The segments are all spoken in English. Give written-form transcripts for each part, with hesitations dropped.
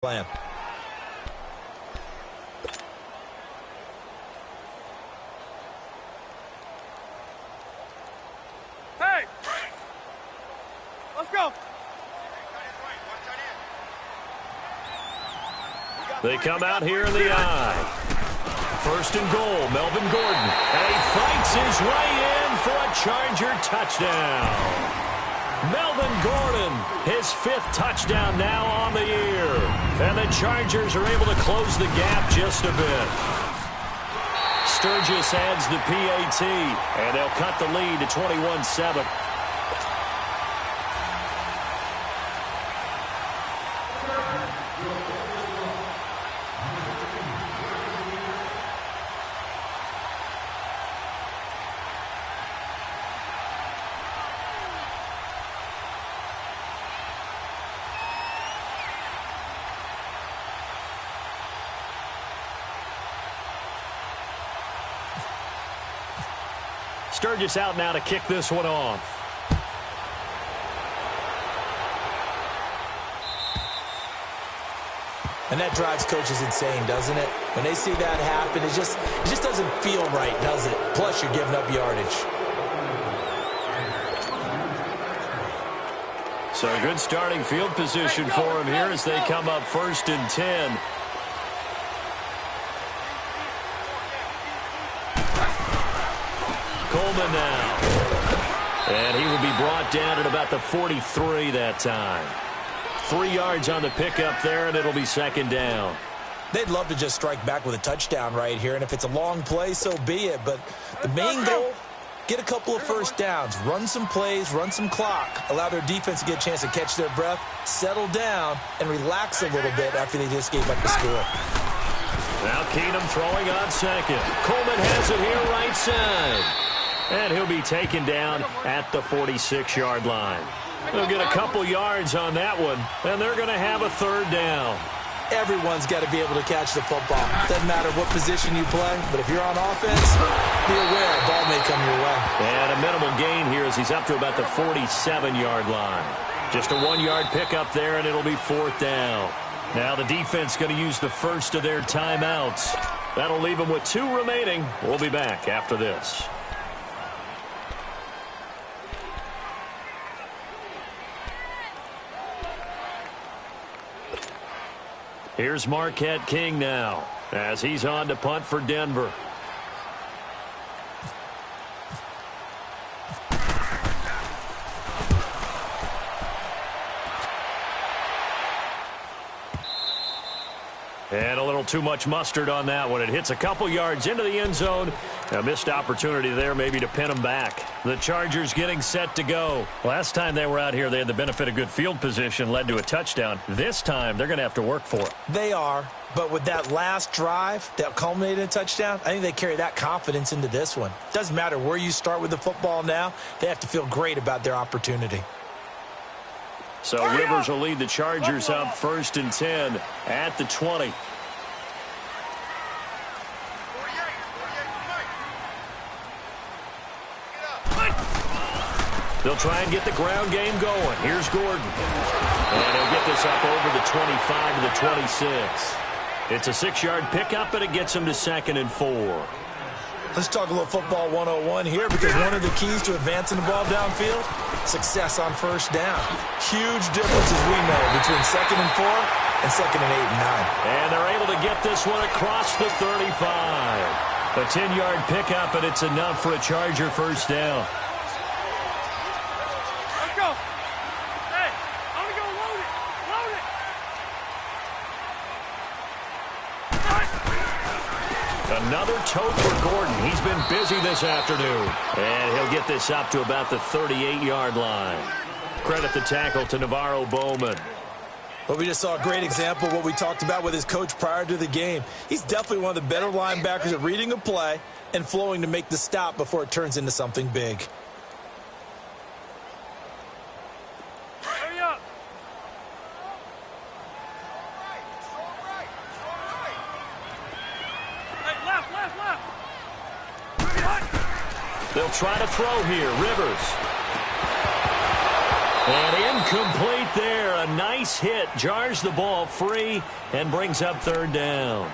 Plan. Hey! Let's go! They come out here in the eye. First and goal, Melvin Gordon. And he fights his way in for a Charger touchdown. Melvin Gordon, his 5th touchdown now on the year. And the Chargers are able to close the gap just a bit. Sturgis adds the PAT, and they'll cut the lead to 21-7. Sturgis out now to kick this one off. And that drives coaches insane, doesn't it? When they see that happen, it just doesn't feel right, does it? Plus, you're giving up yardage. So a good starting field position for him here as they come up 1st and 10. Coleman now. And he will be brought down at about the 43 that time. 3 yards on the pickup there, and it'll be 2nd down. They'd love to just strike back with a touchdown right here, and if it's a long play, so be it. But the main goal, get a couple of first downs, run some plays, run some clock, allow their defense to get a chance to catch their breath, settle down, and relax a little bit after they just gave up the score. Now Keenum throwing on 2nd. Coleman has it here right side. And he'll be taken down at the 46-yard line. They'll get a couple yards on that one, and they're going to have a 3rd down. Everyone's got to be able to catch the football. Doesn't matter what position you play, but if you're on offense, be aware a ball may come your way. And a minimal gain here as he's up to about the 47-yard line. Just a 1-yard pickup there, and it'll be 4th down. Now the defense going to use the first of their timeouts. That'll leave them with 2 remaining. We'll be back after this. Here's Marquette King now as he's on to punt for Denver. And a little too much mustard on that one. It hits a couple yards into the end zone. A missed opportunity there maybe to pin them back. The Chargers getting set to go. Last time they were out here, they had the benefit of good field position, led to a touchdown. This time, they're going to have to work for it. They are, but with that last drive that culminated in a touchdown, I think they carry that confidence into this one. Doesn't matter where you start with the football now, they have to feel great about their opportunity. So Rivers will lead the Chargers up 1st and 10 at the 20. They'll try and get the ground game going. Here's Gordon. And he'll get this up over the 25 to the 26. It's a 6-yard pickup, and it gets him to 2nd and 4. Let's talk a little football 101 here, because one of the keys to advancing the ball downfield, success on 1st down. Huge difference, as we know, between 2nd and 4 and 2nd and 8 and 9. And they're able to get this one across the 35. A 10-yard pickup, and it's enough for a Charger 1st down. Let's go! Hey, I'm going to go load it! Load it! Another tote for Gordon. He's been busy this afternoon. And he'll get this up to about the 38-yard line. Credit the tackle to Navarro Bowman. Well, we just saw a great example of what we talked about with his coach prior to the game. He's definitely one of the better linebackers at reading a play and flowing to make the stop before it turns into something big. Hurry up! Hey, left! They'll try to throw here. Rivers. And incomplete there. A nice hit. Jars the ball free and brings up third down.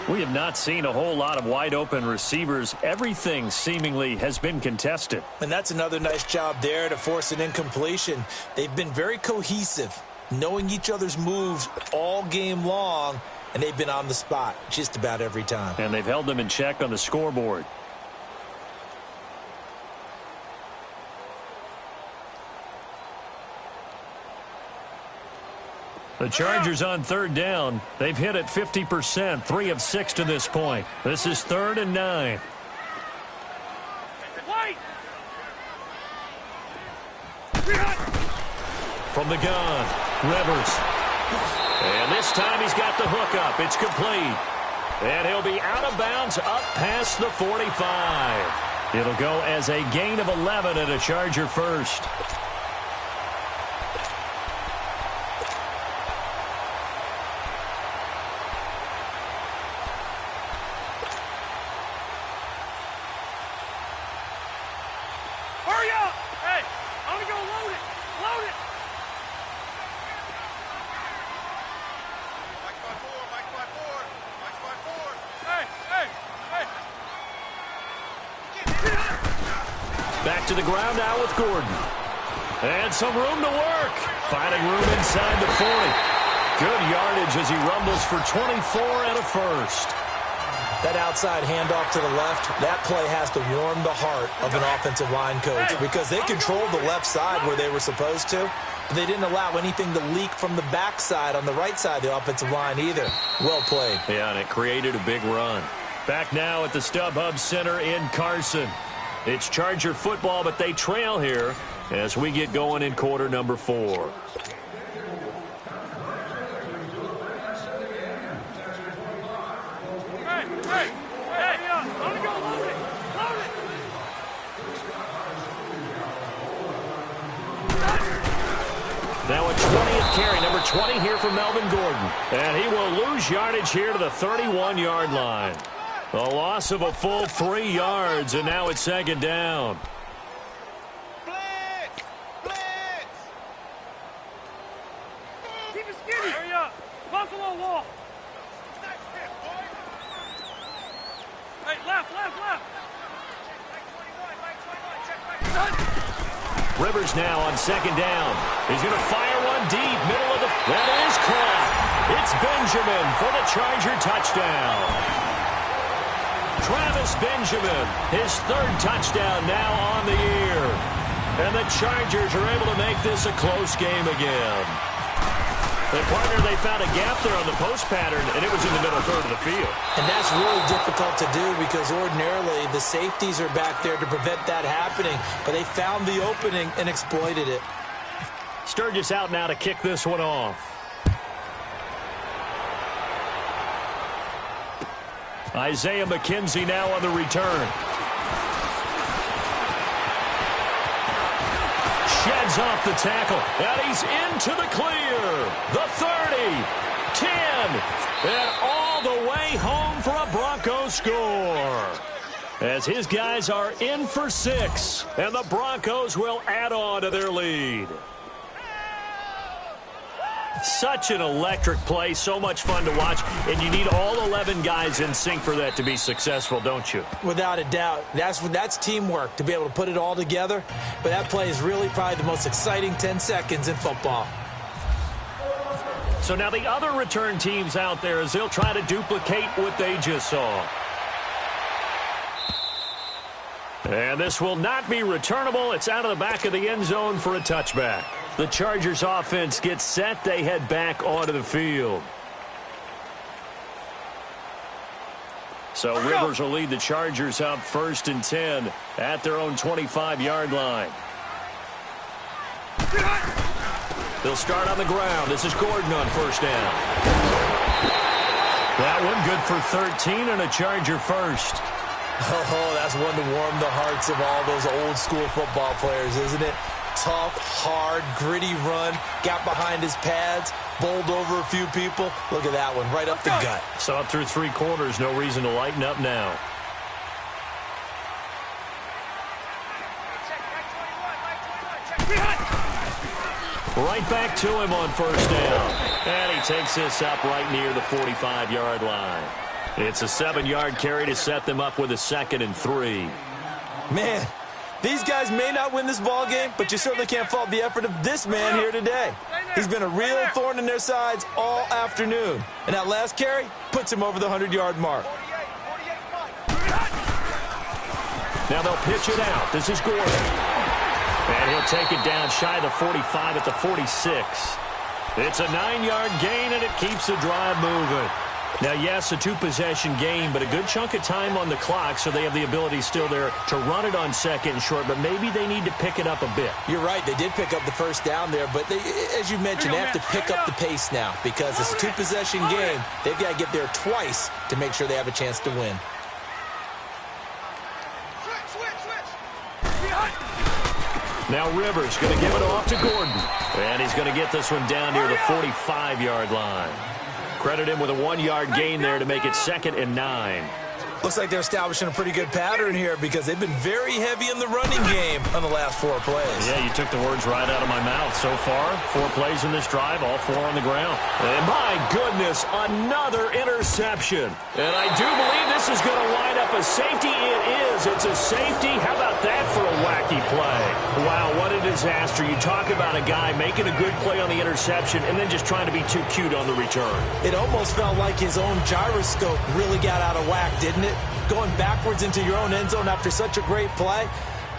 We have not seen a whole lot of wide-open receivers. Everything seemingly has been contested. And that's another nice job there to force an incompletion. They've been very cohesive, knowing each other's moves all game long, and they've been on the spot just about every time. And they've held them in check on the scoreboard. The Chargers on third down. They've hit it 50%, 3 of 6 to this point. This is 3rd and 9. From the gun, Rivers. And this time he's got the hook up. It's complete. And he'll be out of bounds up past the 45. It'll go as a gain of 11 and a Charger first. Back to the ground now with Gordon. And some room to work. Finding room inside the 40. Good yardage as he rumbles for 24 and a first. That outside handoff to the left, that play has to warm the heart of an offensive line coach because they controlled the left side where they were supposed to, but they didn't allow anything to leak from the backside on the right side of the offensive line either. Well played. Yeah, and it created a big run. Back now at the StubHub Center in Carson. It's Charger football, but they trail here as we get going in quarter number 4. Now a 20th carry, number 20 here for Melvin Gordon. And he will lose yardage here to the 31-yard line. A loss of a full 3 yards, and now it's 2nd down. Blitz! Blitz! Keep it skinny! Hurry up! Buffalo wall! Hey, left! Rivers now on 2nd down. He's going to fire one deep, middle of the... That is caught. It's Benjamin for the Charger touchdown. Travis Benjamin, his 3rd touchdown now on the year. And the Chargers are able to make this a close game again. The partner, they found a gap there on the post pattern, and it was in the middle third of the field. And that's really difficult to do because ordinarily the safeties are back there to prevent that happening, but they found the opening and exploited it. Sturgis out now to kick this one off. Isaiah McKenzie now on the return. Sheds off the tackle, and he's into the clear. The 30, 10, and all the way home for a Broncos score. As his guys are in for 6, and the Broncos will add on to their lead. Such an electric play, so much fun to watch, and you need all 11 guys in sync for that to be successful, don't you? Without a doubt. That's teamwork, to be able to put it all together. But that play is really probably the most exciting 10 seconds in football. So now the other return teams out there as they'll try to duplicate what they just saw. And this will not be returnable. It's out of the back of the end zone for a touchback. The Chargers offense gets set. They head back onto the field. So Rivers will lead the Chargers up 1st and 10 at their own 25-yard line. They'll start on the ground. This is Gordon on 1st down. That one good for 13 and a Charger first. Oh, that's one to warm the hearts of all those old-school football players, isn't it? Tough, hard, gritty run, got behind his pads, bowled over a few people. Look at that one, right up the gut. So up through 3 quarters, no reason to lighten up now. Right back to him on first down. And he takes this up right near the 45-yard line. It's a 7-yard carry to set them up with a 2nd and 3. Man, these guys may not win this ball game, but you certainly can't fault the effort of this man here today. He's been a real thorn in their sides all afternoon. And that last carry puts him over the 100-yard mark. Now they'll pitch it out. This is Gordon. And he'll take it down shy of the 45 at the 46. It's a 9-yard gain, and it keeps the drive moving. Now, yes, a 2-possession game, but a good chunk of time on the clock, so they have the ability still there to run it on 2nd and short, but maybe they need to pick it up a bit. You're right. They did pick up the first down there, but they, as you mentioned, they have to pick up the pace now because it's a 2-possession game. They've got to get there twice to make sure they have a chance to win. Now Rivers going to give it off to Gordon. And he's going to get this one down near the 45-yard line. Credit him with a 1-yard gain there to make it 2nd and 9. Looks like they're establishing a pretty good pattern here because they've been very heavy in the running game on the last 4 plays. Yeah, you took the words right out of my mouth. So far, 4 plays in this drive, all 4 on the ground. And my goodness, another interception. And I do believe this is going to wind up a safety. It is. It's a safety. How about that for a wacky play? Wow, what a disaster. You talk about a guy making a good play on the interception and then just trying to be too cute on the return. It almost felt like his own gyroscope really got out of whack, didn't it? Going backwards into your own end zone after such a great play.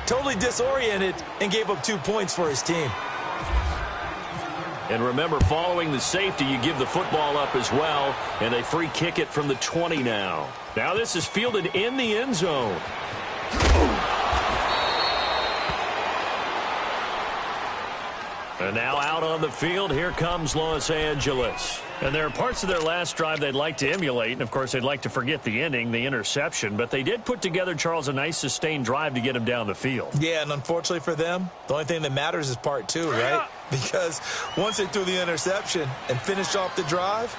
Totally disoriented and gave up 2 points for his team. And remember, following the safety, you give the football up as well, and they free kick it from the 20 now. Now this is fielded in the end zone. And now out on the field, here comes Los Angeles. And there are parts of their last drive they'd like to emulate, and of course they'd like to forget the ending, the interception, but they did put together, Charles, a nice sustained drive to get him down the field. Yeah, and unfortunately for them, the only thing that matters is part 2, right? Because once they threw the interception and finished off the drive,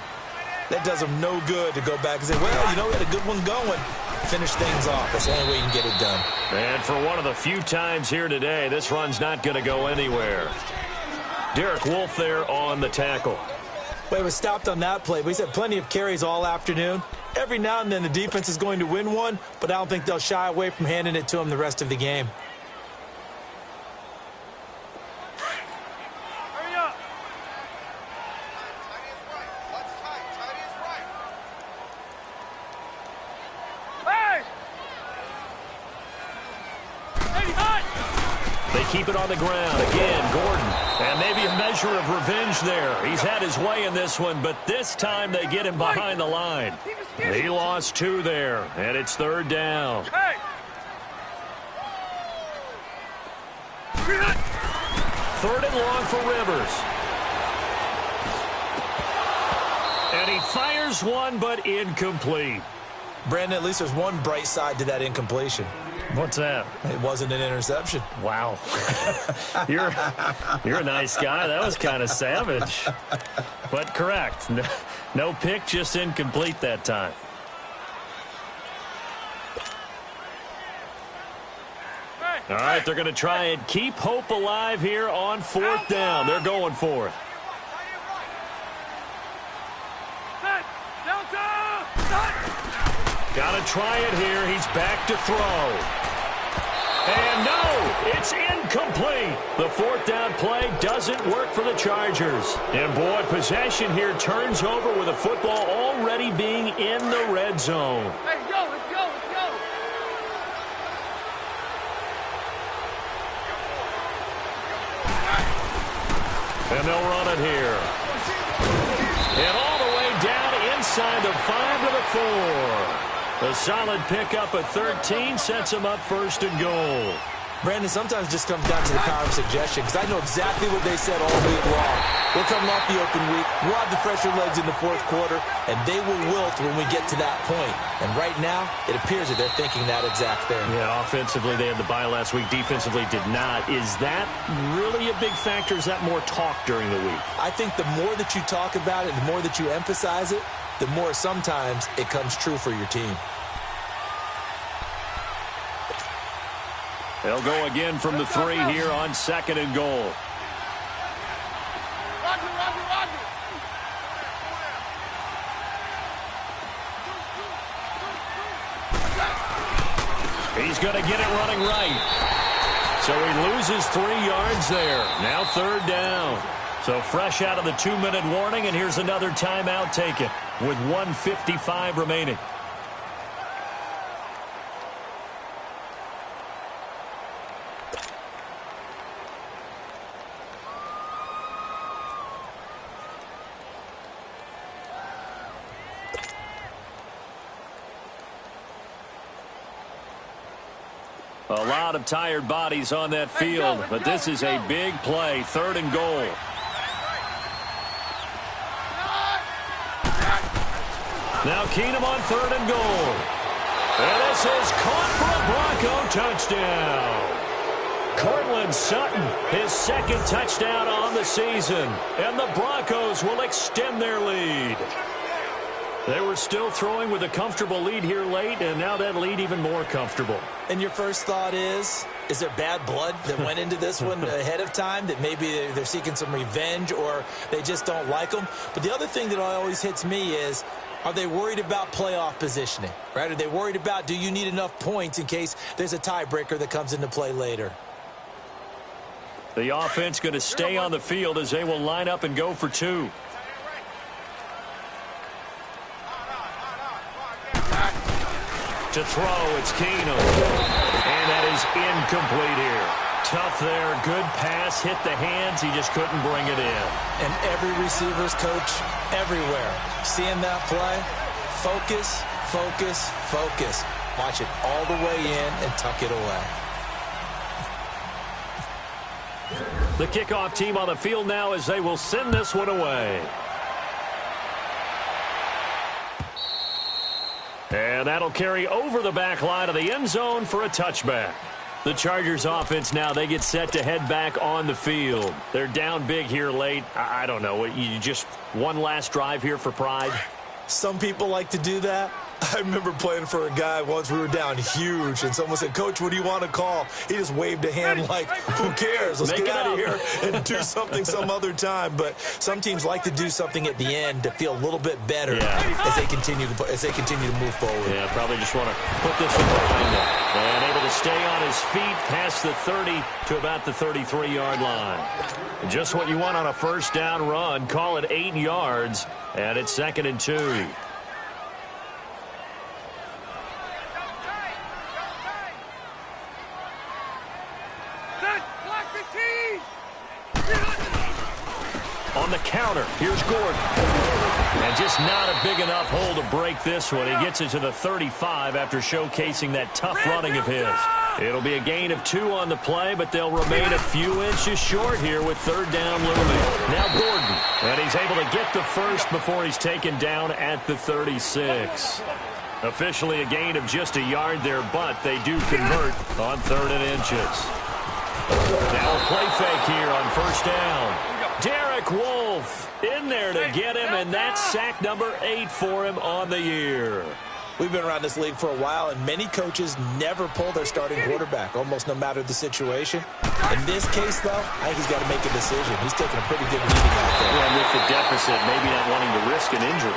that does them no good to go back and say, well, you know, we had a good one going. Finish things off. That's the only way you can get it done. And for one of the few times here today, this run's not going to go anywhere. Derek Wolfe there on the tackle. Well, he was stopped on that play, but he's had plenty of carries all afternoon. Every now and then the defense is going to win one, but I don't think they'll shy away from handing it to him the rest of the game. Hurry up. Hey! Hey, hot! They keep it on the ground. Again, Gordon. And maybe a measure of revenge there. He's had his way in this one, but this time they get him behind the line. He lost 2 there, and it's 3rd down. Hey! 3rd and long for Rivers. And he fires one, but incomplete. Brandon, at least there's one bright side to that incompletion. What's that? It wasn't an interception. Wow. You're a nice guy. That was kind of savage. But correct. No pick, just incomplete that time. All right, they're going to try and keep hope alive here on 4th down. They're going for it. Got to try it here. He's back to throw. And no, it's incomplete. The 4th down play doesn't work for the Chargers. And boy, possession here turns over with the football already being in the red zone. Hey, go, let's go, let's go. And they'll run it here. And all the way down inside the 5 to the 4. A solid pickup at 13 sets him up 1st and goal. Brandon, sometimes it just comes down to the power of suggestion because I know exactly what they said all week long. We're coming off the open week. We'll have the fresher legs in the 4th quarter, and they will wilt when we get to that point. And right now, it appears that they're thinking that exact thing. Yeah, offensively, they had the bye last week. Defensively, did not. Is that really a big factor? Is that more talk during the week? I think the more that you talk about it, the more that you emphasize it, the more sometimes it comes true for your team. They'll go again from the 3 here on 2nd and goal. He's going to get it running right. So he loses 3 yards there. Now 3rd down. So fresh out of the 2-minute warning, and here's another timeout taken with 1:55 remaining. A lot of tired bodies on that field, but this is a big play, 3rd and goal. Now Keenum on 3rd and goal. And this is caught for a Bronco touchdown. Cortland Sutton, his 2nd touchdown on the season. And the Broncos will extend their lead. They were still throwing with a comfortable lead here late, and now that lead even more comfortable. And your first thought is there bad blood that went into this one ahead of time, that maybe they're seeking some revenge or they just don't like them? But the other thing that always hits me is, are they worried about playoff positioning, right? Are they worried about, do you need enough points in case there's a tiebreaker that comes into play later? The offense going to stay on the field as they will line up and go for 2. To throw, it's Keenum. And that is incomplete here. Tough there. Good pass. Hit the hands. He just couldn't bring it in. And every receiver's coach everywhere, seeing that play, focus, focus, focus. Watch it all the way in and tuck it away. The kickoff team on the field now as they will send this one away. And that'll carry over the back line of the end zone for a touchback. The Chargers offense now, they get set to head back on the field. They're down big here late. I don't know. You just one last drive here for pride? Some people like to do that. I remember playing for a guy once. We were down huge, and someone said, "Coach, what do you want to call?" He just waved a hand like, who cares? Let's get out of here and do something some other time. But some teams like to do something at the end to feel a little bit better as they continue to move forward. Yeah, probably just want to put this one behind them. And able to stay on his feet past the 30 to about the 33-yard line. Just what you want on a first down run. Call it 8 yards, and it's 2nd and 2. On the counter, here's Gordon. And just not a big enough hole to break this one. He gets it to the 35 after showcasing that tough running of his. It'll be a gain of 2 on the play, but they'll remain a few inches short here with 3rd down looming. Now Gordon, and he's able to get the first before he's taken down at the 36. Officially a gain of just a yard there, but they do convert on 3rd and inches. Now a play fake here on 1st down. Derek Wolfe in there to get him, and that's sack number 8 for him on the year. We've been around this league for a while, and many coaches never pull their starting quarterback, almost no matter the situation. In this case, though, I think he's got to make a decision. He's taking a pretty good beating out there. Yeah, with the deficit, maybe not wanting to risk an injury.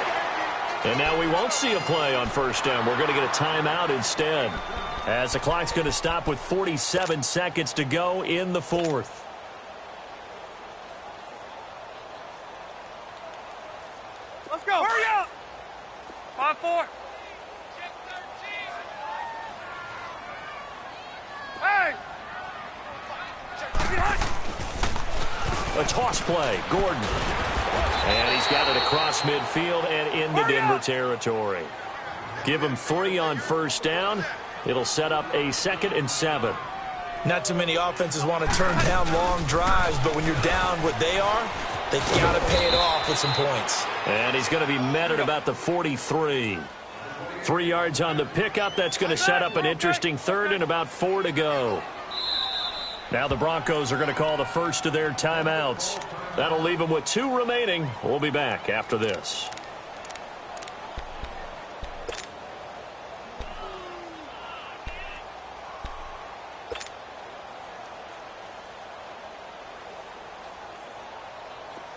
And now we won't see a play on 1st down. We're going to get a timeout instead, as the clock's going to stop with 47 seconds to go in the 4th. Let's go. Hurry up. 5-4. Hey. A toss play. Gordon. And he's got it across midfield and into Denver territory. Give him 3 on 1st down. It'll set up a 2nd and 7. Not too many offenses want to turn down long drives, but when you're down what they are, they got to pay it off with some points. And he's going to be met at about the 43. 3 yards on the pickup. That's going to set up an interesting 3rd and about 4 to go. Now the Broncos are going to call the first of their timeouts. That'll leave them with 2 remaining. We'll be back after this.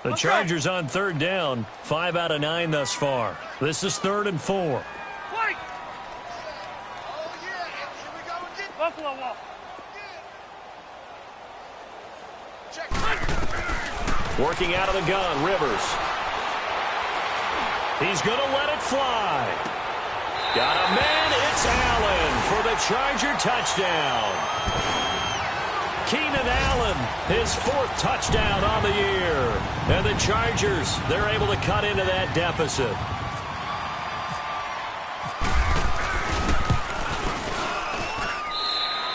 The Chargers on 3rd down, 5 out of 9 thus far. This is 3rd and 4. Flank. Buffalo wall. Working out of the gun, Rivers. He's going to let it fly. Got a man, it's Allen for the Charger touchdown. Keenan Allen, his 4th touchdown on the year. And the Chargers, they're able to cut into that deficit.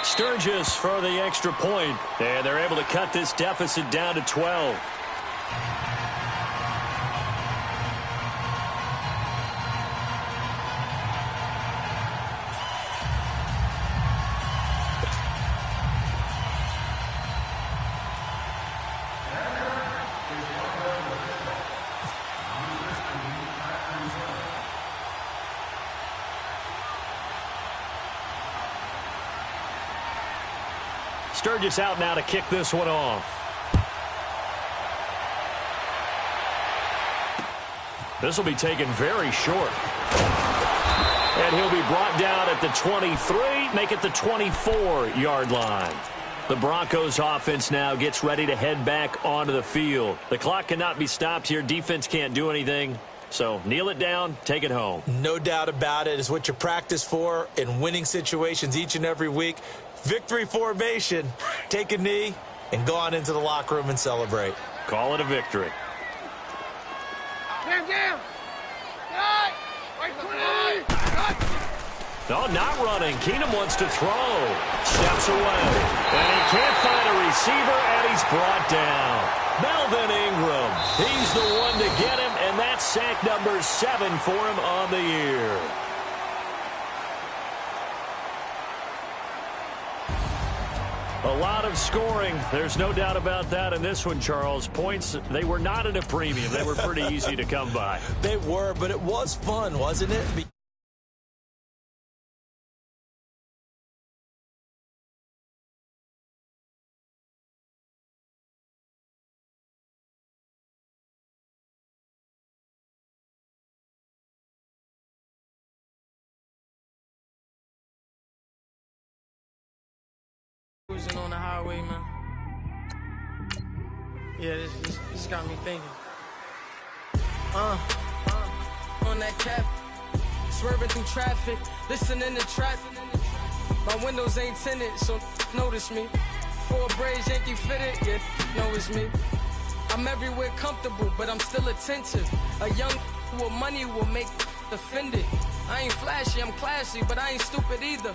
Sturgis for the extra point. And they're able to cut this deficit down to 12. Sturgis out now to kick this one off. This will be taken very short. And he'll be brought down at the 23, make it the 24-yard line. The Broncos offense now gets ready to head back onto the field. The clock cannot be stopped here. Defense can't do anything. So kneel it down, take it home. No doubt about it. It's what you practice for in winning situations each and every week. Victory formation. Take a knee and go on into the locker room and celebrate. Call it a victory. No, not running. Keenum wants to throw. Steps away. And he can't find a receiver, and he's brought down. Melvin Ingram. He's the one to get him, and that's sack number 7 for him on the year. A lot of scoring. There's no doubt about that in this one, Charles. Points, they were not at a premium. They were pretty easy to come by. They were, but it was fun, wasn't it? Cruising on the highway, man. Yeah, this got me thinking. On that cap, swerving through traffic, listening to trap. My windows ain't tinted, so notice me. 4 braids, Yankee fitted, yeah, know it's me. I'm everywhere comfortable, but I'm still attentive. A young with money will make offended. I ain't flashy, I'm classy, but I ain't stupid either.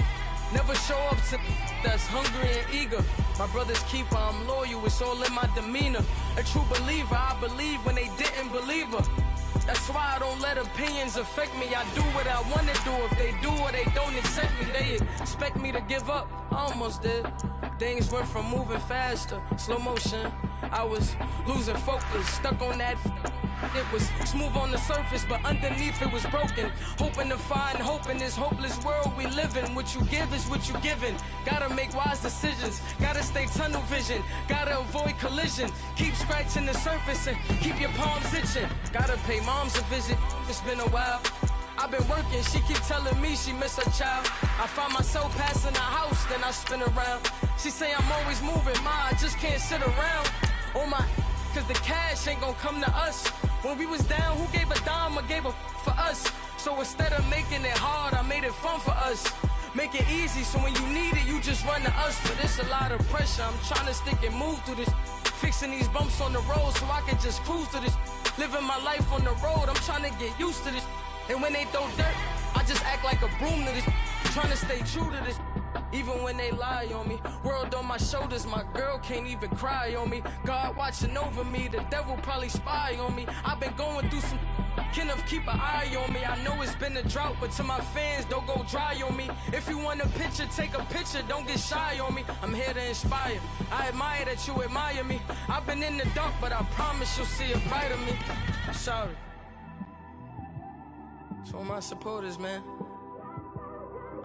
Never show up to that's hungry and eager. My brother's keeper, I'm loyal, it's all in my demeanor. A true believer, I believe when they didn't believe her. That's why I don't let opinions affect me. I do what I want to do. If they do or they don't accept me, they expect me to give up. I almost did. Things went from moving faster, slow motion. I was losing focus, stuck on that. It was smooth on the surface, but underneath it was broken. Hoping to find hope in this hopeless world we live in. What you give is what you given. Gotta make wise decisions. Gotta stay tunnel vision. Gotta avoid collision. Keep scratching the surface and keep your palms itching. Gotta pay moms a visit. It's been a while. I've been working, she keep telling me she miss her child. I find myself passing the house, then I spin around. She say I'm always moving, ma, I just can't sit around. Oh my, cause the cash ain't gonna come to us. When we was down, who gave a dime or gave a for us? So instead of making it hard, I made it fun for us. Make it easy, so when you need it, you just run to us. But it's a lot of pressure, I'm trying to stick and move through this. Fixing these bumps on the road so I can just cruise to this. Living my life on the road, I'm trying to get used to this. And when they throw dirt, I just act like a broom to this. Trying to stay true to this. Even when they lie on me. World on my shoulders, my girl can't even cry on me. God watching over me, the devil probably spy on me. I've been going through some Kenneth, keep an eye on me. I know it's been a drought, but to my fans, don't go dry on me. If you want a picture, take a picture, don't get shy on me. I'm here to inspire. I admire that you admire me. I've been in the dark, but I promise you'll see a brighter me. I'm sorry. To all my supporters, man.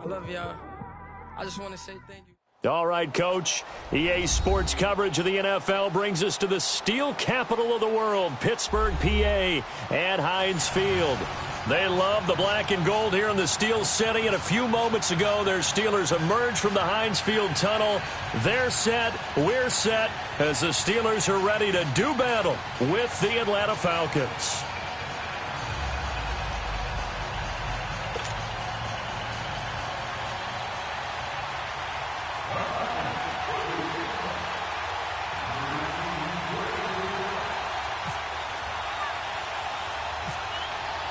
I love y'all. I just want to say thank you. All right, Coach. EA Sports coverage of the NFL brings us to the steel capital of the world, Pittsburgh, PA, at Heinz Field. They love the black and gold here in the Steel City. And a few moments ago, their Steelers emerged from the Heinz Field tunnel. They're set. We're set as the Steelers are ready to do battle with the Atlanta Falcons.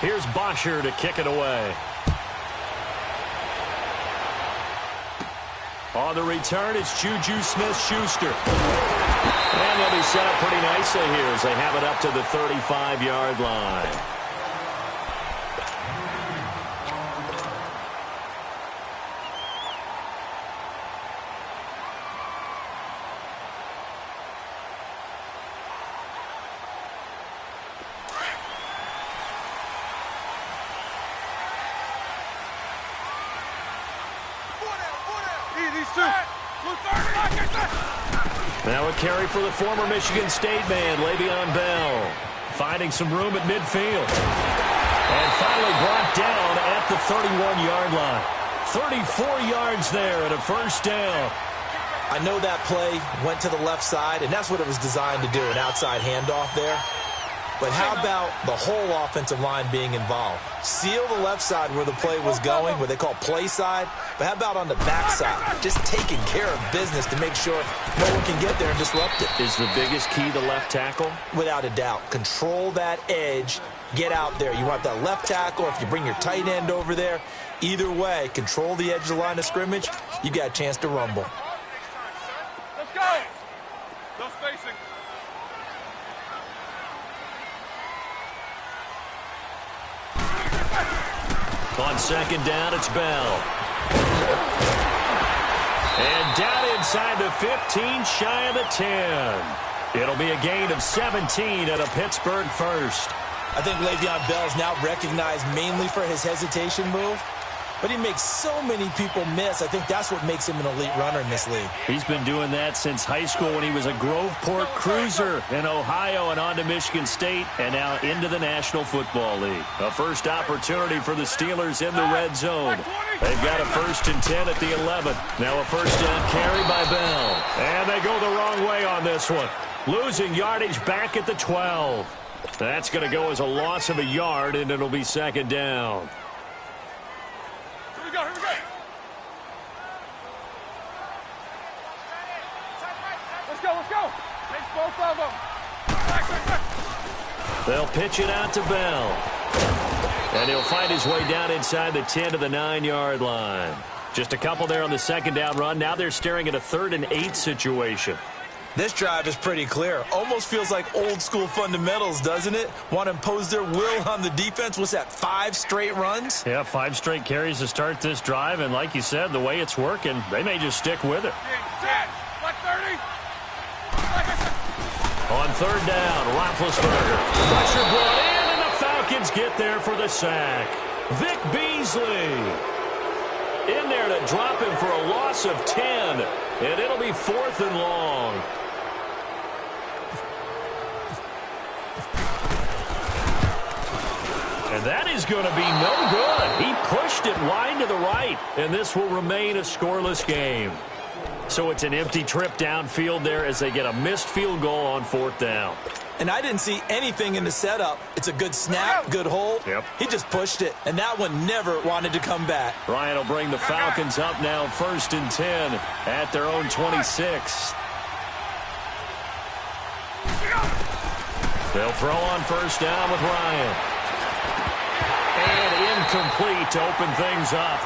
Here's Bosher to kick it away. On the return, it's Juju Smith-Schuster. And they'll be set up pretty nicely here as they have it up to the 35-yard line. Now a carry for the former Michigan State man, Le'Veon Bell. Finding some room at midfield. And finally brought down at the 31-yard line. 34 yards there and a first down. I know that play went to the left side, and that's what it was designed to do, an outside handoff there. But how about the whole offensive line being involved? Seal the left side where the play was going, what they call play side. But how about on the back side? Just taking care of business to make sure no one can get there and disrupt it. Is the biggest key the left tackle? Without a doubt. Control that edge. Get out there. You want that left tackle. If you bring your tight end over there, either way, control the edge of the line of scrimmage. You got a chance to rumble. Let's go. No spacing. On second down, it's Bell. And down inside the 15, shy of the 10. It'll be a gain of 17 and a Pittsburgh first. I think Le'Veon Bell is now recognized mainly for his hesitation move, but he makes so many people miss. I think that's what makes him an elite runner in this league. He's been doing that since high school when he was a Groveport Cruiser in Ohio and on to Michigan State and now into the National Football League. A first opportunity for the Steelers in the red zone. They've got a 1st and 10 at the 11. Now a first down carry by Bell. And they go the wrong way on this one. Losing yardage back at the 12. That's going to go as a loss of a yard, and it'll be second down. Here we go. Let's go. Takes both of them. They'll pitch it out to Bell. And he'll find his way down inside the 10 to the 9-yard line. Just a couple there on the second down run. Now they're staring at a 3rd and 8 situation. This drive is pretty clear. Almost feels like old school fundamentals, doesn't it? Want to impose their will on the defense. What's that, 5 straight runs? Yeah, 5 straight carries to start this drive. And like you said, the way it's working, they may just stick with it. Like 30. On 3rd down, Roethlisberger. Pressure brought in, and the Falcons get there for the sack. Vic Beasley in there to drop him for a loss of 10. And it'll be 4th and long. And that is going to be no good. He pushed it wide to the right, and this will remain a scoreless game. So it's an empty trip downfield there as they get a missed field goal on 4th down. And I didn't see anything in the setup. It's a good snap, good hold. Yep. He just pushed it, and that one never wanted to come back. Ryan will bring the Falcons up now 1st and 10 at their own 26. They'll throw on 1st down with Ryan. And incomplete to open things up.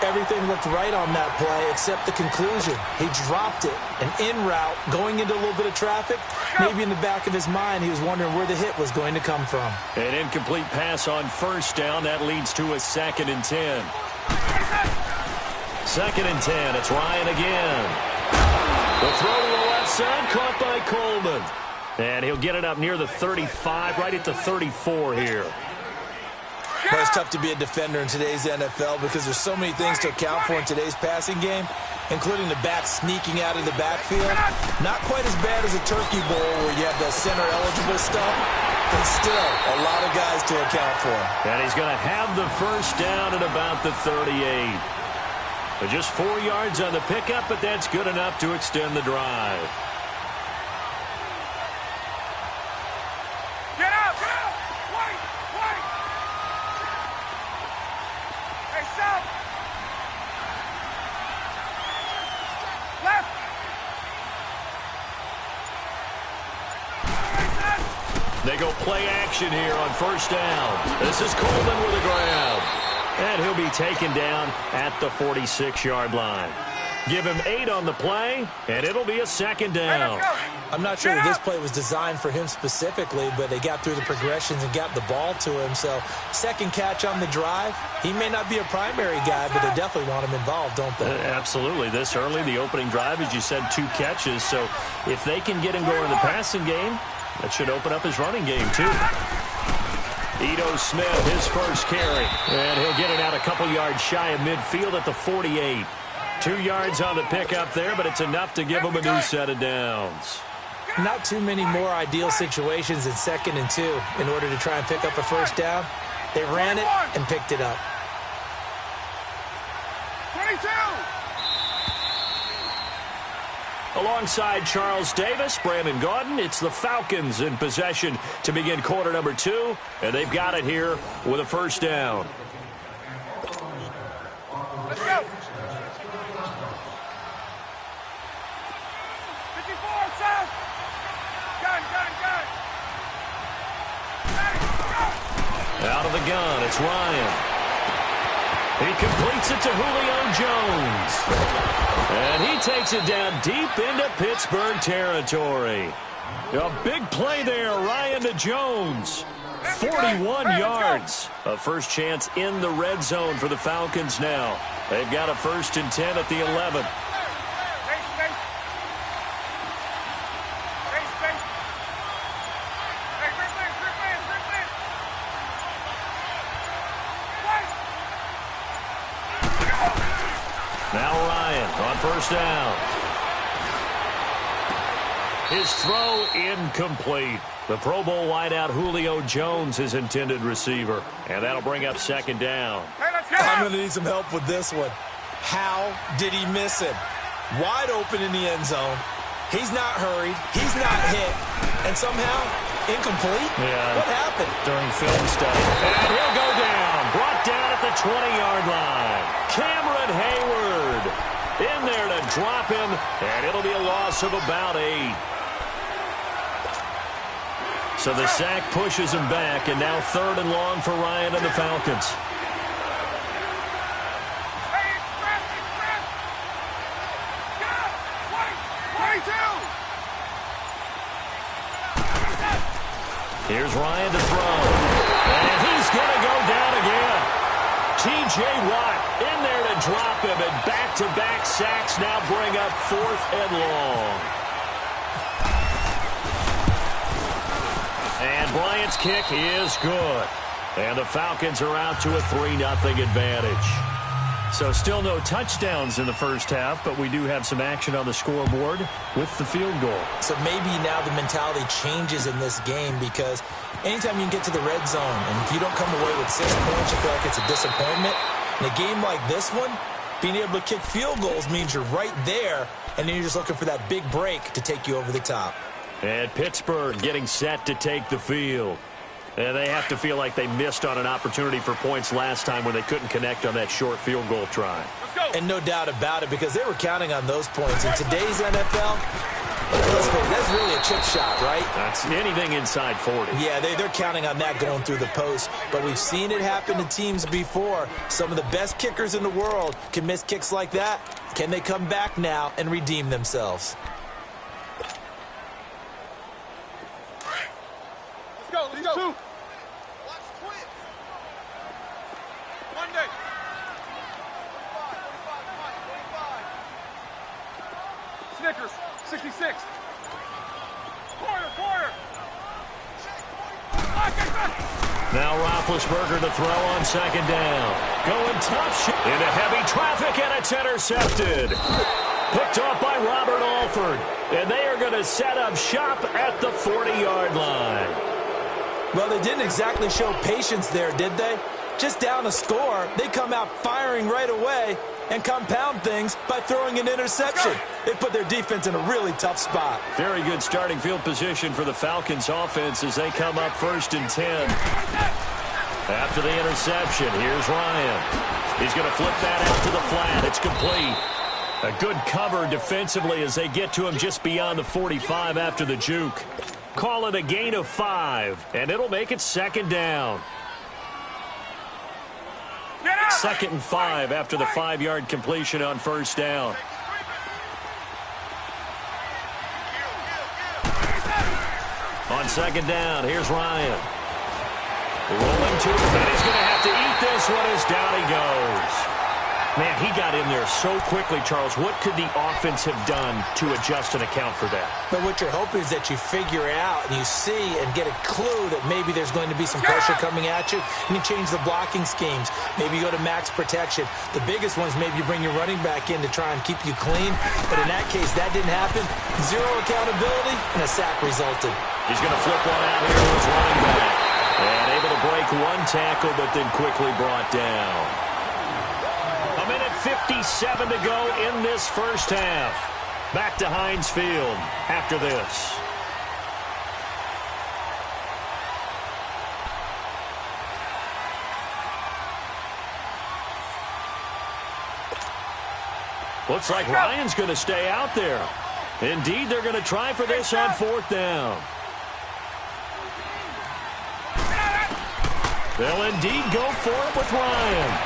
Everything looked right on that play except the conclusion. He dropped it. An in route, going into a little bit of traffic. Maybe in the back of his mind, he was wondering where the hit was going to come from. An incomplete pass on 1st down. That leads to a 2nd and 10. 2nd and 10. It's Ryan again. The throw to the left side, caught by Coleman. And he'll get it up near the 35, right at the 34 here. Well, it's tough to be a defender in today's NFL because there's so many things to account for in today's passing game, including the back sneaking out of the backfield. Not quite as bad as a turkey bowl where you have the center-eligible stuff, but still a lot of guys to account for. And he's going to have the first down at about the 38. But just 4 yards on the pickup, but that's good enough to extend the drive. Get out! Get out! Wait! Wait! Hey, stop! Left! They go play action here on first down. This is Coleman with a grab. And he'll be taken down at the 46-yard line. Give him 8 on the play, and it'll be a second down. I'm not sure that this play was designed for him specifically, but they got through the progressions and got the ball to him. So second catch on the drive. He may not be a primary guy, but they definitely want him involved, don't they? Absolutely. This early, the opening drive, as you said, 2 catches. So if they can get him going in the passing game, that should open up his running game, too. Ito Smith, his first carry. And he'll get it out a couple yards shy of midfield at the 48. 2 yards on the pickup there, but it's enough to give him a new set of downs. Not too many more ideal situations in 2nd and 2 in order to try and pick up a first down. They ran it and picked it up. 22! Alongside Charles Davis, Brandon Gaudin, it's the Falcons in possession to begin quarter number 2, and they've got it here with a first down. Let's go! 54, south! Gun! Out of the gun, it's Ryan. He completes it to Julio Jones. And he takes it down deep into Pittsburgh territory. A big play there, Ryan to Jones. 41 yards. A first chance in the red zone for the Falcons now. They've got a 1st and 10 at the 11. Now Ryan on first down. His throw incomplete. The Pro Bowl wideout Julio Jones, his intended receiver. And that'll bring up 2nd down. I'm going to need some help with this one. How did he miss him? Wide open in the end zone. He's not hurried. He's not hit. And somehow, incomplete? Yeah. What happened? During film study. And he'll go down. Brought down at the 20-yard line. Cameron Hayward in there to drop him. And it'll be a loss of about 8. So the sack pushes him back, and now 3rd and long for Ryan and the Falcons. Here's Ryan to throw. And he's going to go down again. T.J. Watt in there to drop him, and back-to-back sacks now bring up 4th and long. And Bryant's kick is good. And the Falcons are out to a 3-0 advantage. So still no touchdowns in the first half, but we do have some action on the scoreboard with the field goal. So maybe now the mentality changes in this game, because anytime you can get to the red zone, and if you don't come away with 6 points, you feel like it's a disappointment. In a game like this one, being able to kick field goals means you're right there, and then you're just looking for that big break to take you over the top. And Pittsburgh getting set to take the field. And they have to feel like they missed on an opportunity for points last time when they couldn't connect on that short field goal try. And no doubt about it, because they were counting on those points. In today's NFL, that's really a chip shot, right? That's anything inside 40. Yeah, they're counting on that going through the post. But we've seen it happen to teams before. Some of the best kickers in the world can miss kicks like that. Can they come back now and redeem themselves? Let's go. Snickers, 66. Quarter. Now Roethlisberger to throw on 2nd down. Going tough into heavy traffic, and it's intercepted. Picked off by Robert Alford. And they are going to set up shop at the 40-yard line. Well, they didn't exactly show patience there, did they? Just down a score, they come out firing right away and compound things by throwing an interception. They put their defense in a really tough spot. Very good starting field position for the Falcons offense as they come up 1st and 10. After the interception, here's Ryan. He's going to flip that out to the flat. It's complete. A good cover defensively as they get to him just beyond the 45 after the juke. Call it a gain of 5, and it'll make it 2nd down. 2nd and 5 after the 5-yard completion on 1st down. On 2nd down, here's Ryan. Rolling to him, and he's going to have to eat this one as down he goes. Man, he got in there so quickly, Charles. What could the offense have done to adjust and account for that? But what you're hoping is that you figure out and you see and get a clue that maybe there's going to be some pressure coming at you, and you change the blocking schemes. Maybe you go to max protection. The biggest one is maybe you bring your running back in to try and keep you clean. But in that case, that didn't happen. 0 accountability, and a sack resulted. He's going to flip one out here to his running back. And able to break 1 tackle, but then quickly brought down. 1:57 to go in this 1st half. Back to Heinz Field after this. Looks like Ryan's going to stay out there. Indeed, they're going to try for this on 4th down. They'll indeed go for it with Ryan.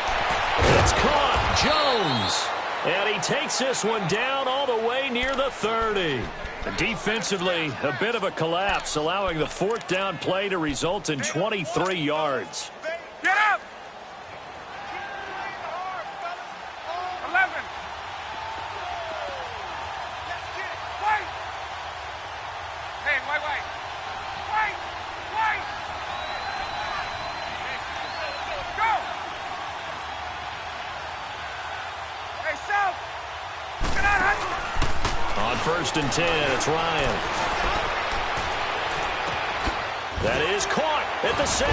It's caught. Jones. And he takes this one down all the way near the 30. Defensively, a bit of a collapse, allowing the 4th down play to result in 23 yards. Get up! 11. Wait! Hey, wait. Wait! Go! Hey, South! Get out, honey! On 1st and 10, it's Ryan. That is caught at the 7.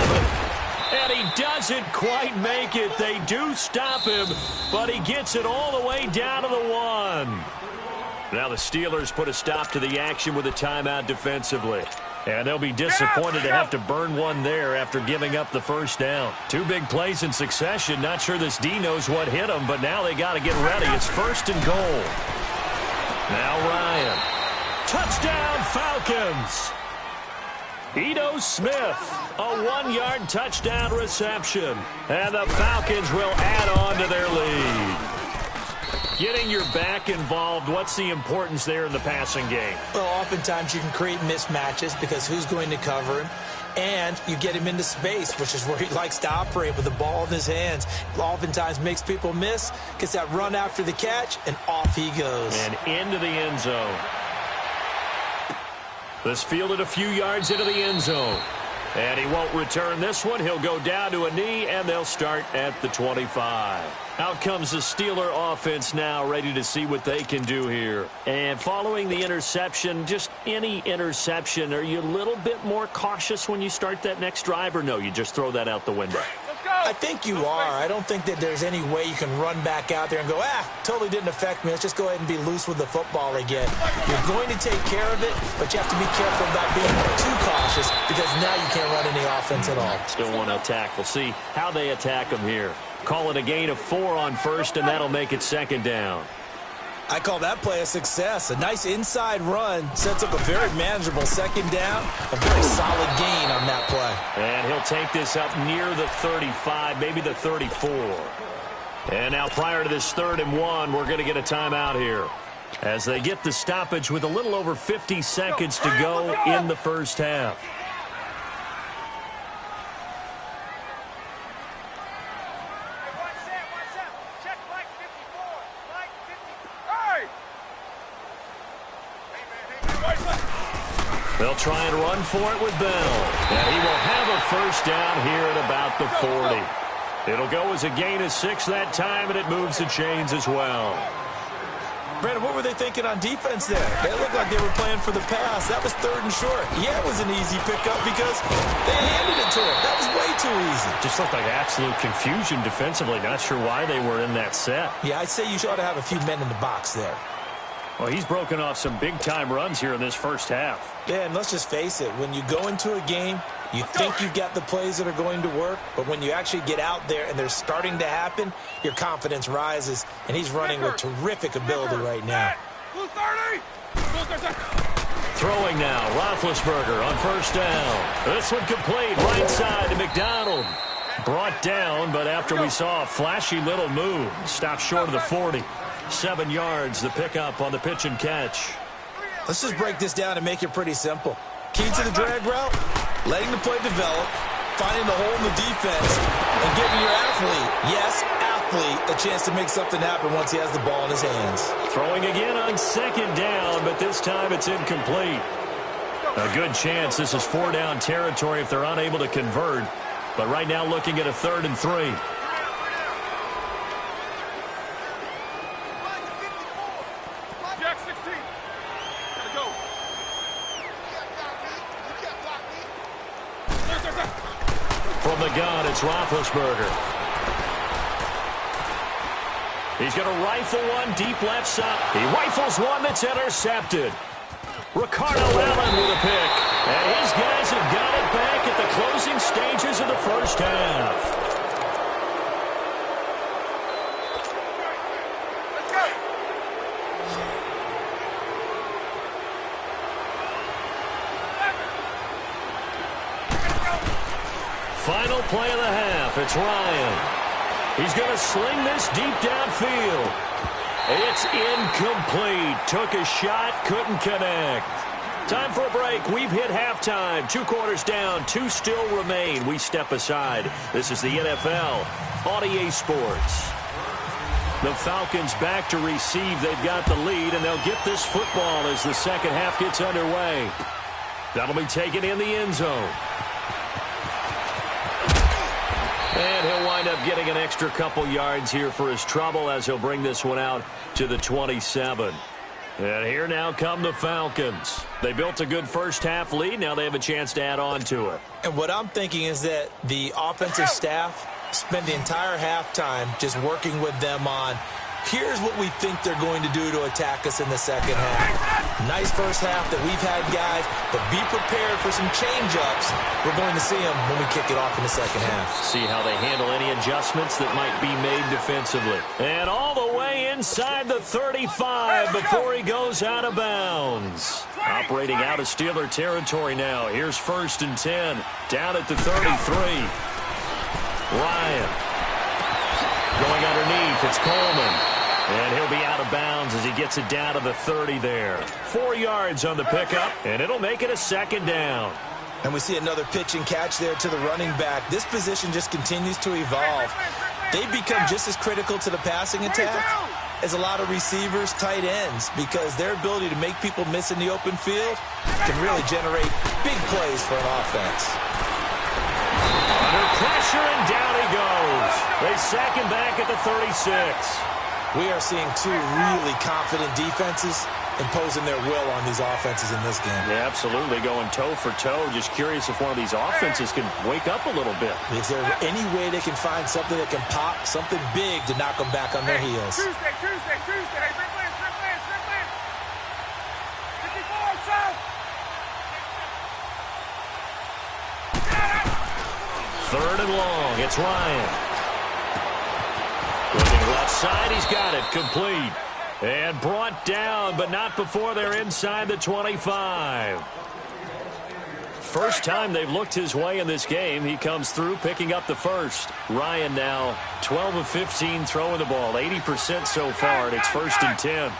And he doesn't quite make it. They do stop him, but he gets it all the way down to the 1. Now the Steelers put a stop to the action with a timeout defensively. And they'll be disappointed to have to burn one there after giving up the 1st down. 2 big plays in succession. Not sure this D knows what hit him, but now they got to get ready. It's 1st and goal. Now Ryan. Touchdown Falcons. Ito Smith, a 1-yard touchdown reception. And the Falcons will add on to their lead. Getting your back involved, what's the importance there in the passing game? Well, oftentimes you can create mismatches because who's going to cover him? And you get him into space, which is where he likes to operate with the ball in his hands. Oftentimes makes people miss, gets that run after the catch, and off he goes. And into the end zone. This fielded a few yards into the end zone. And he won't return this one. He'll go down to a knee, and they'll start at the 25. Out comes the Steeler offense now, ready to see what they can do here. And following the interception, just any interception, are you a little bit more cautious when you start that next drive, or no, you just throw that out the window? I think you are. I don't think that there's any way you can run back out there and go, totally didn't affect me. Let's just go ahead and be loose with the football again. You're going to take care of it, but you have to be careful about being too cautious because now you can't run any offense at all. Still want to attack. We'll see how they attack them here. Call it a gain of 4 on 1st, and that'll make it 2nd down. I call that play a success. A nice inside run sets up a very manageable 2nd down. A very solid gain on that play. And he'll take this up near the 35, maybe the 34. And now prior to this 3rd and 1, we're going to get a timeout here. As they get the stoppage with a little over 50 seconds to go in the 1st half. They'll try and run for it with Bell. And he will have a 1st down here at about the 40. It'll go as a gain of 6 that time, and it moves the chains as well. Brandon, what were they thinking on defense there? They looked like they were playing for the pass. That was 3rd and short. Yeah, it was an easy pickup because they handed it to him. That was way too easy. Just looked like absolute confusion defensively. Not sure why they were in that set. Yeah, I'd say you ought to have a few men in the box there. Well, he's broken off some big-time runs here in this first half. Yeah, and let's just face it. When you go into a game, you think you've got the plays that are going to work, but when you actually get out there and they're starting to happen, your confidence rises, and he's running with terrific ability right now. Throwing now, Roethlisberger on first down. This one complete, right side to McDonald. Brought down, but after we saw a flashy little move, stopped short of the 40. 7 yards, the pickup on the pitch and catch. Let's just break this down and make it pretty simple. Key to the drag route, letting the play develop, finding the hole in the defense, and giving your athlete, a chance to make something happen once he has the ball in his hands. Throwing again on 2nd down, but this time it's incomplete. A good chance this is 4-down territory if they're unable to convert, but right now looking at a 3rd and 3. From the gun, it's Roethlisberger. He's going to rifle one deep left side. He rifles one that's intercepted. Ricardo Allen with a pick. And his guys have got it back at the closing stages of the first half. Final play of the half. It's Ryan. He's going to sling this deep downfield. It's incomplete. Took a shot, couldn't connect. Time for a break. We've hit halftime. 2 quarters down, 2 still remain. We step aside. This is the NFL on EA Sports. The Falcons back to receive. They've got the lead, and they'll get this football as the second half gets underway. That'll be taken in the end zone. And he'll wind up getting an extra couple yards here for his trouble as he'll bring this one out to the 27. And here now come the Falcons. They built a good first half lead. Now they have a chance to add on to it. And what I'm thinking is that the offensive staff spend the entire halftime just working with them on, here's what we think they're going to do to attack us in the second half. Nice first half that we've had, guys, but be prepared for some change-ups. We're going to see them when we kick it off in the second half. See how they handle any adjustments that might be made defensively. And all the way inside the 35 before he goes out of bounds. Operating out of Steeler territory now. Here's 1st and 10. Down at the 33. Ryan. Going underneath, it's Coleman. And he'll be out of bounds as he gets it down to the 30 there. 4 yards on the pickup, and it'll make it a 2nd down. And we see another pitch and catch there to the running back. This position just continues to evolve. They become just as critical to the passing attack as a lot of receivers, tight ends, because their ability to make people miss in the open field can really generate big plays for an offense. Under pressure, and down he goes. They sack him back at the 36. We are seeing 2 really confident defenses imposing their will on these offenses in this game. Yeah, absolutely, going toe for toe. Just curious if one of these offenses can wake up a little bit. Is there any way they can find something that can pop, something big to knock them back on their heels? Tuesday. Third and long, it's Ryan. Looking left side, he's got it, complete. And brought down, but not before they're inside the 25. First time they've looked his way in this game. He comes through, picking up the first. Ryan now 12 of 15 throwing the ball, 80% so far, and it's 1st and 10.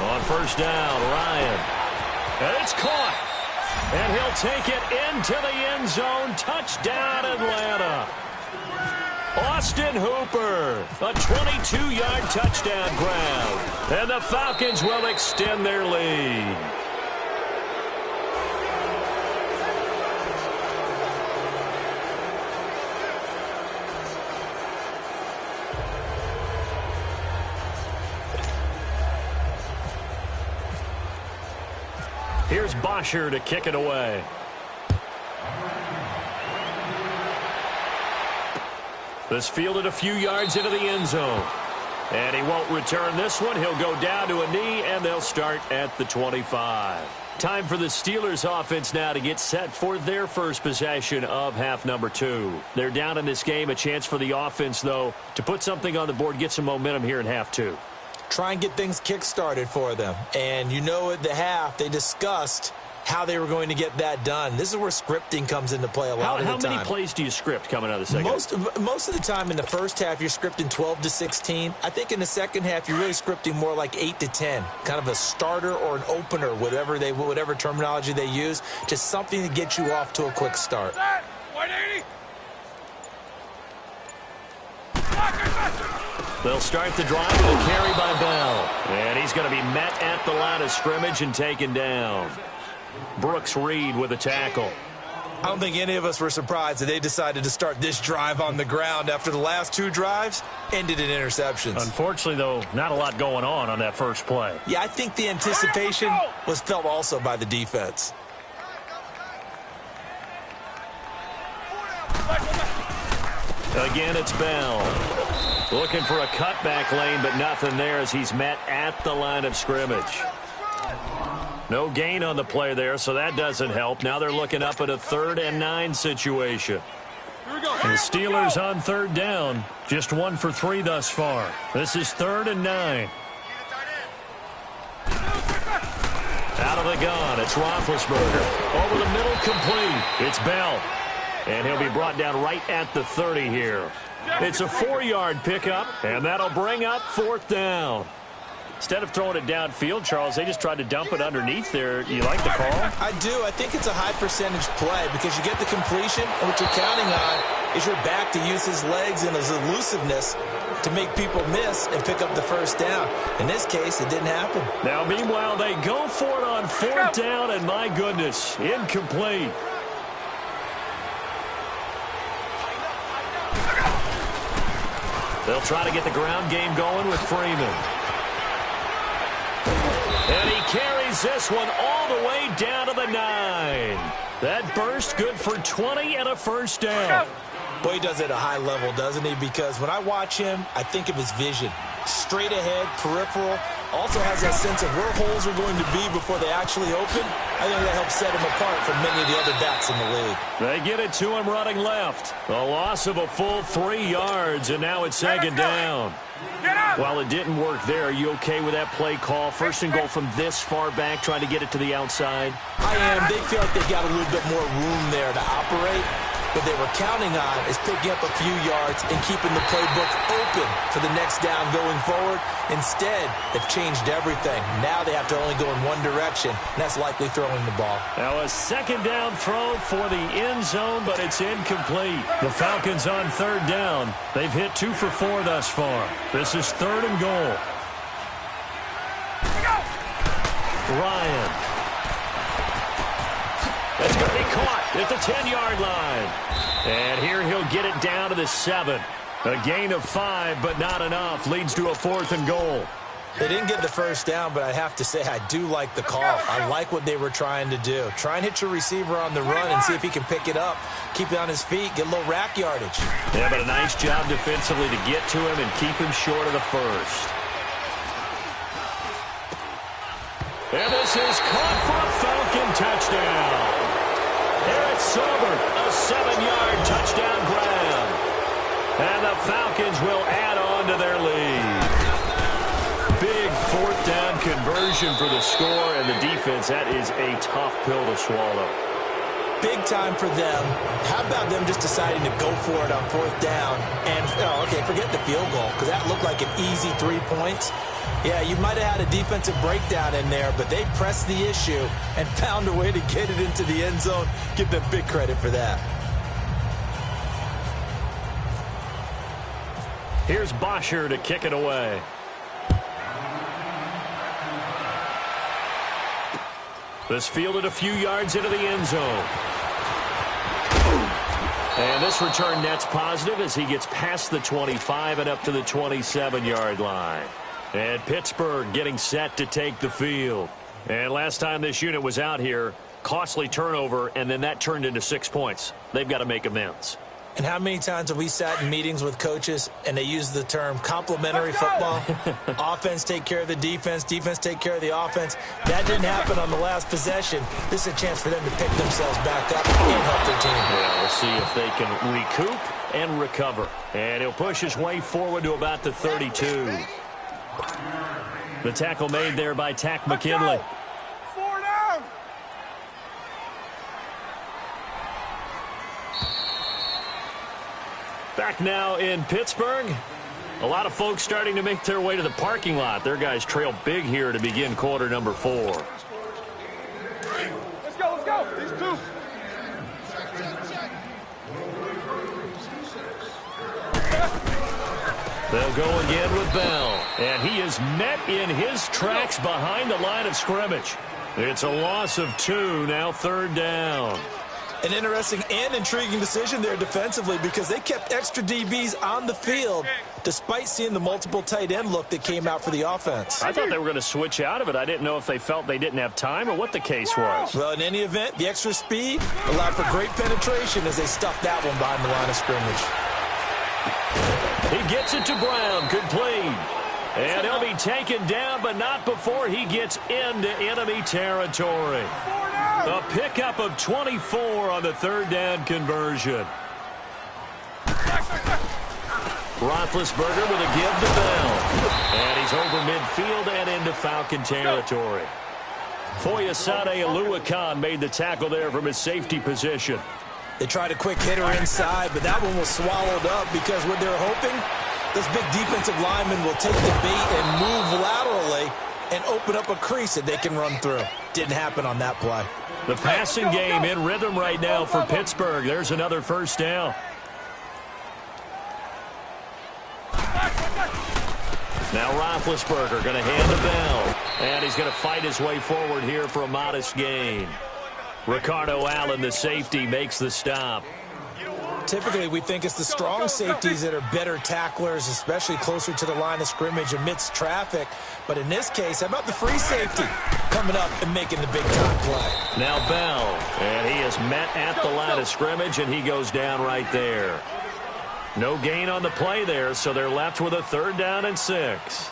On first down, Ryan. And it's caught. And he'll take it into the end zone. Touchdown, Atlanta. Austin Hooper, a 22-yard touchdown grab. And the Falcons will extend their lead. Here's Bosher to kick it away. This fielded a few yards into the end zone. And he won't return this one. He'll go down to a knee, and they'll start at the 25. Time for the Steelers offense now to get set for their first possession of half number 2. They're down in this game. A chance for the offense, though, to put something on the board, get some momentum here in half 2. Try and get things kick-started for them. And you know at the half, they discussed how they were going to get that done. This is where scripting comes into play a lot of the time. How many plays do you script coming out of the second? Most of the time in the first half, you're scripting 12 to 16. I think in the second half, you're really scripting more like 8 to 10. Kind of a starter or an opener, whatever terminology they use. Just something to get you off to a quick start. 180. They'll start the drive with a carry by Bell. And he's going to be met at the line of scrimmage and taken down. Brooks Reed with a tackle. I don't think any of us were surprised that they decided to start this drive on the ground after the last 2 drives ended in interceptions. Unfortunately, though, not a lot going on that first play. Yeah, I think the anticipation was felt also by the defense. Again, it's Bell. Looking for a cutback lane, but nothing there as he's met at the line of scrimmage. No gain on the play there, so that doesn't help. Now they're looking up at a 3rd and 9 situation. The Steelers on 3rd down. Just 1 for 3 thus far. This is 3rd and 9. Out of the gun, it's Roethlisberger. Over the middle, complete. It's Bell. And he'll be brought down right at the 30 here. It's a 4-yard pickup, and that'll bring up 4th down. Instead of throwing it downfield, Charles, they just tried to dump it underneath there. You like the call? I do. I think it's a high percentage play because you get the completion, and what you're counting on is your back to use his legs and his elusiveness to make people miss and pick up the first down. In this case, it didn't happen. Now, meanwhile, they go for it on 4th down, and my goodness, incomplete. They'll try to get the ground game going with Freeman. And he carries this one all the way down to the 9. That burst good for 20 and a first down. Boy, he does it at a high level, doesn't he? Because when I watch him, I think of his vision. Straight ahead, peripheral. Also has that sense of where holes are going to be before they actually open. I think that helps set him apart from many of the other backs in the league. They get it to him running left. A loss of a full 3 yards, and now it's 2nd down. While it didn't work there, are you okay with that play call? 1st and goal from this far back, trying to get it to the outside? I am. They feel like they've got a little bit more room there to operate. What they were counting on is picking up a few yards and keeping the playbook open for the next down going forward. Instead, they've changed everything. Now they have to only go in one direction, and that's likely throwing the ball. Now a 2nd down throw for the end zone, but it's incomplete. The Falcons on 3rd down. They've hit 2 for 4 thus far. This is 3rd and goal. Ryan. It's going to be caught at the 10-yard line. And here he'll get it down to the 7. A gain of 5, but not enough. Leads to a 4th and goal. They didn't get the first down, but I have to say I do like the call. I like what they were trying to do. Try and hit your receiver on the run and see if he can pick it up, keep it on his feet, get a little rack yardage. Yeah, but a nice job defensively to get to him and keep him short of the first. And this is caught for a Falcon touchdown. Eric Sobert, a 7-yard touchdown grab. And the Falcons will add on to their lead. Big 4th down conversion for the score, and the defense, that is a tough pill to swallow. Big time for them. How about them just deciding to go for it on 4th down? And, okay, forget the field goal, because that looked like an easy 3 points. Yeah, you might have had a defensive breakdown in there, but they pressed the issue and found a way to get it into the end zone. Give them big credit for that. Here's Bosher to kick it away. This fielded a few yards into the end zone. And this return net's positive as he gets past the 25 and up to the 27-yard line. And Pittsburgh getting set to take the field. And last time this unit was out here, costly turnover, and then that turned into 6 points. They've got to make amends. And how many times have we sat in meetings with coaches and they use the term complementary football? Offense take care of the defense, defense take care of the offense. That didn't happen on the last possession. This is a chance for them to pick themselves back up and help their team. Yeah, we'll see if they can recoup and recover. And he'll push his way forward to about the 32. The tackle made there by Tack McKinley. Back now in Pittsburgh. A lot of folks starting to make their way to the parking lot. Their guys trail big here to begin quarter number 4. Let's go, let's go. These two. They'll go again with Bell. And he is met in his tracks behind the line of scrimmage. It's a loss of 2, now 3rd down. An interesting and intriguing decision there defensively because they kept extra DBs on the field despite seeing the multiple tight end look that came out for the offense. I thought they were going to switch out of it. I didn't know if they felt they didn't have time or what the case was. Well, in any event, the extra speed allowed for great penetration as they stuffed that one behind the line of scrimmage. He gets it to Brown. Good play. And he'll be taken down, but not before he gets into enemy territory. A pickup of 24 on the 3rd down conversion. Roethlisberger with a give to Bell. And he's over midfield and into Falcon territory. Foyesade Oluwakan made the tackle there from his safety position. They tried a quick hitter inside, but that one was swallowed up because what they're hoping, this big defensive lineman will take the bait and move laterally and open up a crease that they can run through. Didn't happen on that play. The passing game in rhythm right now for Pittsburgh. There's another 1st down. Now Roethlisberger going to hand the Bell. And he's going to fight his way forward here for a modest gain. Ricardo Allen, the safety, makes the stop. Typically, we think it's the strong safeties that are better tacklers, especially closer to the line of scrimmage amidst traffic. But in this case, how about the free safety coming up and making the big-time play? Now Bell, and he is met at the line of scrimmage, and he goes down right there. No gain on the play there, so they're left with a 3rd down and 6.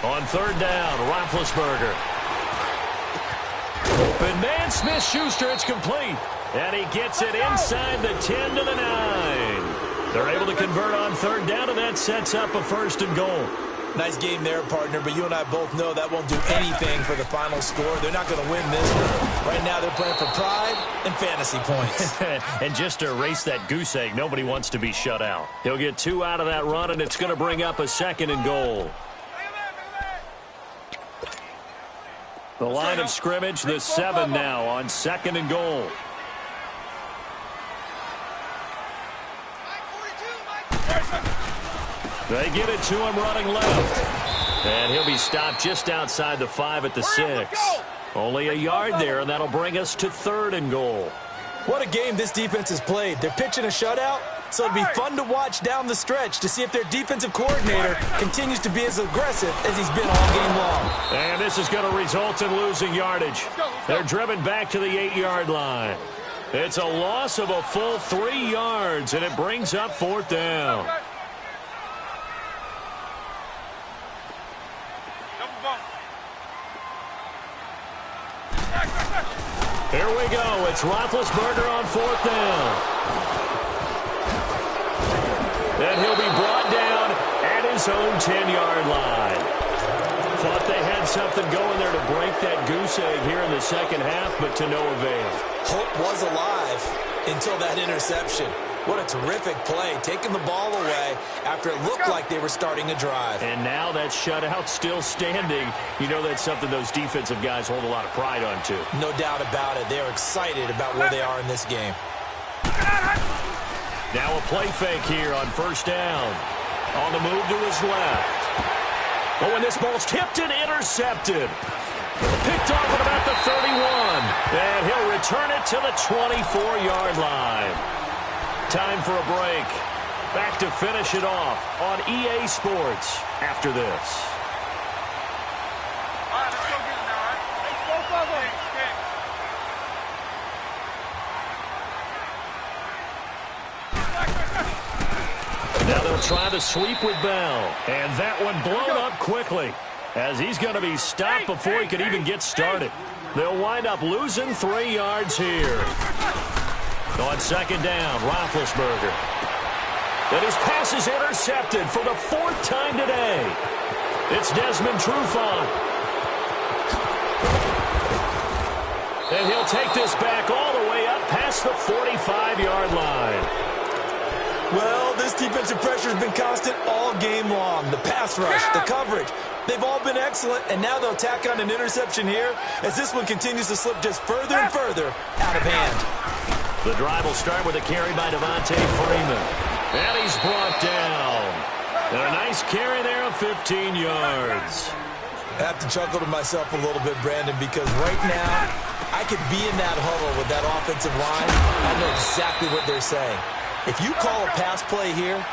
On 3rd down, Roethlisberger. Open man, Smith-Schuster, it's complete. And he gets it inside the 10 to the 9. They're able to convert on 3rd down, and that sets up a 1st and goal. Nice game there, partner, but you and I both know that won't do anything for the final score. They're not going to win this one. Right now they're playing for pride and fantasy points. And just to erase that goose egg, nobody wants to be shut out. He'll get 2 out of that run, and it's going to bring up a 2nd and goal. The line of scrimmage, the 7 now on 2nd and goal. They get it to him running left. And he'll be stopped just outside the 5 at the 6. Only a yard there, and that'll bring us to 3rd and goal. What a game this defense has played. They're pitching a shutout, so it'll be fun to watch down the stretch to see if their defensive coordinator continues to be as aggressive as he's been all game long. And this is going to result in losing yardage. They're driven back to the 8-yard line. It's a loss of a full 3 yards, and it brings up 4th down. Here we go. It's Roethlisberger on 4th down. And he'll be brought down at his own 10-yard line. Thought they had something going there to break that goose egg here in the 2nd half, but to no avail. Hope was alive until that interception. What a terrific play, taking the ball away after it looked like they were starting a drive. And now that shutout still standing. You know that's something those defensive guys hold a lot of pride on, too. No doubt about it. They're excited about where they are in this game. Now a play fake here on 1st down. On the move to his left. Oh, and this ball's tipped and intercepted. Picked off at about the 31. And he'll return it to the 24-yard line. Time for a break. Back to finish it off on EA Sports after this. All right, let's go get it now, all right? Let's go, brother. Now they'll try the sweep with Bell. And that one blown up quickly, as he's going to be stopped before he can even get started. They'll wind up losing 3 yards here. On second down, Roethlisberger. And his pass is intercepted for the 4th time today. It's Desmond Trufant. And he'll take this back all the way up past the 45-yard line. Well, this defensive pressure has been constant all game long. The pass rush, the coverage, they've all been excellent, and now they'll tack on an interception here as this one continues to slip just further and further out of hand. The drive will start with a carry by Devontae Freeman. And he's brought down. And a nice carry there of 15 yards. I have to chuckle to myself a little bit, Brandon, because right now I could be in that huddle with that offensive line. I know exactly what they're saying. If you call a pass play here,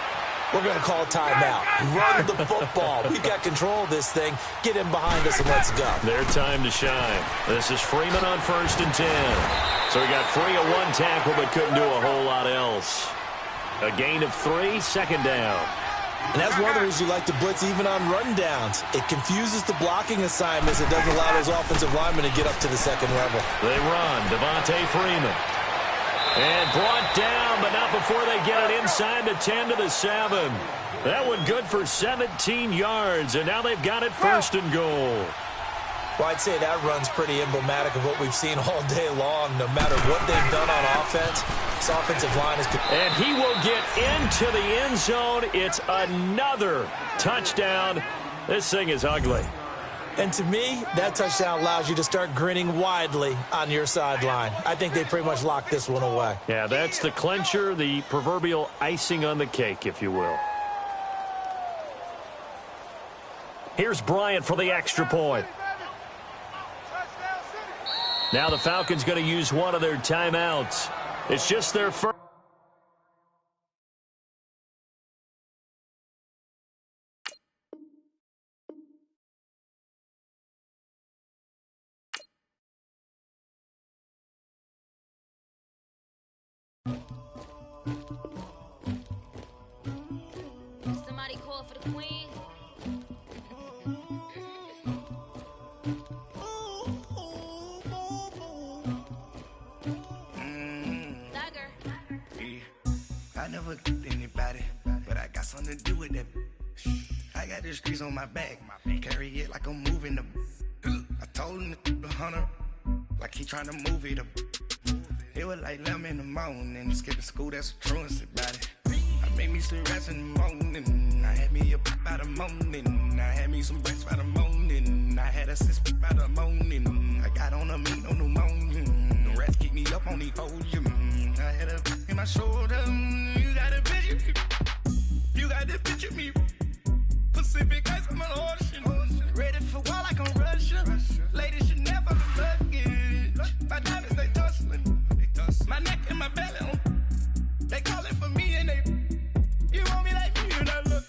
we're going to call a timeout. Run the football. We've got control of this thing. Get in behind us and let's go. Their time to shine. This is Freeman on 1st and 10. So he got free of 1 tackle but couldn't do a whole lot else. A gain of 3, second down. And that's one of the reasons you like to blitz even on rundowns. It confuses the blocking assignments. It doesn't allow those offensive linemen to get up to the second level. They run. Devontae Freeman. And brought down, but not before they get it inside the 10 to the 7. That one good for 17 yards, and now they've got it 1st and goal. Well, I'd say that run's pretty emblematic of what we've seen all day long. No matter what they've done on offense, this offensive line is... And he will get into the end zone. It's another touchdown. This thing is ugly. And to me, that touchdown allows you to start grinning widely on your sideline. I think they pretty much locked this one away. Yeah, that's the clincher, the proverbial icing on the cake, if you will. Here's Bryant for the extra point. Now the Falcons going to use one of their timeouts. It's just their first. Somebody call for the queen. I never killed anybody, but I got something to do with that. I got the streets on my back, carry it like I'm moving the. I told him the hunter, like he trying to move it up. It was like 11 in the morning, skipping school, that's a truancy about it. I made me some rest in the morning, I had me a pop by the morning, I had me some breaks by the morning, I had a six by the morning, I got on a meat on the morning, the rats keep me up on the podium, I had a in my shoulder, you got a picture, you got the picture me, Pacific ice, I'm an ocean, ready for war like I'm Russia, ladies should never be luggage, my diamonds they tussling, my neck and my belly on. They calling for me and they, you want me like me, and I look.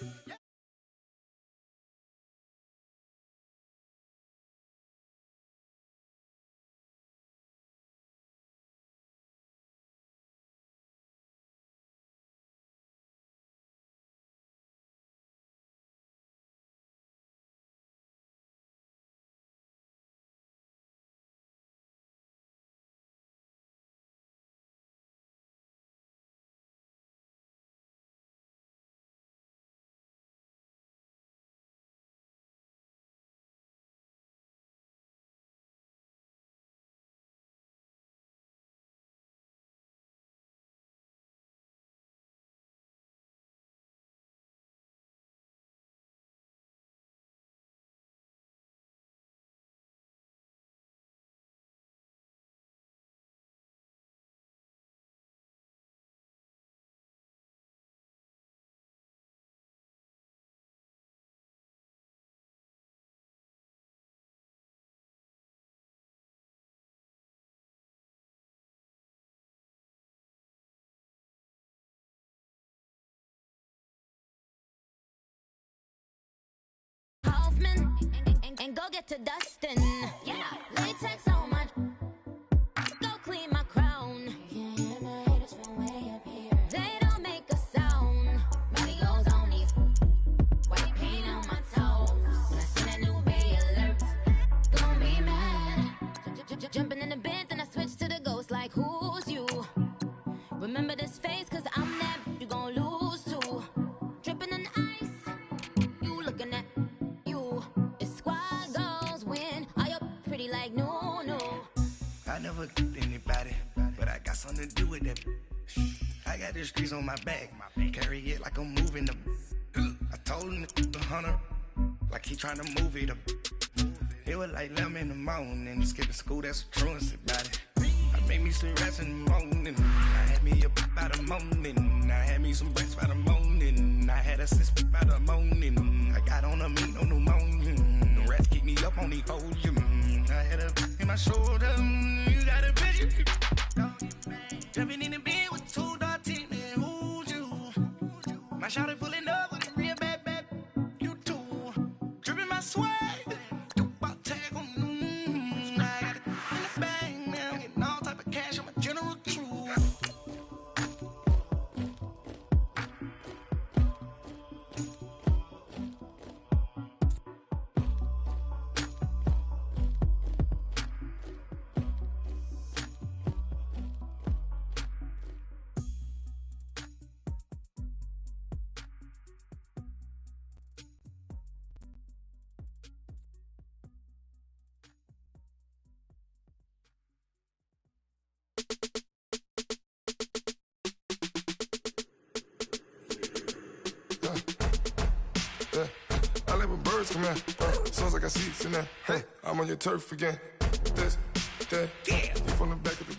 dustman and go get to dustin'. Yeah, latex on my. Go clean my crown. Can't hear my haters from way up here. They don't make a sound. Money goes on these. White paint on my toes. When I see that new Bay alert, gon' be mad. Jumping in the bed, then I switch to the ghost like who's you? Remember this face, cause I'm that you gon' lose to. Dripping in ice, you looking at you. It's squad goals win. Are you pretty like no? I never anybody, but I got something to do with that. I got the streets on my back, carry it like I'm moving them. I told him the hunter, like he trying to move it up. It was like 11 in the morning, skipping school, that's a truancy about it. I made me some rest in the morning, I had me up by the morning, I had me some breakfast by the morning, I had a six by the morning, I got on a meat on the morning, the rats keep me up on the podium, I had a in my shoulder, you got a bitch, jumping in the bed with two dark teeth, man, who's you? My shawty pulling up with a real bad, you too, dripping my swag. I let my birds come in. Soon as I got seats in there, hey, I'm on your turf again. This, that, you from the back of the.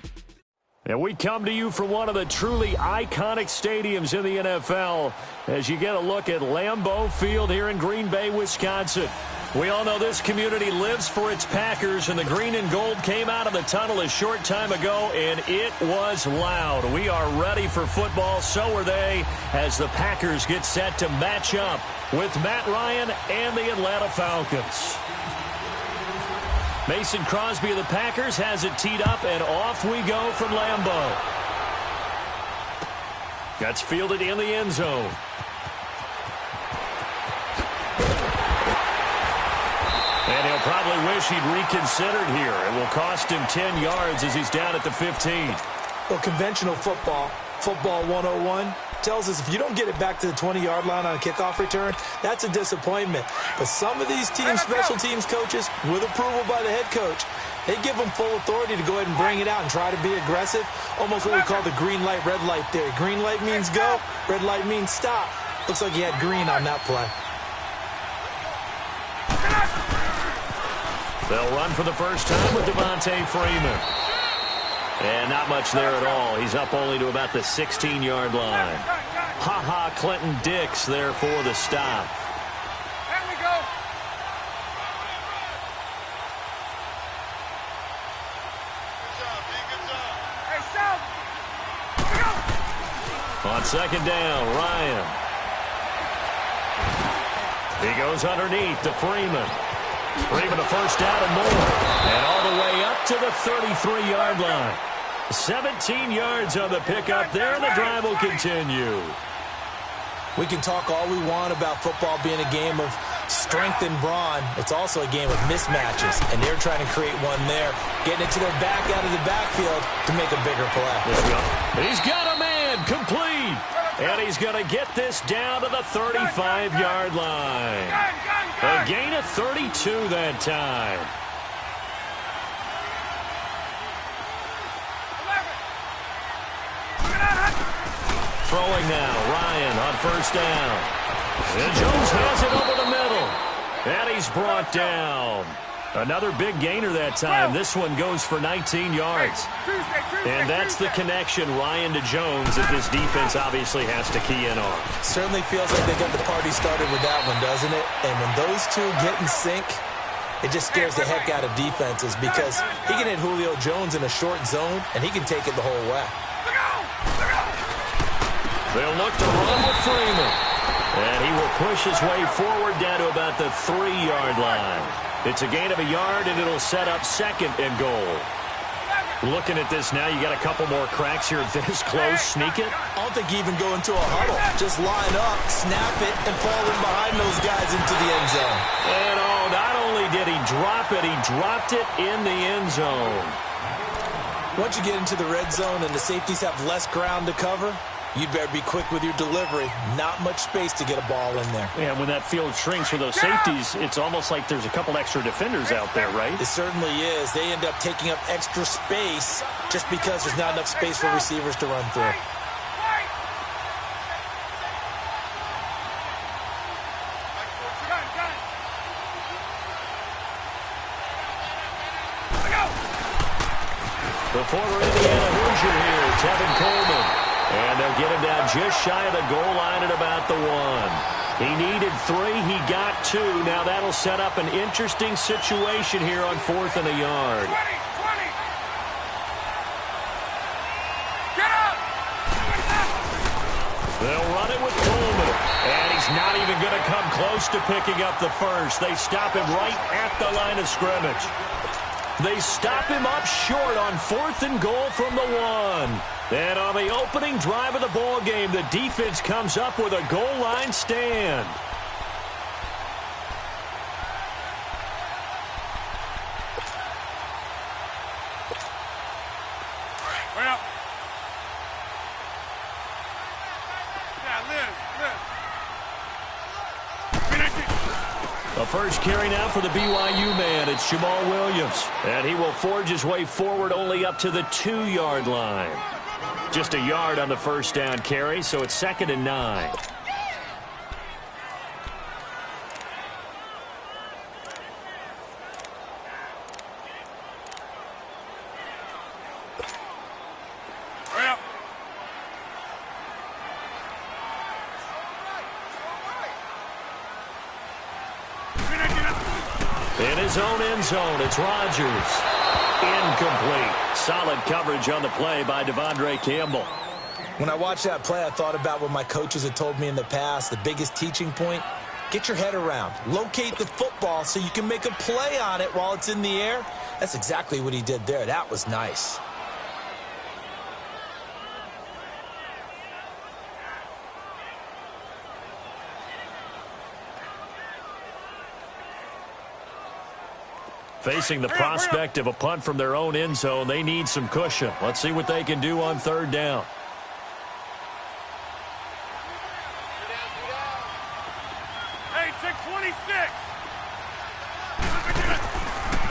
And we come to you from one of the truly iconic stadiums in the NFL as you get a look at Lambeau Field here in Green Bay, Wisconsin. We all know this community lives for its Packers, and the green and gold came out of the tunnel a short time ago, and it was loud. We are ready for football, so are they, as the Packers get set to match up with Matt Ryan and the Atlanta Falcons. Mason Crosby of the Packers has it teed up, and off we go from Lambeau. That's fielded in the end zone. And he'll probably wish he'd reconsidered here. It will cost him 10 yards as he's down at the 15. Well, conventional football 101, tells us if you don't get it back to the 20-yard line on a kickoff return, that's a disappointment. But some of these teams, special teams coaches, with approval by the head coach, they give them full authority to go ahead and bring it out and try to be aggressive, almost what we call the green light, red light theory. Green light means go, red light means stop. Looks like he had green on that play. They'll run for the first time with Devontae Freeman. And not much there at all. He's up only to about the 16-yard line. Ha-ha, Clinton Dix there for the stop. There we go. Good job, B. Good job. Hey, Sal. On second down, Ryan. He goes underneath to Freeman. Freeman a first down and more. And all the way up to the 33-yard line. 17 yards on the pickup there, and the drive will continue. We can talk all we want about football being a game of strength and brawn. It's also a game of mismatches, and they're trying to create one there, getting it to their back out of the backfield to make a bigger play. He's got a man complete, and he's going to get this down to the 35-yard line. A gain of 32 that time. Throwing now, Ryan on first down. And Jones has it over the middle. And he's brought down. Another big gainer that time. This one goes for 19 yards. And that's the connection, Ryan to Jones, that this defense obviously has to key in on. Certainly feels like they got the party started with that one, doesn't it? And when those two get in sync, it just scares the heck out of defenses because he can hit Julio Jones in a short zone, and he can take it the whole way. They'll look to run with Freeman. And he will push his way forward down to about the 3-yard line. It's a gain of a yard, and it'll set up 2nd and goal. Looking at this now, you got a couple more cracks here this close. Sneak it? I don't think you even go into a huddle. Just line up, snap it, and fall in behind those guys into the end zone. And not only did he drop it, he dropped it in the end zone. Once you get into the red zone and the safeties have less ground to cover, you'd better be quick with your delivery. Not much space to get a ball in there. Yeah, when that field shrinks with those safeties, it's almost like there's a couple extra defenders out there, right? It certainly is. They end up taking up extra space just because there's not enough space for receivers to run through. The former Indiana Hoosier here, Tevin Coleman. And they'll get him down just shy of the goal line at about the 1. He needed 3. He got 2. Now that'll set up an interesting situation here on 4th and a yard. 20. Get up! They'll run it with Coleman. And he's not even going to come close to picking up the first. They stop him right at the line of scrimmage. They stop him up short on 4th and goal from the 1. And on the opening drive of the ball game, the defense comes up with a goal line stand. Well. Yeah, Liz. A first carry now for the BYU man. It's Jamal Williams. And he will forge his way forward only up to the 2-yard line. Just a yard on the first down carry, so it's 2nd and 9. Well. In his own end zone, it's Rodgers. Incomplete. Solid coverage on the play by Devondre Campbell. When I watched that play, I thought about what my coaches had told me in the past. The biggest teaching point, get your head around. Locate the football so you can make a play on it while it's in the air. That's exactly what he did there. That was nice. Facing the prospect of a punt from their own end zone, they need some cushion. Let's see what they can do on 3rd down. Hey, take 26.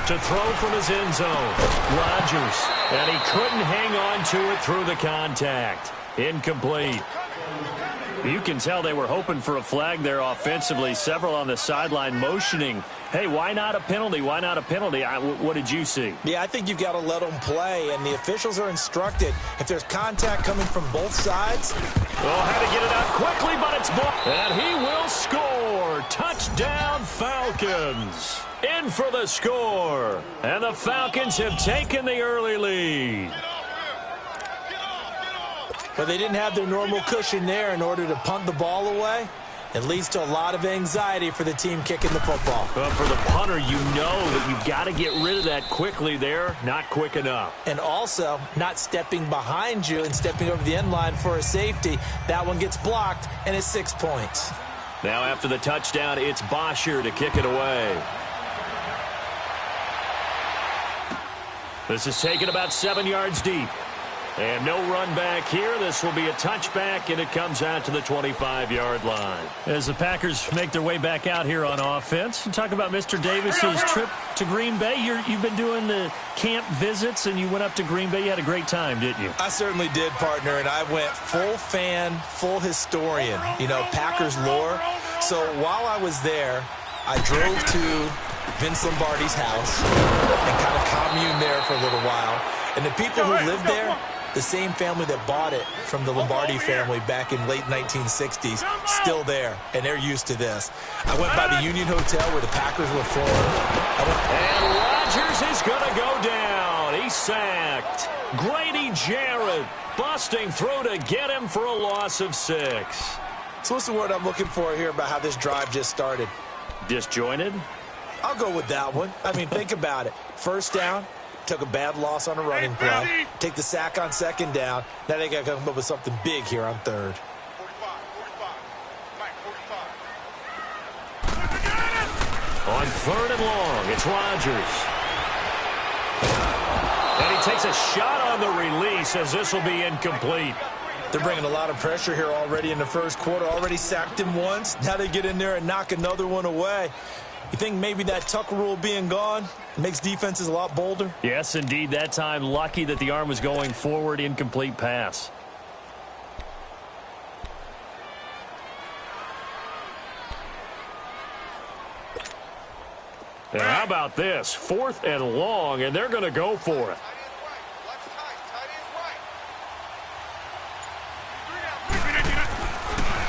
To throw from his end zone, Rodgers. And he couldn't hang on to it through the contact. Incomplete. You can tell they were hoping for a flag there offensively. Several on the sideline motioning, hey, why not a penalty? Why not a penalty? What did you see? Yeah, I think you've got to let them play, and the officials are instructed. If there's contact coming from both sides. Oh, had to get it out quickly, but it's blocked. And he will score. Touchdown, Falcons. In for the score. And the Falcons have taken the early lead. But they didn't have their normal cushion there in order to punt the ball away. It leads to a lot of anxiety for the team kicking the football. But for the punter, you know that you've got to get rid of that quickly there. Not quick enough. And also, not stepping behind you and stepping over the end line for a safety. That one gets blocked, and it's 6 points. Now after the touchdown, it's Bosher to kick it away. This is taken about 7 yards deep. And no run back here. This will be a touchback, and it comes out to the 25-yard line. As the Packers make their way back out here on offense, talk about Mr. Davis's trip to Green Bay. You've been doing the camp visits, and you went up to Green Bay. You had a great time, didn't you? I certainly did, partner, and I went full fan, full historian, Packers lore. So while I was there, I drove to Vince Lombardi's house and kind of communed there for a little while. And the people who lived there, the same family that bought it from the Lombardi family back in late 1960s, still there, and they're used to this. I went by the Union Hotel where the Packers were formed. And Rodgers is going to go down. He's sacked. Grady Jarrett busting through to get him for a loss of 6. So what's the word I'm looking for here about how this drive just started? Disjointed? I'll go with that one. I mean, think about it. First down, took a bad loss on a running play. Take the sack on second down. Now they got to come up with something big here on third. 45. On third and long, it's Rodgers. And he takes a shot on the release as this will be incomplete. They're bringing a lot of pressure here already in the first quarter. Already sacked him once. Now they get in there and knock another one away. You think maybe that Tucker rule being gone makes defenses a lot bolder? Yes, indeed. That time, lucky that the arm was going forward. Incomplete pass. And how about this? 4th and long, and they're going to go for it.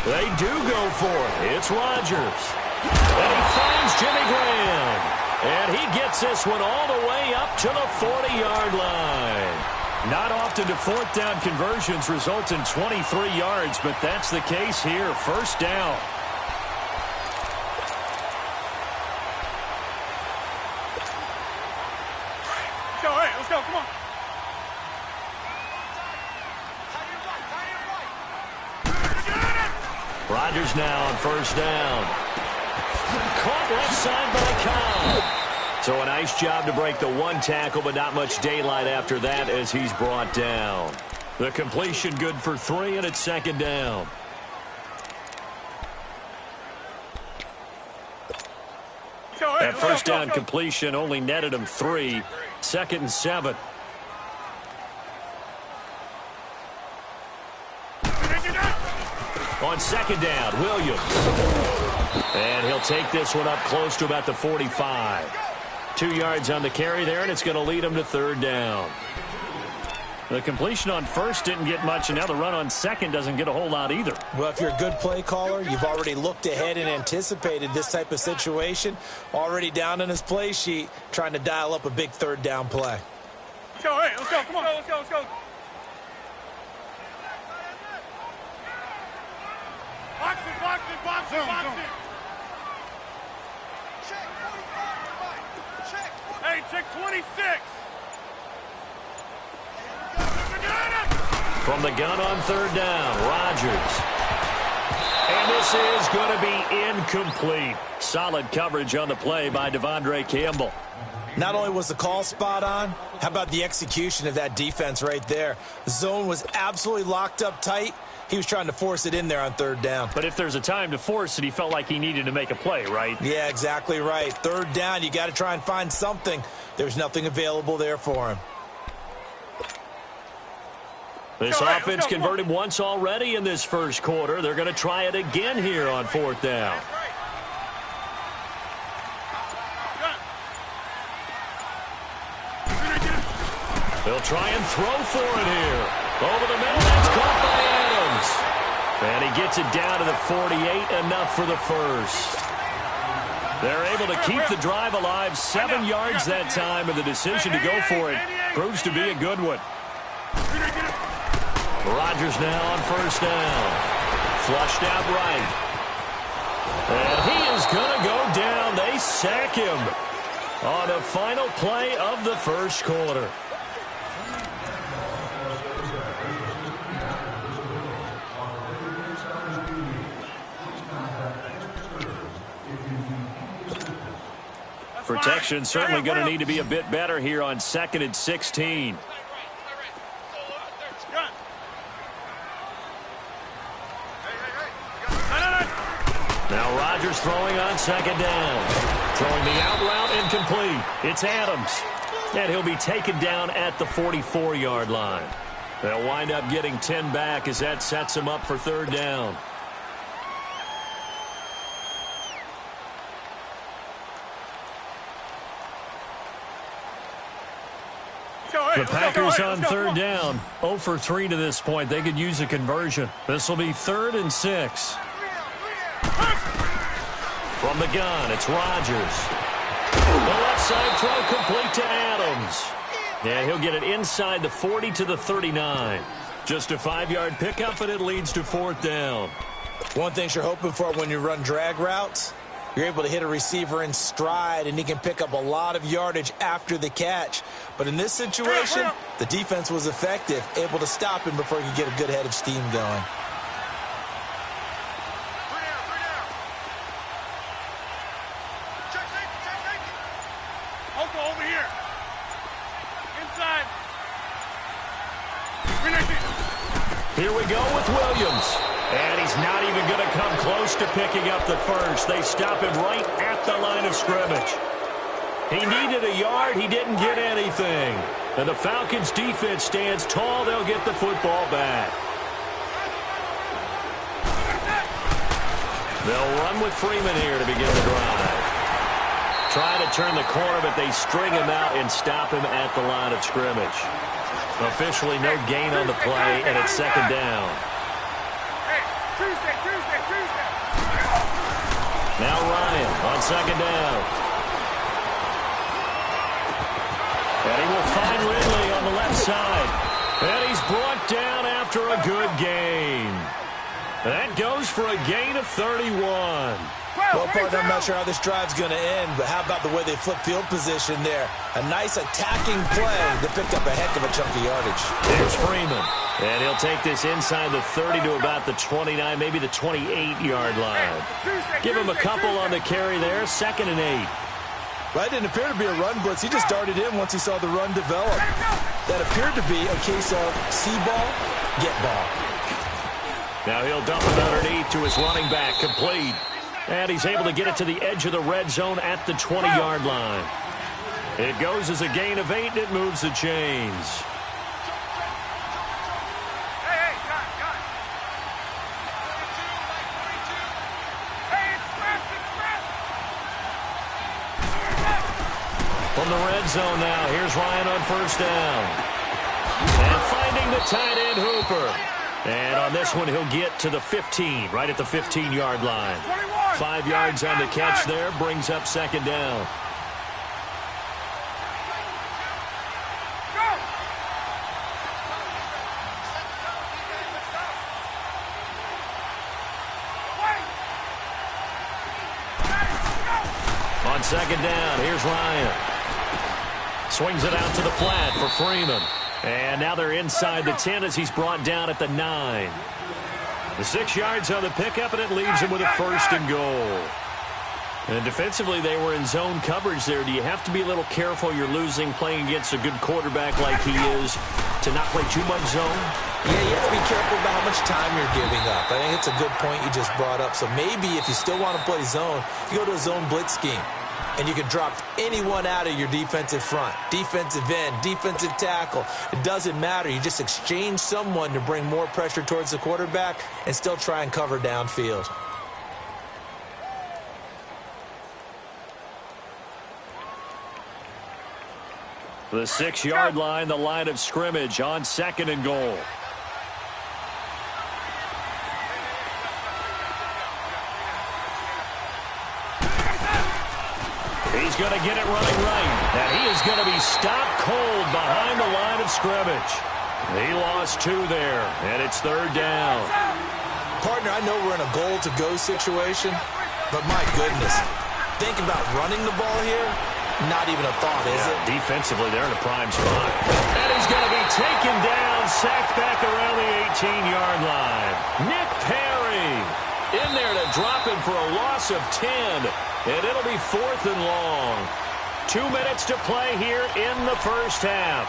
They do go for it. It's Rodgers. And he finds Jimmy Graham. And he gets this one all the way up to the 40-yard line. Not often do fourth down conversions result in 23 yards, but that's the case here. First down. Let's go, come on. Rodgers now on first down. Caught left side by Cobb. So a nice job to break the one tackle, but not much daylight after that as he's brought down. The completion good for 3, and it's second down. That first down completion only netted him 3. 2nd and 7. On second down, Williams. And he'll take this one up close to about the 45. 2 yards on the carry there, and it's going to lead him to third down. The completion on first didn't get much, and now the run on second doesn't get a whole lot either. Well, if you're a good play caller, you've already looked ahead and anticipated this type of situation. Already down in his play sheet, trying to dial up a big third down play. Let's go, hey, let's go, come on, let's go, let's go. Box it. Hey, check 26. From the gun on third down, Rodgers. And this is going to be incomplete. Solid coverage on the play by Devondre Campbell. Not only was the call spot on, how about the execution of that defense right there? The zone was absolutely locked up tight. He was trying to force it in there on third down. But if there's a time to force it, he felt like he needed to make a play, right? Yeah, exactly right. Third down, you got to try and find something. There's nothing available there for him. This offense converted once already in this first quarter. They're going to try it again here on fourth down. They'll try and throw for it here. Over the middle, that's caught by Adams. And he gets it down to the 48, enough for the first. They're able to keep the drive alive, 7 yards that time, and the decision to go for it proves to be a good one. Rodgers now on first down. Flushed out right. And he is going to go down. They sack him on the final play of the first quarter. Protection certainly going to need to be a bit better here on 2nd and 16. Now Rodgers throwing on second down. Throwing the out route incomplete. It's Adams. And he'll be taken down at the 44-yard line. They'll wind up getting 10 back as that sets him up for third down. The Packers on third down, 0 for 3 to this point. They could use a conversion. This will be 3rd and 6. From the gun, it's Rodgers. The left side throw complete to Adams. And he'll get it inside the 40 to the 39. Just a 5-yard pickup, and it leads to fourth down. One thing you're hoping for when you run drag routes, you're able to hit a receiver in stride, and he can pick up a lot of yardage after the catch. But in this situation, the defense was effective, able to stop him before he could get a good head of steam going. Over here. Inside. Here we go with Williams. And he's not even going to come close to picking up the first. They stop him right at the line of scrimmage. He needed a yard. He didn't get anything. And the Falcons' defense stands tall. They'll get the football back. They'll run with Freeman here to begin the drive. Trying to turn the corner, but they string him out and stop him at the line of scrimmage. Officially no gain on the play, and it's second down. Tuesday. Now Ryan on second down. And he will find Ridley on the left side. And he's brought down after a good gain. That goes for a gain of 31. Well, partner, I'm not sure how this drive's going to end, but how about the way they flip field position there? A nice attacking play that picked up a heck of a chunk of yardage. There's Freeman. And he'll take this inside the 30 to about the 29, maybe the 28-yard line. Give him a couple on the carry there, 2nd and 8. Well, it didn't appear to be a run blitz. He just darted in once he saw the run develop. That appeared to be a case of see ball, get ball. Now he'll dump it underneath to his running back, complete. And he's able to get it to the edge of the red zone at the 20-yard line. It goes as a gain of 8, and it moves the chains. From the red zone now, here's Ryan on first down. And finding the tight end, Hooper. And on this one, he'll get to the 15, right at the 15-yard line. 5 yards on the catch there, brings up second down. On second down, here's Ryan. Swings it out to the flat for Freeman. And now they're inside the 10 as he's brought down at the 9. The 6 yards on the pickup, and it leaves him with a 1st and goal. And defensively, they were in zone coverage there. Do you have to be a little careful? You're losing playing against a good quarterback like he is to not play too much zone? Yeah, you have to be careful about how much time you're giving up. I think it's a good point you just brought up. So maybe if you still want to play zone, you go to a zone blitz scheme. And you can drop anyone out of your defensive front, defensive end, defensive tackle. It doesn't matter. You just exchange someone to bring more pressure towards the quarterback and still try and cover downfield. The 6-yard line, the line of scrimmage on 2nd and goal. He's going to get it running right. And he is going to be stopped cold behind the line of scrimmage. He lost 2 there, and it's 3rd down. Partner, I know we're in a goal-to-go situation, but my goodness, think about running the ball here. Not even a thought, is it? Defensively, they're in a prime spot. And he's going to be taken down, sacked back around the 18-yard line. Nick Perry in there to drop him for a loss of 10. And it'll be 4th and long. 2 minutes to play here in the first half.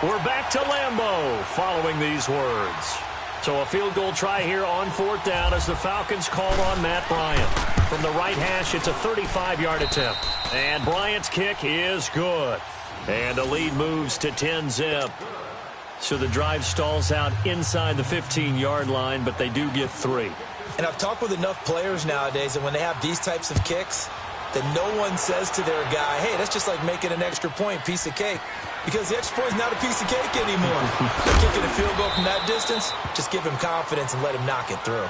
We're back to Lambeau following these words. So a field goal try here on 4th down as the Falcons called on Matt Bryant. From the right hash, it's a 35-yard attempt. And Bryant's kick is good. And the lead moves to 10-zip. So the drive stalls out inside the 15-yard line, but they do get 3. And I've talked with enough players nowadays that when they have these types of kicks, that no one says to their guy, hey, that's just like making an extra point, piece of cake. Because the extra point is not a piece of cake anymore. Kicking a field goal from that distance, just give him confidence and let him knock it through.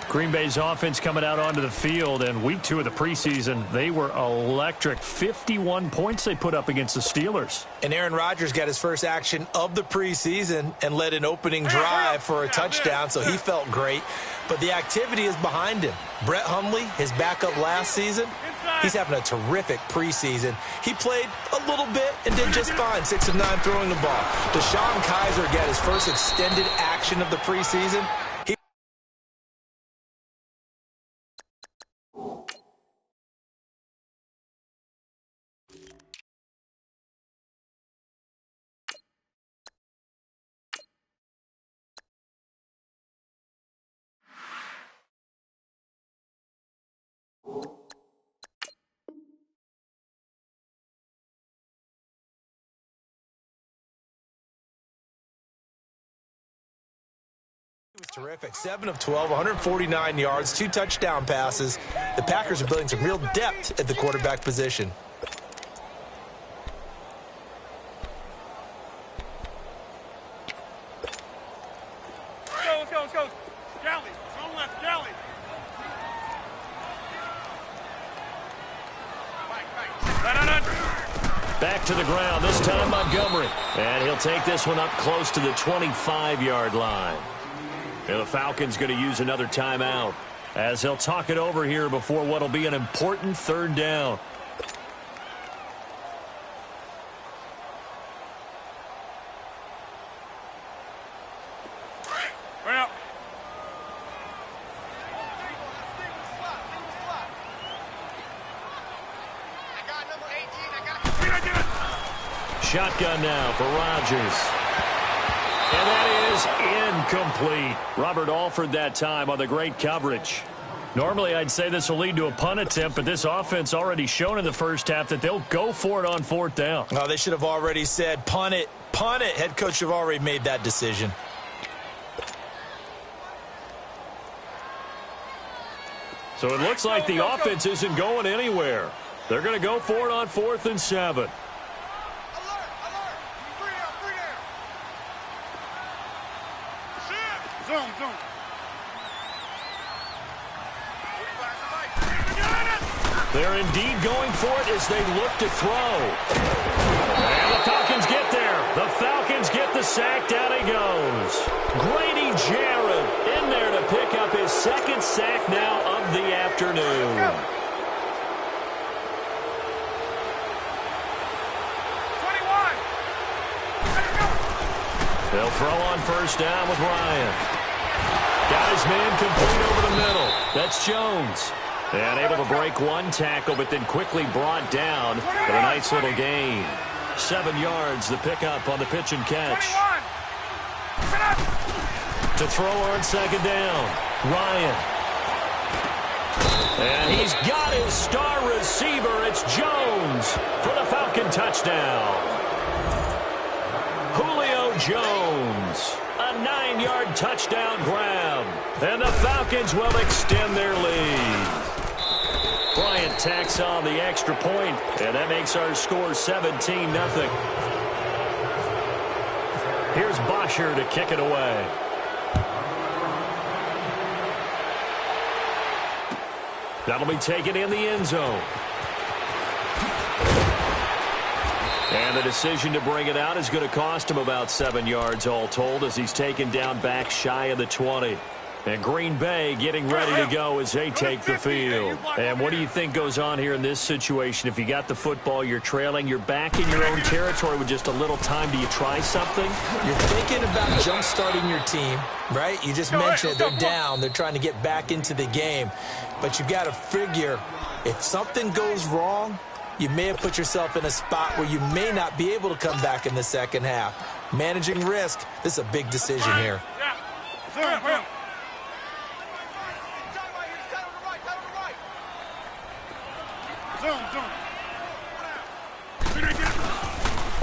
Green Bay's offense coming out onto the field, and week 2 of the preseason, they were electric. 51 points they put up against the Steelers. And Aaron Rodgers got his first action of the preseason and led an opening drive for a touchdown, so he felt great. But the activity is behind him. Brett Hundley, his backup last season, he's having a terrific preseason. He played a little bit and did just fine, 6 of 9 throwing the ball. Deshaun Kaiser got his first extended action of the preseason. It was terrific. 7 of 12, 149 yards, 2 touchdown passes. The Packers are building some real depth at the quarterback position. Let's go. Galley, on left, Galley. Back to the ground, this time Montgomery. And he'll take this one up close to the 25-yard line. And the Falcons going to use another timeout as he'll talk it over here before what will be an important 3rd down. Well. Shotgun now for Rodgers. And that is incomplete. Robert Alford that time on the great coverage. Normally, I'd say this will lead to a punt attempt, but this offense already shown in the first half that they'll go for it on 4th down. Oh, they should have already said, punt it, punt it. Head coach should have already made that decision. So it looks like the offense isn't going anywhere. They're going to go for it on 4th and 7. Zoom. They're indeed going for it as they look to throw. And the Falcons get there. The Falcons get the sack. Down he goes. Grady Jarrett in there to pick up his 2nd sack now of the afternoon. They'll throw on 1st down with Ryan. Got his man complete over the middle. That's Jones. And able to break 1 tackle, but then quickly brought down for a nice little gain. 7 yards, the pickup on the pitch and catch. To throw on 2nd down, Ryan. And he's got his star receiver. It's Jones for the Falcon touchdown. Julio Jones, a 9-yard touchdown grab. And the Falcons will extend their lead. Bryant tacks on the extra point, and that makes our score 17-0. Here's Bosher to kick it away. That'll be taken in the end zone. And the decision to bring it out is going to cost him about 7 yards all told as he's taken down back shy of the 20. And Green Bay getting ready to go as they take the field. And what do you think goes on here in this situation? If you got the football, you're trailing, you're back in your own territory with just a little time. Do you try something? You're thinking about jump-starting your team, right? You just mentioned it. They're down. They're trying to get back into the game. But you've got to figure if something goes wrong, you may have put yourself in a spot where you may not be able to come back in the second half. Managing risk, this is a big decision here.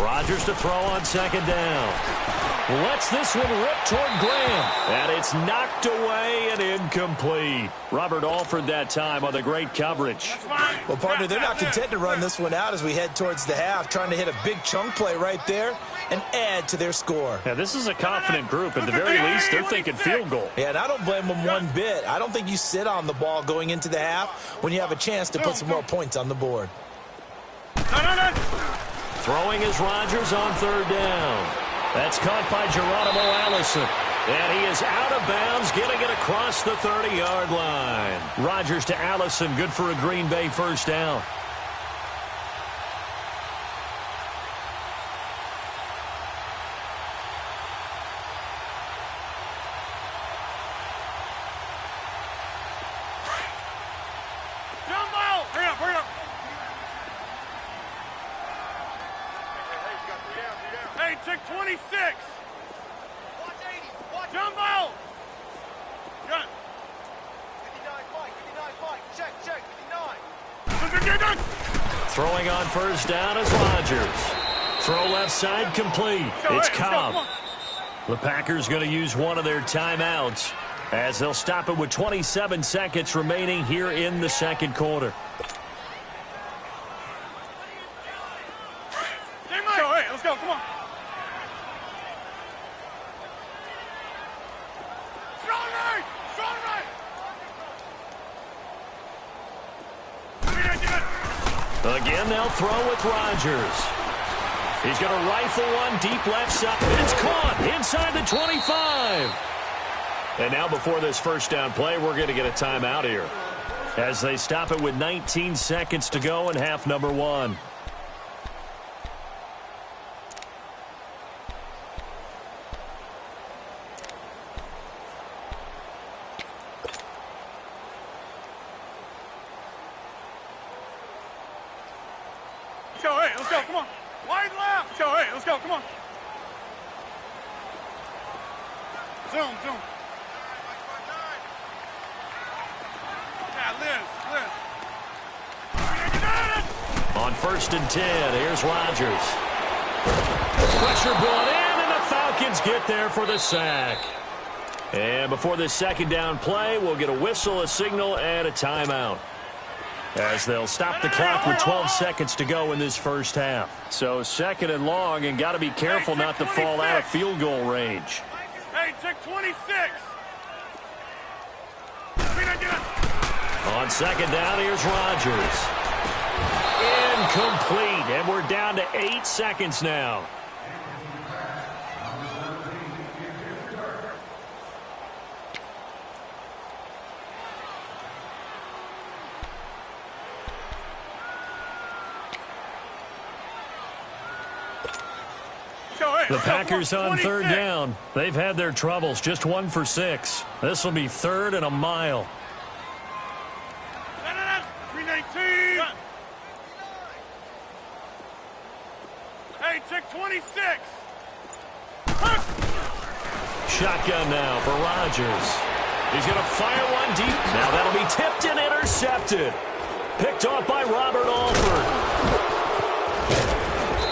Rodgers to throw on second down. Lets this one rip toward Graham. And it's knocked away and incomplete. Robert Alford that time on the great coverage. Well, partner, they're not content to run this one out as we head towards the half, trying to hit a big chunk play right there and add to their score. Yeah, this is a confident group. At the very least, they're thinking field goal. Yeah, and I don't blame them one bit. I don't think you sit on the ball going into the half when you have a chance to put some more points on the board. Throwing is Rodgers on third down. That's caught by Geronimo Allison. And he is out of bounds, getting it across the 30-yard line. Rodgers to Allison, good for a Green Bay first down. Hey, check 26. Watch 80. Watch Jumbo. Gun. 59, Mike. 59, Mike. Check. 59. Throwing on first down is Rodgers. Throw left side complete. It's Cobb. The Packers going to use one of their timeouts as they'll stop it with 27 seconds remaining here in the second quarter. Hey, let's go. Come on. Again, they'll throw with Rodgers. He's going to rifle one deep left side. It's caught inside the 25. And now before this first down play, we're going to get a timeout here as they stop it with 19 seconds to go in half number one. Hey, let's go. Come on. Wide left. Hey, let's go. Come on. Zoom. Yeah, Liz. On first and 10, here's Rodgers. Pressure brought in, and the Falcons get there for the sack. And before this second down play, we'll get a whistle, a signal, and a timeout, as they'll stop the clock with 12 seconds to go in this first half. So second and long, and got to be careful not to fall out of field goal range. Hey, check 26. On second down, here's Rodgers. Incomplete, and we're down to 8 seconds now. The Packers on third down. They've had their troubles, just 1 for 6. This will be third and a mile. 319. Hey, check 26. Shotgun now for Rodgers. He's going to fire one deep. Now that'll be tipped and intercepted. Picked off by Robert Alford.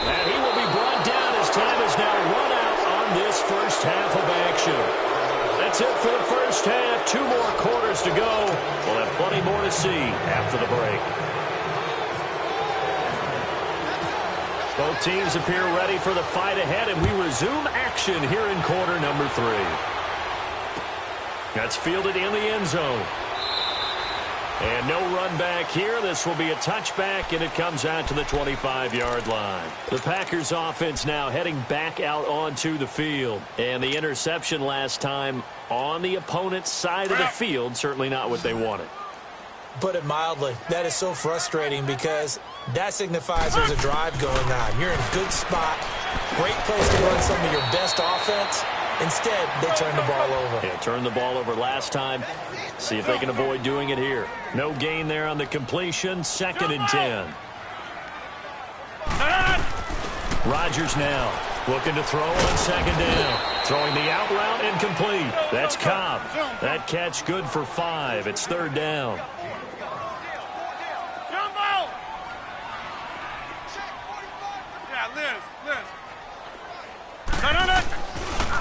And he will be brought down as time is now run out on this first half of action. That's it for the first half. 2 more quarters to go. We'll have plenty more to see after the break. Both teams appear ready for the fight ahead, and we resume action here in quarter number 3. That's fielded in the end zone. And no run back here. This will be a touchback, and it comes out to the 25-yard line. The Packers offense now heading back out onto the field. And the interception last time on the opponent's side of the field, certainly not what they wanted. Put it mildly, that is so frustrating because that signifies there's a drive going on. You're in a good spot, great place to run some of your best offense. Instead, they turn the ball over. Yeah, turned the ball over last time. See if they can avoid doing it here. No gain there on the completion. 2nd and 10. Rodgers now looking to throw on 2nd down. Throwing the out route incomplete. That's Cobb. That catch good for 5. It's 3rd down. Yeah, Liz.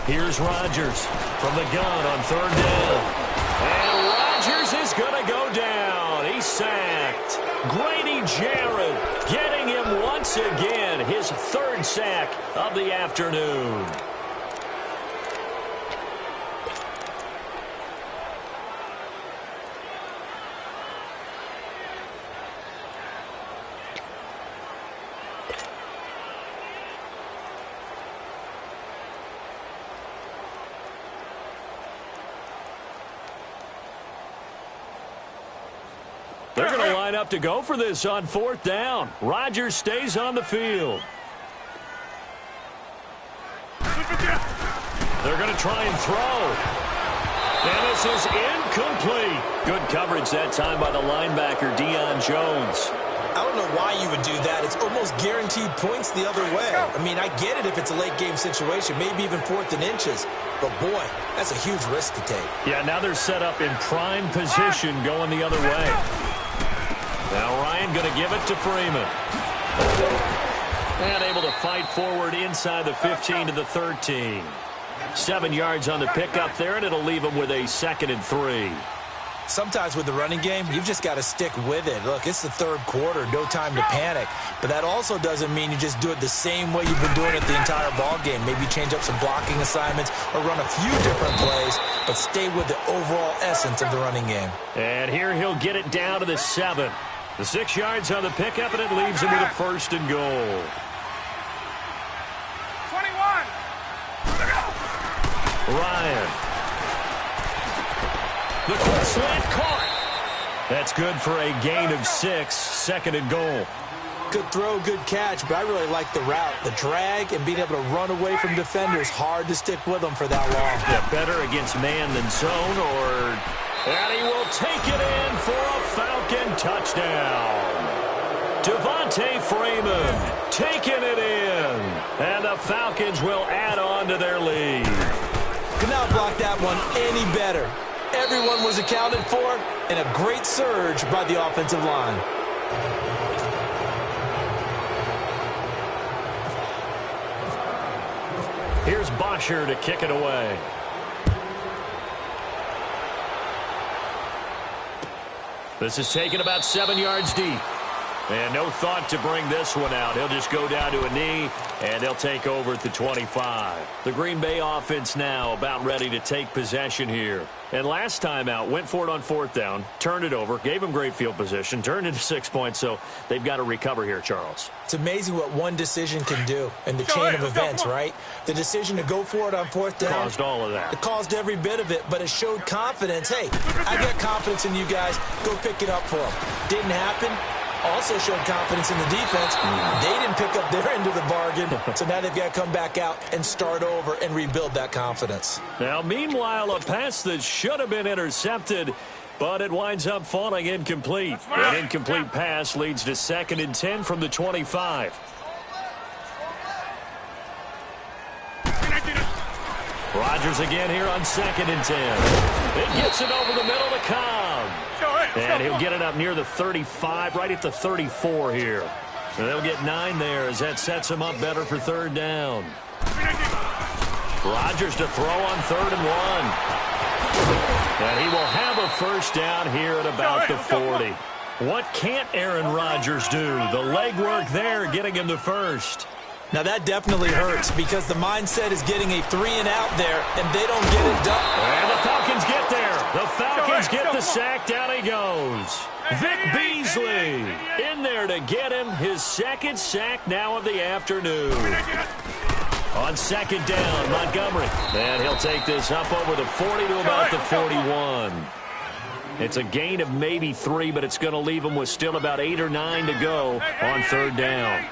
Here's Rodgers from the gun on third down. And Rodgers is going to go down. He's sacked. Grady Jarrett getting him once again, his third sack of the afternoon. They're going to line up to go for this on fourth down. Rodgers stays on the field. They're going to try and throw. And this is incomplete. Good coverage that time by the linebacker, Deion Jones. I don't know why you would do that. It's almost guaranteed points the other way. I mean, I get it if it's a late game situation, maybe even 4th and inches. But, boy, that's a huge risk to take. Yeah, now they're set up in prime position going the other way. Now Ryan going to give it to Freeman. And able to fight forward inside the 15 to the 13. 7 yards on the pickup there, and it'll leave him with a 2nd and 3. Sometimes with the running game, you've just got to stick with it. Look, it's the third quarter, no time to panic. But that also doesn't mean you just do it the same way you've been doing it the entire ball game. Maybe change up some blocking assignments or run a few different plays, but stay with the overall essence of the running game. And here he'll get it down to the 7. The 6 yards on the pickup, and it leaves him with a 1st and goal. 21. Ryan. The quick slant caught. That's good for a gain of 6, 2nd and goal. Good throw, good catch, but I really like the route. The drag and being able to run away from defenders, hard to stick with them for that long. Yeah, better against man than zone, or... And he will take it in for a Falcon touchdown. Devontae Freeman taking it in. And the Falcons will add on to their lead. Could not block that one any better. Everyone was accounted for, and a great surge by the offensive line. Here's Bosher to kick it away. This is taken about 7 yards deep. And no thought to bring this one out. He'll just go down to a knee, and they'll take over at the 25. The Green Bay offense now about ready to take possession here. And last time out, went for it on 4th down, turned it over, gave them great field position, turned into 6 points, so they've got to recover here, Charles. It's amazing what one decision can do in the chain of events, right? The decision to go for it on 4th down. Caused all of that. It caused every bit of it, but it showed confidence. Hey, I got confidence in you guys. Go pick it up for them. Didn't happen. Also showed confidence in the defense. They didn't pick up their end of the bargain, so now they've got to come back out and start over and rebuild that confidence. Now, meanwhile, a pass that should have been intercepted, but it winds up falling incomplete. An incomplete pass leads to 2nd and 10 from the 25. Rodgers again here on 2nd and 10. It gets it over the middle to Cobb. And he'll get it up near the 35, right at the 34 here. And they'll get 9 there as that sets him up better for 3rd down. Rodgers to throw on 3rd and 1. And he will have a 1st down here at about the 40. What can't Aaron Rodgers do? The legwork there getting him the 1st. Now that definitely hurts because the mindset is getting a 3 and out there, and they don't get it done. And the Falcons get there. The Falcons get the sack. Down he goes. Vic Beasley in there to get him his 2nd sack now of the afternoon. On 2nd down, Montgomery. And he'll take this up over the 40 to about the 41. It's a gain of maybe 3, but it's going to leave him with still about 8 or 9 to go on 3rd down.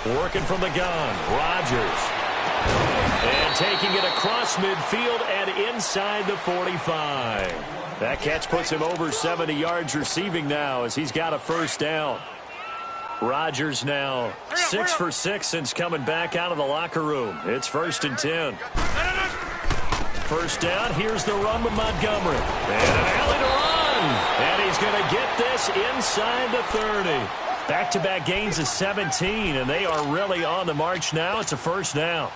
Working from the gun, Rodgers. And taking it across midfield and inside the 45. That catch puts him over 70 yards receiving now as he's got a first down. Rodgers now 6 for 6 since coming back out of the locker room. It's 1st and 10. First down, here's the run with Montgomery. And an alley to run. And he's going to get this inside the 30. Back-to-back gains of 17, and they are really on the march now. It's a first down.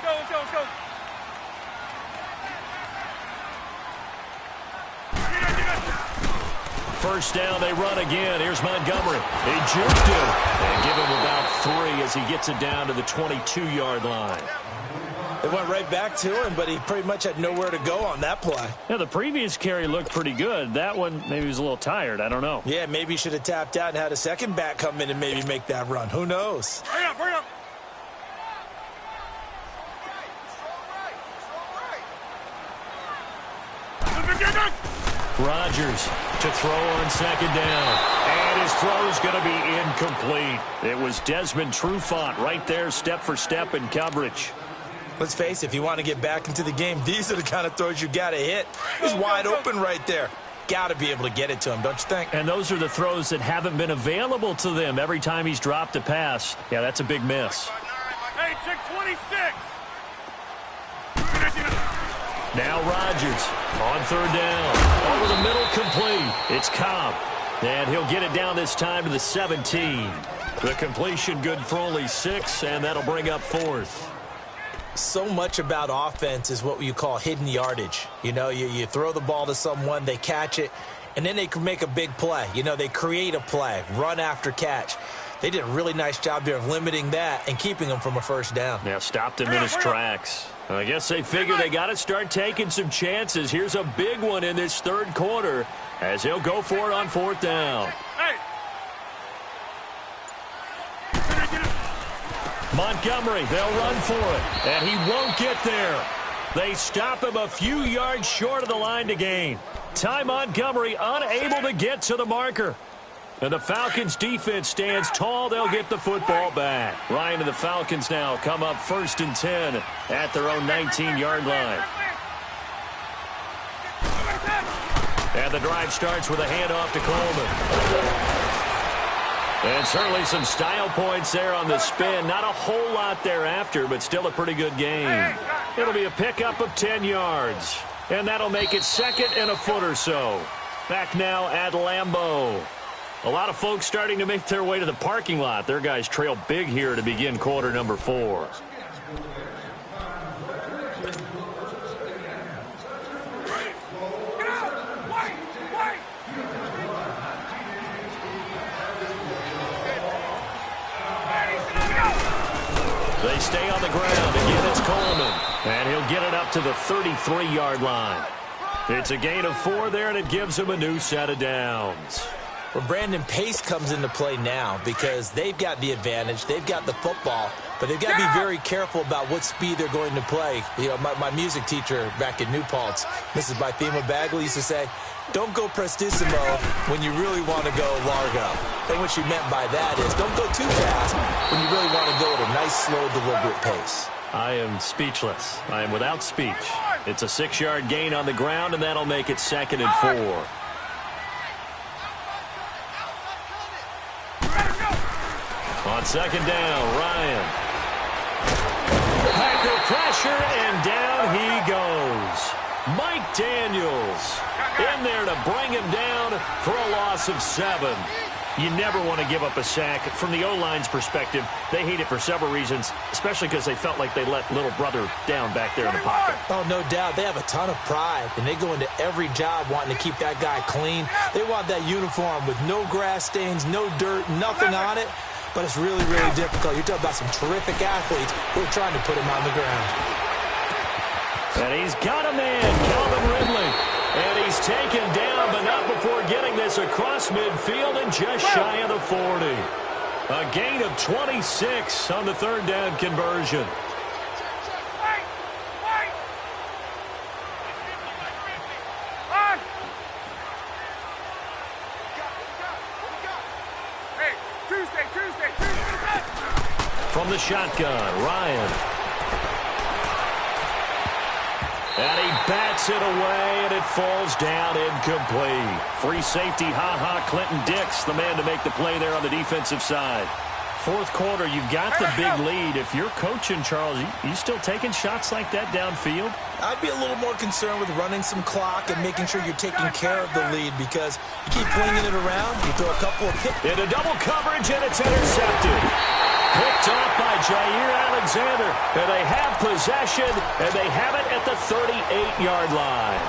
Let's go. First down, they run again. Here's Montgomery. They juked him and give him about 3 as he gets it down to the 22-yard line. They went right back to him, but he pretty much had nowhere to go on that play. Yeah, the previous carry looked pretty good. That one, maybe he was a little tired. I don't know. Yeah, maybe he should have tapped out and had a second back come in and maybe make that run. Who knows? Bring up. Rodgers to throw on second down. And his throw is going to be incomplete. It was Desmond Trufant right there, step for step in coverage. Let's face it, if you want to get back into the game, these are the kind of throws you got to hit. He's wide open right there. Got to be able to get it to him, don't you think? And those are the throws that haven't been available to them every time he's dropped a pass. Yeah, that's a big miss. Hey, check 26. Now Rodgers on third down. Over the middle, complete. It's Cobb. And he'll get it down this time to the 17. The completion good for only 6, and that'll bring up 4th. So much about offense is what you call hidden yardage. You know, you throw the ball to someone, they catch it, and then they can make a big play. You know, they create a play, run after catch. They did a really nice job there of limiting that and keeping him from a first down. Yeah, stopped him in his tracks. I guess they figure they got to start taking some chances. Here's a big one in this third quarter as he'll go for it on 4th down. Montgomery, they'll run for it, and he won't get there. They stop him a few yards short of the line to gain. Ty Montgomery unable to get to the marker. And the Falcons defense stands tall. They'll get the football back. Ryan and the Falcons now come up 1st and 10 at their own 19-yard line. And the drive starts with a handoff to Coleman. And certainly some style points there on the spin. Not a whole lot thereafter, but still a pretty good gain. It'll be a pickup of 10 yards. And that'll make it 2nd and a foot or so. Back now at Lambeau. A lot of folks starting to make their way to the parking lot. Their guys trail big here to begin quarter number 4. They stay on the ground. Again, it's Coleman. And he'll get it up to the 33-yard line. It's a gain of 4 there, and it gives him a new set of downs. Well, Brandon, pace comes into play now because they've got the advantage. They've got the football, but they've got to be very careful about what speed they're going to play. You know, my music teacher back in New Paltz, Mrs. Bythema Bagley, used to say, don't go prestissimo when you really want to go largo. And what she meant by that is don't go too fast when you really want to go at a nice, slow, deliberate pace. I am speechless. I am without speech. It's a 6-yard gain on the ground, and that'll make it 2nd and 4. On second down, Ryan. Packer pressure, and down he goes. Mike Daniels in there to bring him down for a loss of 7. You never want to give up a sack. From the O-line's perspective, they hate it for several reasons, especially because they felt like they let little brother down back there in the pocket. Oh, no doubt. They have a ton of pride, and they go into every job wanting to keep that guy clean. They want that uniform with no grass stains, no dirt, nothing on it. But it's really, really difficult. You're talking about some terrific athletes who are trying to put him on the ground. And he's got a man, Calvin Ridley. And he's taken down, but not before getting this across midfield and just shy of the 40. A gain of 26 on the third down conversion. from the shotgun. Ryan. And he bats it away, and it falls down incomplete. Free safety, Clinton Dix, the man to make the play there on the defensive side. Fourth quarter, you've got the big lead. If you're coaching, Charles, you still taking shots like that downfield? I'd be a little more concerned with running some clock and making sure you're taking care of the lead, because you keep flinging it around, you throw a couple of hits. Into double coverage, and it's intercepted. Picked off by Jair Alexander, and they have possession, and they have it at the 38-yard line.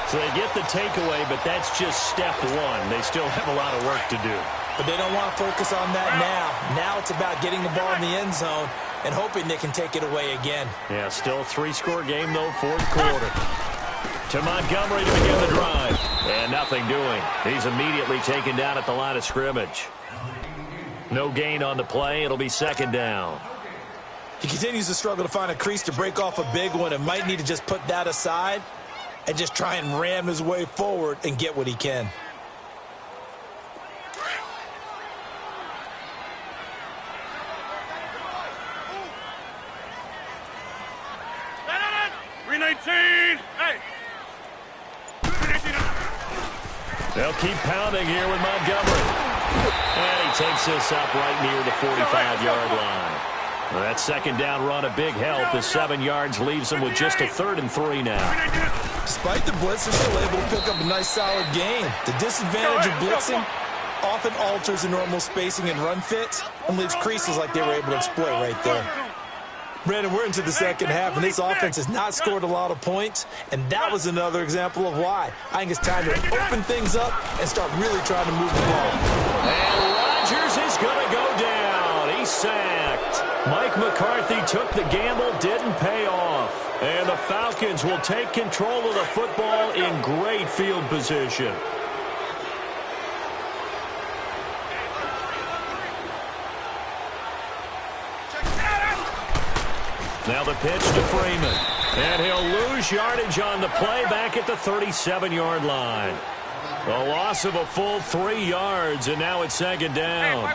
So they get the takeaway, but that's just step one. They still have a lot of work to do. But they don't want to focus on that now. Now it's about getting the ball in the end zone and hoping they can take it away again. Yeah, still a three-score game, though, fourth quarter. To Montgomery to begin the drive. And nothing doing. He's immediately taken down at the line of scrimmage. No gain on the play. It'll be second down. He continues to struggle to find a crease to break off a big one and might need to just put that aside and just try and ram his way forward and get what he can. Hey! They'll keep pounding here with Montgomery. And he takes this up right near the 45-yard line. Well, that second down run a big help as 7 yards leaves them with just a 3rd and 3 now. Despite the blitz, they're still able to pick up a nice solid gain. The disadvantage of blitzing often alters the normal spacing and run fits and leaves creases like they were able to exploit right there. Brandon, we're into the second half, and this offense has not scored a lot of points, and that was another example of why. I think it's time to open things up and start really trying to move the ball. And Rodgers is going to go down. He's sacked. Mike McCarthy took the gamble, didn't pay off. And the Falcons will take control of the football in great field position. Now the pitch to Freeman. And he'll lose yardage on the play back at the 37-yard line. A loss of a full 3 yards, and now it's second down.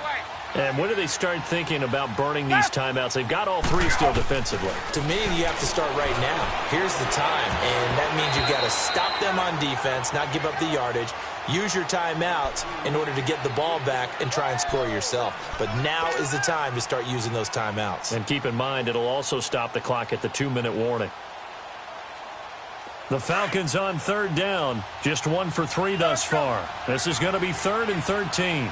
And when do they start thinking about burning these timeouts? They've got all three still defensively. To me, you have to start right now. Here's the time, and that means you've got to stop them on defense, not give up the yardage, use your timeouts in order to get the ball back and try and score yourself. But now is the time to start using those timeouts. And keep in mind, it'll also stop the clock at the 2-minute warning. The Falcons on third down, just 1 for 3 thus far. This is going to be 3rd and 13.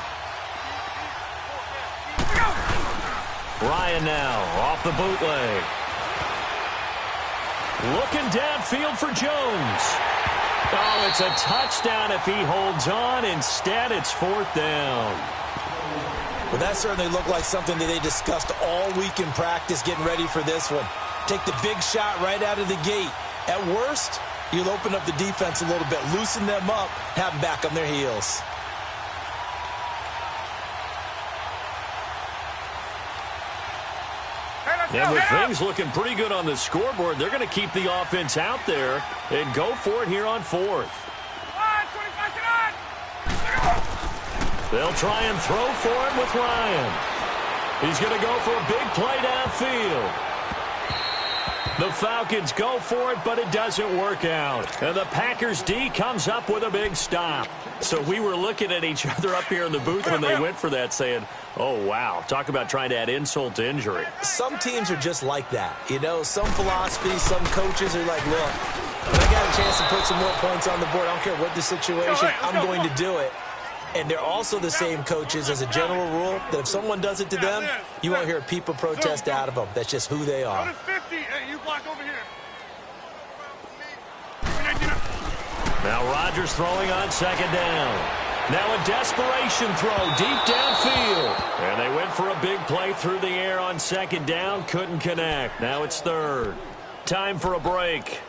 Ryan now off the bootleg. Looking downfield for Jones. Oh, it's a touchdown if he holds on. Instead, it's 4th down. Well, that certainly looked like something that they discussed all week in practice getting ready for this one. Take the big shot right out of the gate. At worst, you'll open up the defense a little bit, loosen them up, have them back on their heels. And with things looking pretty good on the scoreboard, they're going to keep the offense out there and go for it here on 4th. They'll try and throw for it with Ryan. He's going to go for a big play downfield. The Falcons go for it, but it doesn't work out. And the Packers D comes up with a big stop. So we were looking at each other up here in the booth when they went for that saying, oh, wow, talk about trying to add insult to injury. Some teams are just like that. You know, some philosophies, some coaches are like, look, when I got a chance to put some more points on the board, I don't care what the situation, I'm going to do it. And they're also the same coaches as a general rule that if someone does it to them, you won't hear a peep or protest out of them. That's just who they are. Now Rodgers throwing on second down. Now a desperation throw deep downfield. And they went for a big play through the air on second down. Couldn't connect. Now it's 3rd. Time for a break.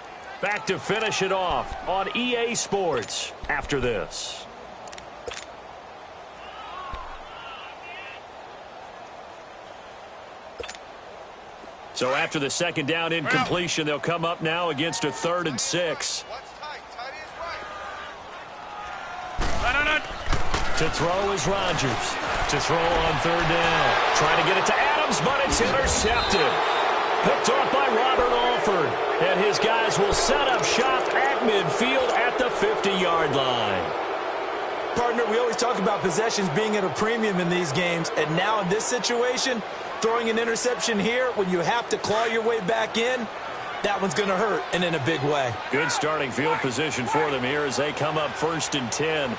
Back to finish it off on EA Sports after this. So after the second down incompletion, they'll come up now against a 3rd and 6. To throw is Rodgers. To throw on 3rd down. Trying to get it to Adams. comes, but it's intercepted. Picked off by Robert Alford. And his guys will set up shop at midfield at the 50-yard line. Partner, we always talk about possessions being at a premium in these games. And now in this situation, throwing an interception here when you have to claw your way back in, that one's going to hurt, and in a big way. Good starting field position for them here as they come up 1st and 10.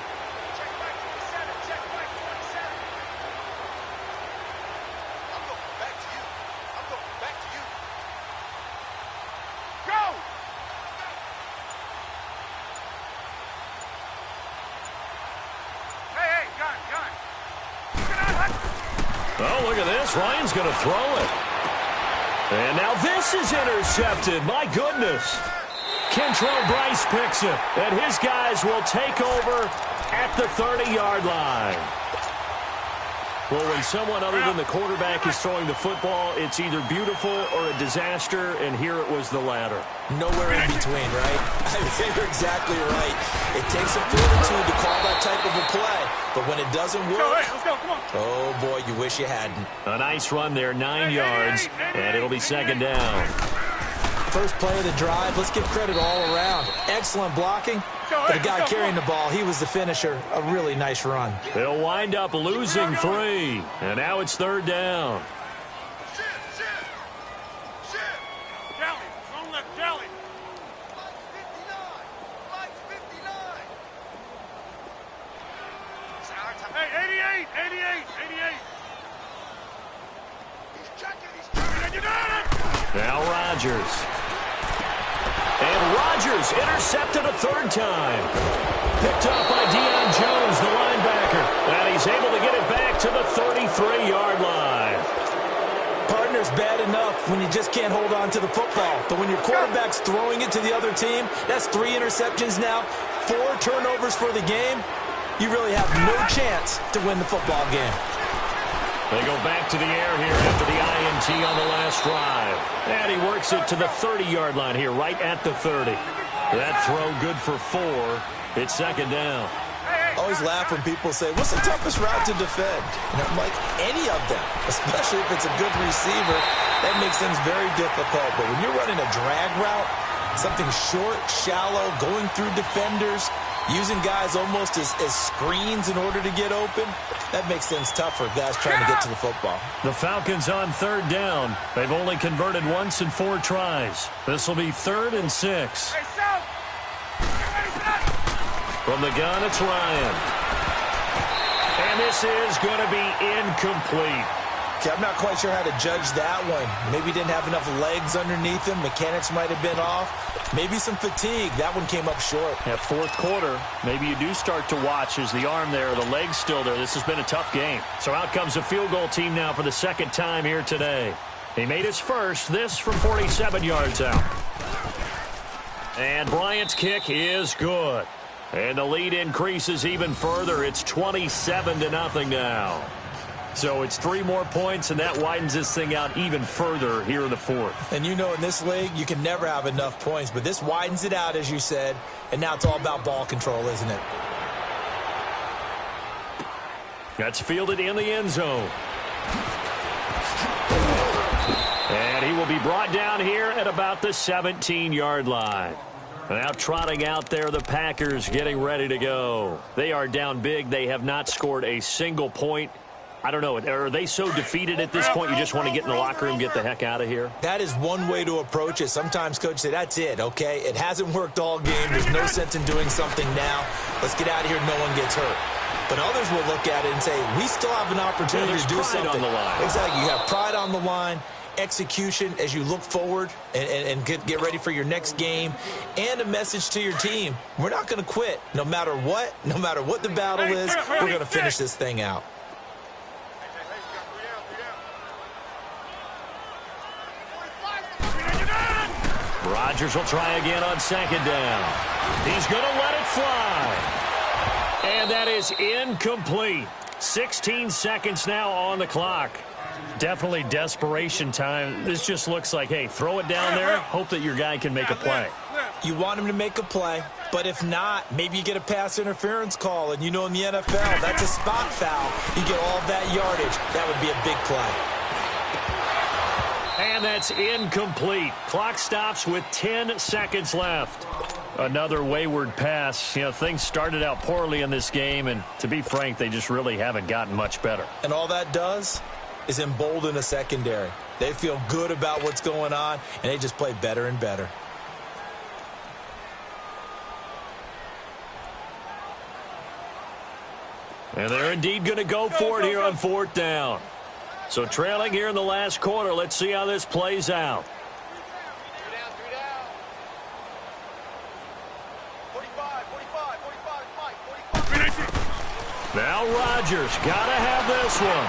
Oh, look at this. Ryan's going to throw it. And now this is intercepted. My goodness. Kentrell Bryce picks it. And his guys will take over at the 30-yard line. Well, when someone other than the quarterback is throwing the football, it's either beautiful or a disaster, and here it was the latter. Nowhere in between, right? I think you're exactly right. It takes a fortitude to call that type of a play, but when it doesn't work, let's go, come on. Oh, boy, you wish you hadn't. A nice run there, 9 yards, and it'll be 2nd down. First play of the drive, let's give credit all around. Excellent blocking. But the guy carrying the ball, he was the finisher. A really nice run. They'll wind up losing 3. And now it's 3rd down. Hey, 88. Now Rodgers. And Rodgers intercepted a 3rd time. Picked up by Deion Jones, the linebacker. And he's able to get it back to the 33-yard line. Partner's bad enough when you just can't hold on to the football. But when your quarterback's throwing it to the other team, that's 3 interceptions now, 4 turnovers for the game. You really have no chance to win the football game. They go back to the air here after the INT on the last drive. And he works it to the 30-yard line here, right at the 30. That throw good for 4. It's 2nd down. I always laugh when people say, what's the toughest route to defend? And I'm like, any of them, especially if it's a good receiver. That makes things very difficult. But when you're running a drag route, something short, shallow, going through defenders, using guys almost as screens in order to get open, that makes things tough for guys trying to get to the football. The Falcons on 3rd down. They've only converted once in 4 tries. This will be 3rd and 6. From the gun, it's Ryan. And this is going to be incomplete. Okay, I'm not quite sure how to judge that one. Maybe didn't have enough legs underneath him. Mechanics might have been off. Maybe some fatigue. That one came up short. At 4th quarter, maybe you do start to watch as the arm there, the leg's still there. This has been a tough game. So out comes the field goal team now for the 2nd time here today. He made his first, this from 47 yards out. And Bryant's kick is good. And the lead increases even further. It's 27-0 now. So it's 3 more points, and that widens this thing out even further here in the 4th. And you know in this league, you can never have enough points, but this widens it out, as you said, and now it's all about ball control, isn't it? That's fielded in the end zone. And he will be brought down here at about the 17-yard line. Now trotting out there, the Packers getting ready to go. They are down big. They have not scored a single point. I don't know. Are they so defeated at this point you just want to get in the locker room, get the heck out of here? That is one way to approach it. Sometimes coaches say, that's it, okay? It hasn't worked all game. There's no sense in doing something now. Let's get out of here. No one gets hurt. But others will look at it and say, we still have an opportunity to do something. On the line. Exactly. You have pride on the line, execution as you look forward and get ready for your next game, and a message to your team. We're not going to quit. No matter what the battle is, we're going to finish this thing out. Rodgers will try again on 2nd down. He's going to let it fly. And that is incomplete. 16 seconds now on the clock. Definitely desperation time. This just looks like, hey, throw it down there, hope that your guy can make a play. You want him to make a play, but if not, maybe you get a pass interference call, and you know in the NFL, that's a spot foul. You get all that yardage. That would be a big play. And that's incomplete. Clock stops with 10 seconds left. Another wayward pass. You know, things started out poorly in this game, and to be frank, they just really haven't gotten much better. And all that does is embolden a secondary. They feel good about what's going on, and they just play better and better. And they're indeed going to go for it here on 4th down. So trailing here in the last quarter, let's see how this plays out. Now Rodgers got to have this one.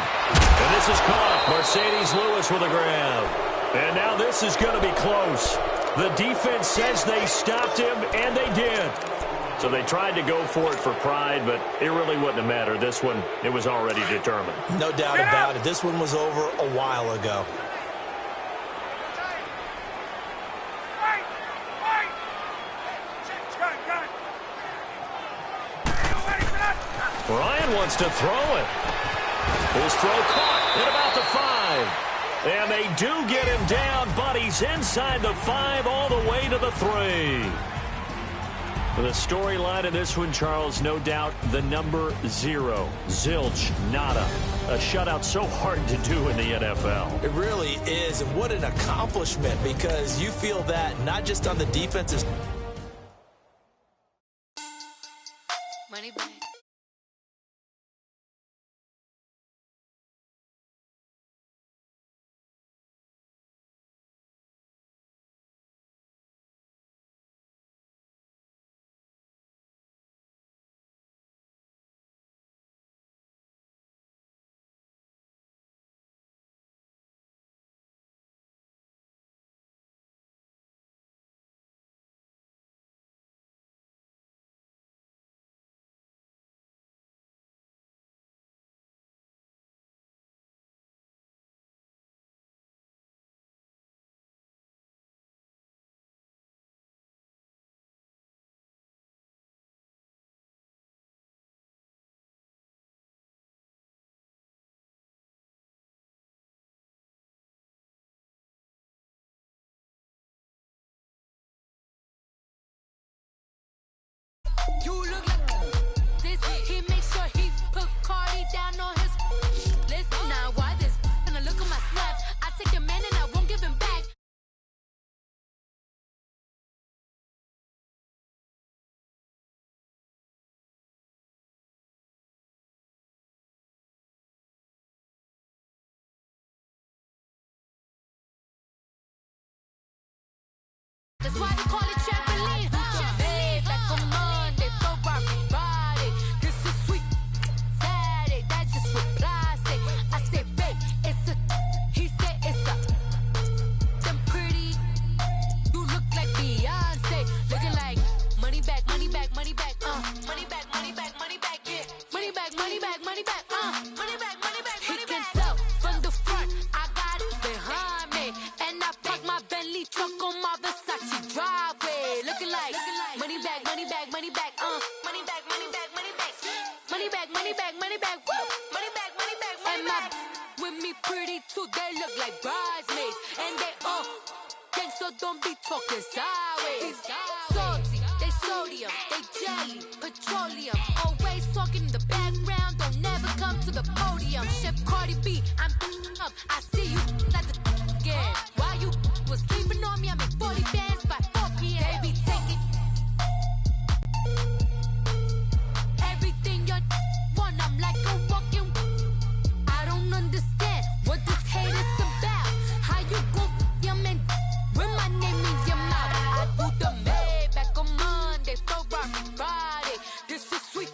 And this is caught. Mercedes Lewis with a grab. And now this is going to be close. The defense says they stopped him, and they did. So they tried to go for it for pride, but it really wouldn't have mattered. This one, it was already determined. No doubt about it. This one was over a while ago. Ryan wants to throw it. His throw caught at about the 5. And they do get him down, but he's inside the 5 all the way to the 3. For the storyline of this one, Charles, no doubt the number 0. Zilch, nada. A shutout so hard to do in the NFL. It really is, and what an accomplishment, because you feel that not just on the defensive. Money back. You look like this. He makes sure he put Cardi down on his list. Now why this? Gonna look at my snap. I take your man and I won't give him back. That's why they call it trampoline. Trampoline. Back on Monday, throw Friday. This is sweet. Saturday, that's just with plastic. I say, babe, it's a. He said it's a. Them pretty. You look like Beyonce. Looking like money back, money back, money back. Money back, money back, money back. Yeah. Money back, money back, money back. Money back, money back, money back. He can tell from the front. I got it behind me. And I park my Bentley truck on my Versace driveway. Looking like money back, money back, money back. Money back, money back, money back. Money back, money back, money back. Woo! Money back, money back, money back. With me pretty too, they look like bridesmaids. And they all gang, so don't be talking sideways. Salty, they sodium, they jelly, petroleum. Always talking in the background, don't never come to the podium. Chef Cardi B, I'm up. I see you like the again. While you was sleeping on me, I make 40 bands by 4 p.m. Baby, take it. Everything you want, I'm like a walking. I don't understand what this hate is about. How you go your man with my name in your mouth? I do the Maybach on Monday, throw Friday. This is sweet.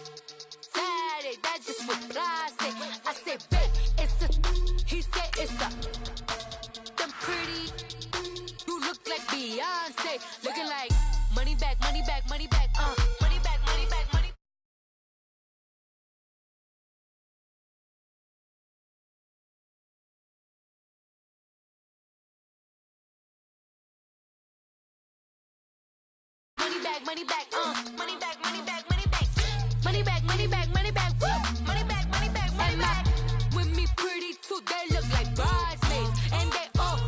Saturday, that's just with plastic. I say, babe, it's a. He said it's a. Them pretty. You look like Beyonce. Looking like money back, money back, money back. Money back, money back, money. Money back, money back, money back, money back, money back. Money back, money back, money back, woo! Money back, money back, money back. With me pretty too, they look like bridesmaids. And they all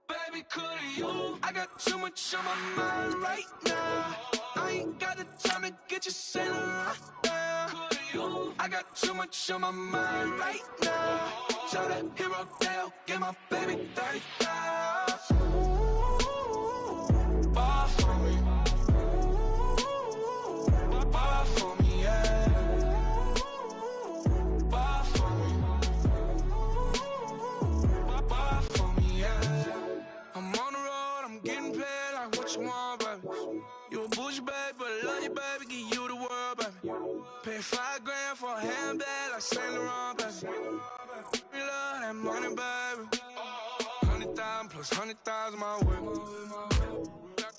Baby, could you? I got too much on my mind right now. I ain't got the time to get you sailing right now. Could you? I got too much on my mind right now. Tell that hero Dale, get my baby 30,000. Ball for me. Ball for me, yeah. Ball for me. Ball for me, yeah. I'm on the road, I'm getting paid like what you want, baby. You a bougie, baby, but I love you, baby. Give you the world, baby. Pay $5 grand for a handbag like Saint Laurent, baby. We love that money, baby. 100,000 plus 100,000 my whip.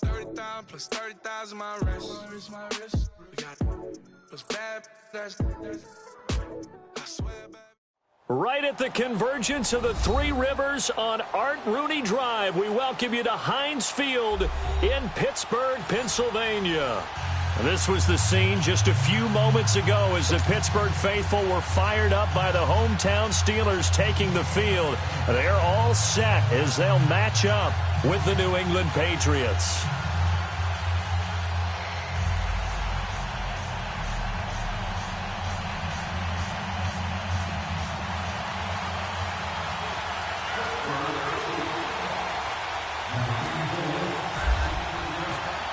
30,000 plus 30,000 my wrist. We got plus bad, that's I swear, baby. Right at the convergence of the Three Rivers on Art Rooney Drive, we welcome you to Heinz Field in Pittsburgh, Pennsylvania. This was the scene just a few moments ago as the Pittsburgh faithful were fired up by the hometown Steelers taking the field. They're all set as they'll match up with the New England Patriots.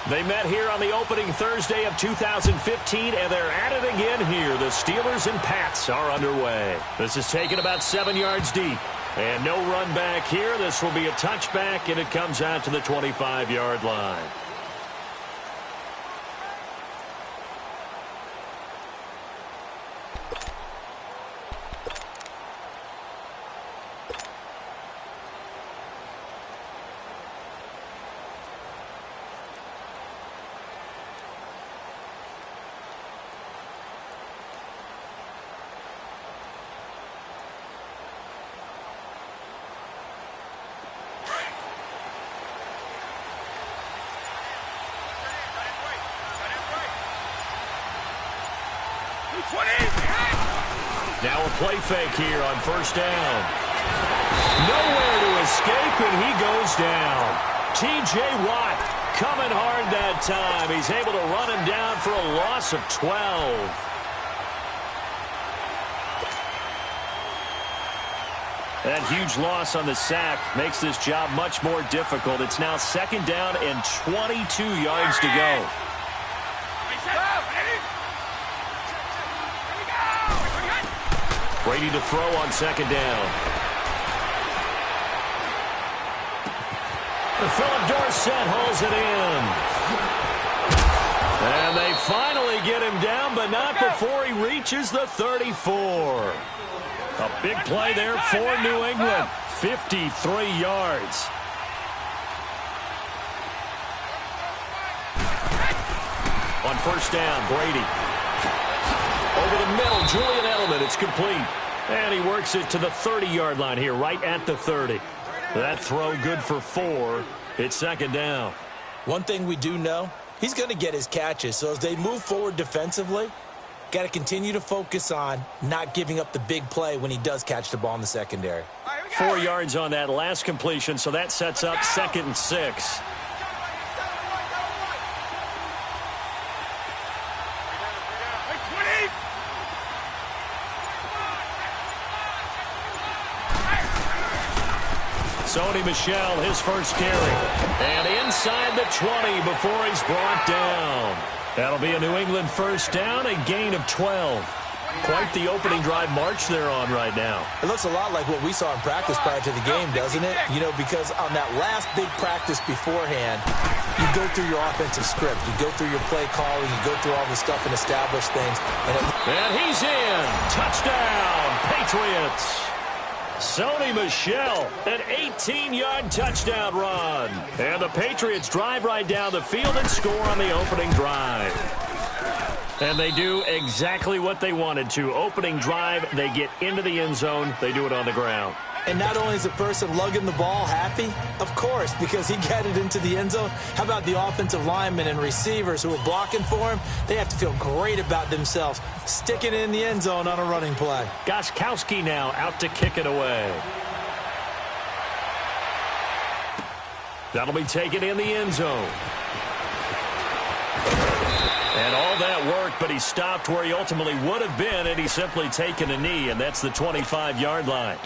They met here on the opening Thursday of 2015, and they're at it again here. The Steelers and Pats are underway. This is taken about 7 yards deep, and no run back here. This will be a touchback, and it comes out to the 25-yard line. Now a play fake here on first down. Nowhere to escape, and he goes down. T.J. Watt coming hard that time. He's able to run him down for a loss of 12. That huge loss on the sack makes this job much more difficult. It's now second down and 22 yards to go. Brady to throw on second down. Philip Dorsett hauls it in. And they finally get him down, but not before he reaches the 34. A big play there for New England. 53 yards. On first down, Brady. Over the middle, Julian Edelman. It's complete. And he works it to the 30-yard line here, right at the 30. That throw good for 4. It's second down. One thing we do know, he's going to get his catches. So as they move forward defensively, got to continue to focus on not giving up the big play when he does catch the ball in the secondary. 4 yards on that last completion, so that sets up 2nd and 6. Sony Michel, his first carry. And inside the 20 before he's brought down. That'll be a New England first down, a gain of 12. Quite the opening drive march they're on right now. It looks a lot like what we saw in practice prior to the game, doesn't it? You know, because on that last big practice beforehand, you go through your offensive script. You go through your play calling. You go through all the stuff and establish things. And he's in. Touchdown, Patriots. Sony Michel, an 18-yard touchdown run. And the Patriots drive right down the field and score on the opening drive. And they do exactly what they wanted to. Opening drive, they get into the end zone. They do it on the ground. And not only is the person lugging the ball happy, of course, because he got it into the end zone. How about the offensive linemen and receivers who are blocking for him? They have to feel great about themselves, sticking it in the end zone on a running play. Gostkowski now out to kick it away. That'll be taken in the end zone. And all that work, but he stopped where he ultimately would have been, and he's simply taken a knee, and that's the 25-yard line.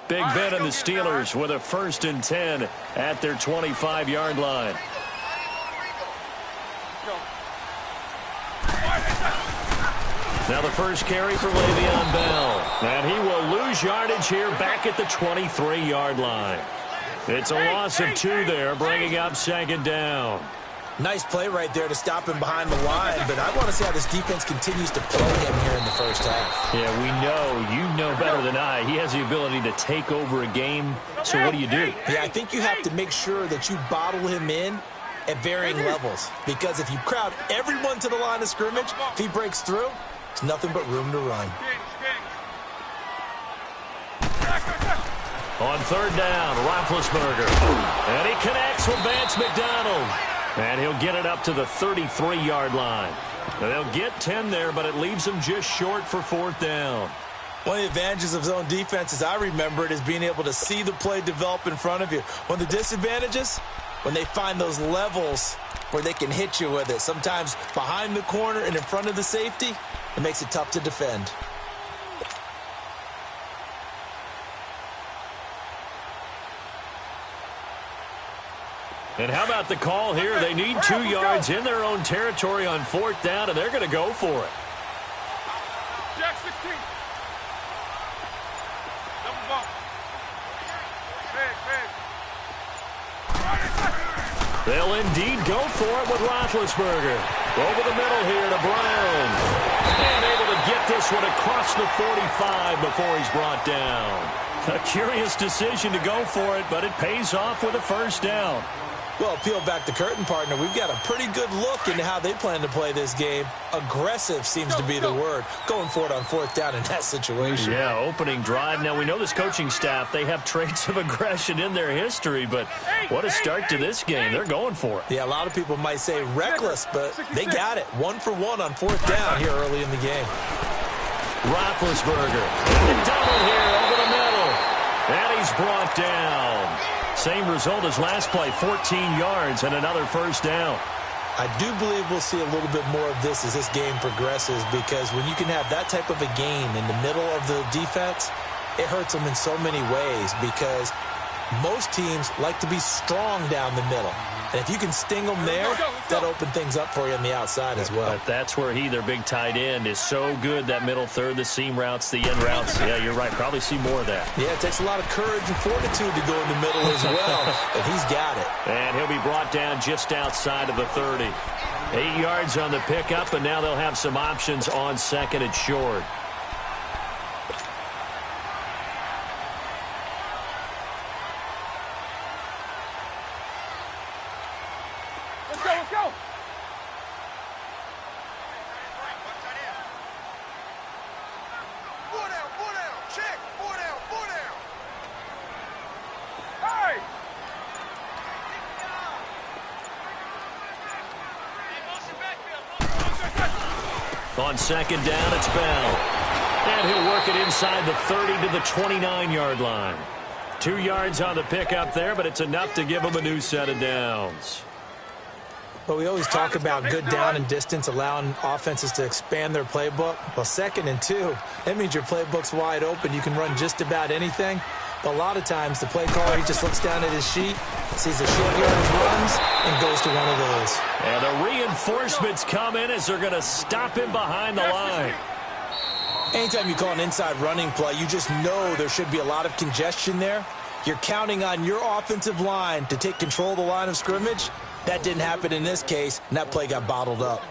Big Ben and the Steelers with a 1st and 10 at their 25-yard line. Now the first carry for Le'Veon Bell. And he will lose yardage here back at the 23-yard line. It's a loss of 2 there, bringing up 2nd down. Nice play right there to stop him behind the line, but I want to see how this defense continues to play him here in the first half. Yeah, we know. You know better than I. He has the ability to take over a game, so what do you do? Yeah, I think you have to make sure that you bottle him in at varying levels, because if you crowd everyone to the line of scrimmage, if he breaks through, there's nothing but room to run. On 3rd down, Roethlisberger. And he connects with Vance McDonald. And he'll get it up to the 33-yard line. They'll get 10 there, but it leaves them just short for 4th down. One of the advantages of zone defense, as I remember it, is being able to see the play develop in front of you. One of the disadvantages, when they find those levels where they can hit you with it. Sometimes behind the corner and in front of the safety, it makes it tough to defend. And how about the call here? They need 2 yards in their own territory on 4th down, and they're going to go for it. Jack 16. Double bump. Big. They'll indeed go for it with Roethlisberger. Over the middle here to Brown. And able to get this one across the 45 before he's brought down. A curious decision to go for it, but it pays off with a 1st down. Well, peel back the curtain, partner. We've got a pretty good look into how they plan to play this game. Aggressive seems to be the word. Going for it on 4th down in that situation. Yeah, opening drive. Now, we know this coaching staff, they have traits of aggression in their history, but what a start to this game. They're going for it. Yeah, a lot of people might say reckless, but they got it. 1 for 1 on 4th down here early in the game. Roethlisberger. The double here over the middle. And he's brought down. Same result as last play, 14 yards and another 1st down. I do believe we'll see a little bit more of this as this game progresses, because when you can have that type of a game in the middle of the defense, it hurts them in so many ways, because most teams like to be strong down the middle. And if you can sting them there, that opens things up for you on the outside as well. But that's where their big tight end, is so good, that middle third, the seam routes, the end routes. Yeah, you're right. Probably see more of that. Yeah, it takes a lot of courage and fortitude to go in the middle as well. And he's got it. And he'll be brought down just outside of the 30. 8 yards on the pickup, and now they'll have some options on 2nd and short. Let's go. Four down. Check. Four down. Hey! On 2nd down, it's Bell. And he'll work it inside the 30 to the 29-yard line. 2 yards on the pickup there, but it's enough to give him a new set of downs. But we always talk about good down and distance, allowing offenses to expand their playbook. Well, 2nd and 2, that means your playbook's wide open. You can run just about anything. But a lot of times, the play caller, he just looks down at his sheet, sees the short yardage runs, and goes to one of those. And the reinforcements come in as they're going to stop him behind the line. Anytime you call an inside running play, you just know there should be a lot of congestion there. You're counting on your offensive line to take control of the line of scrimmage. That didn't happen in this case, and that play got bottled up.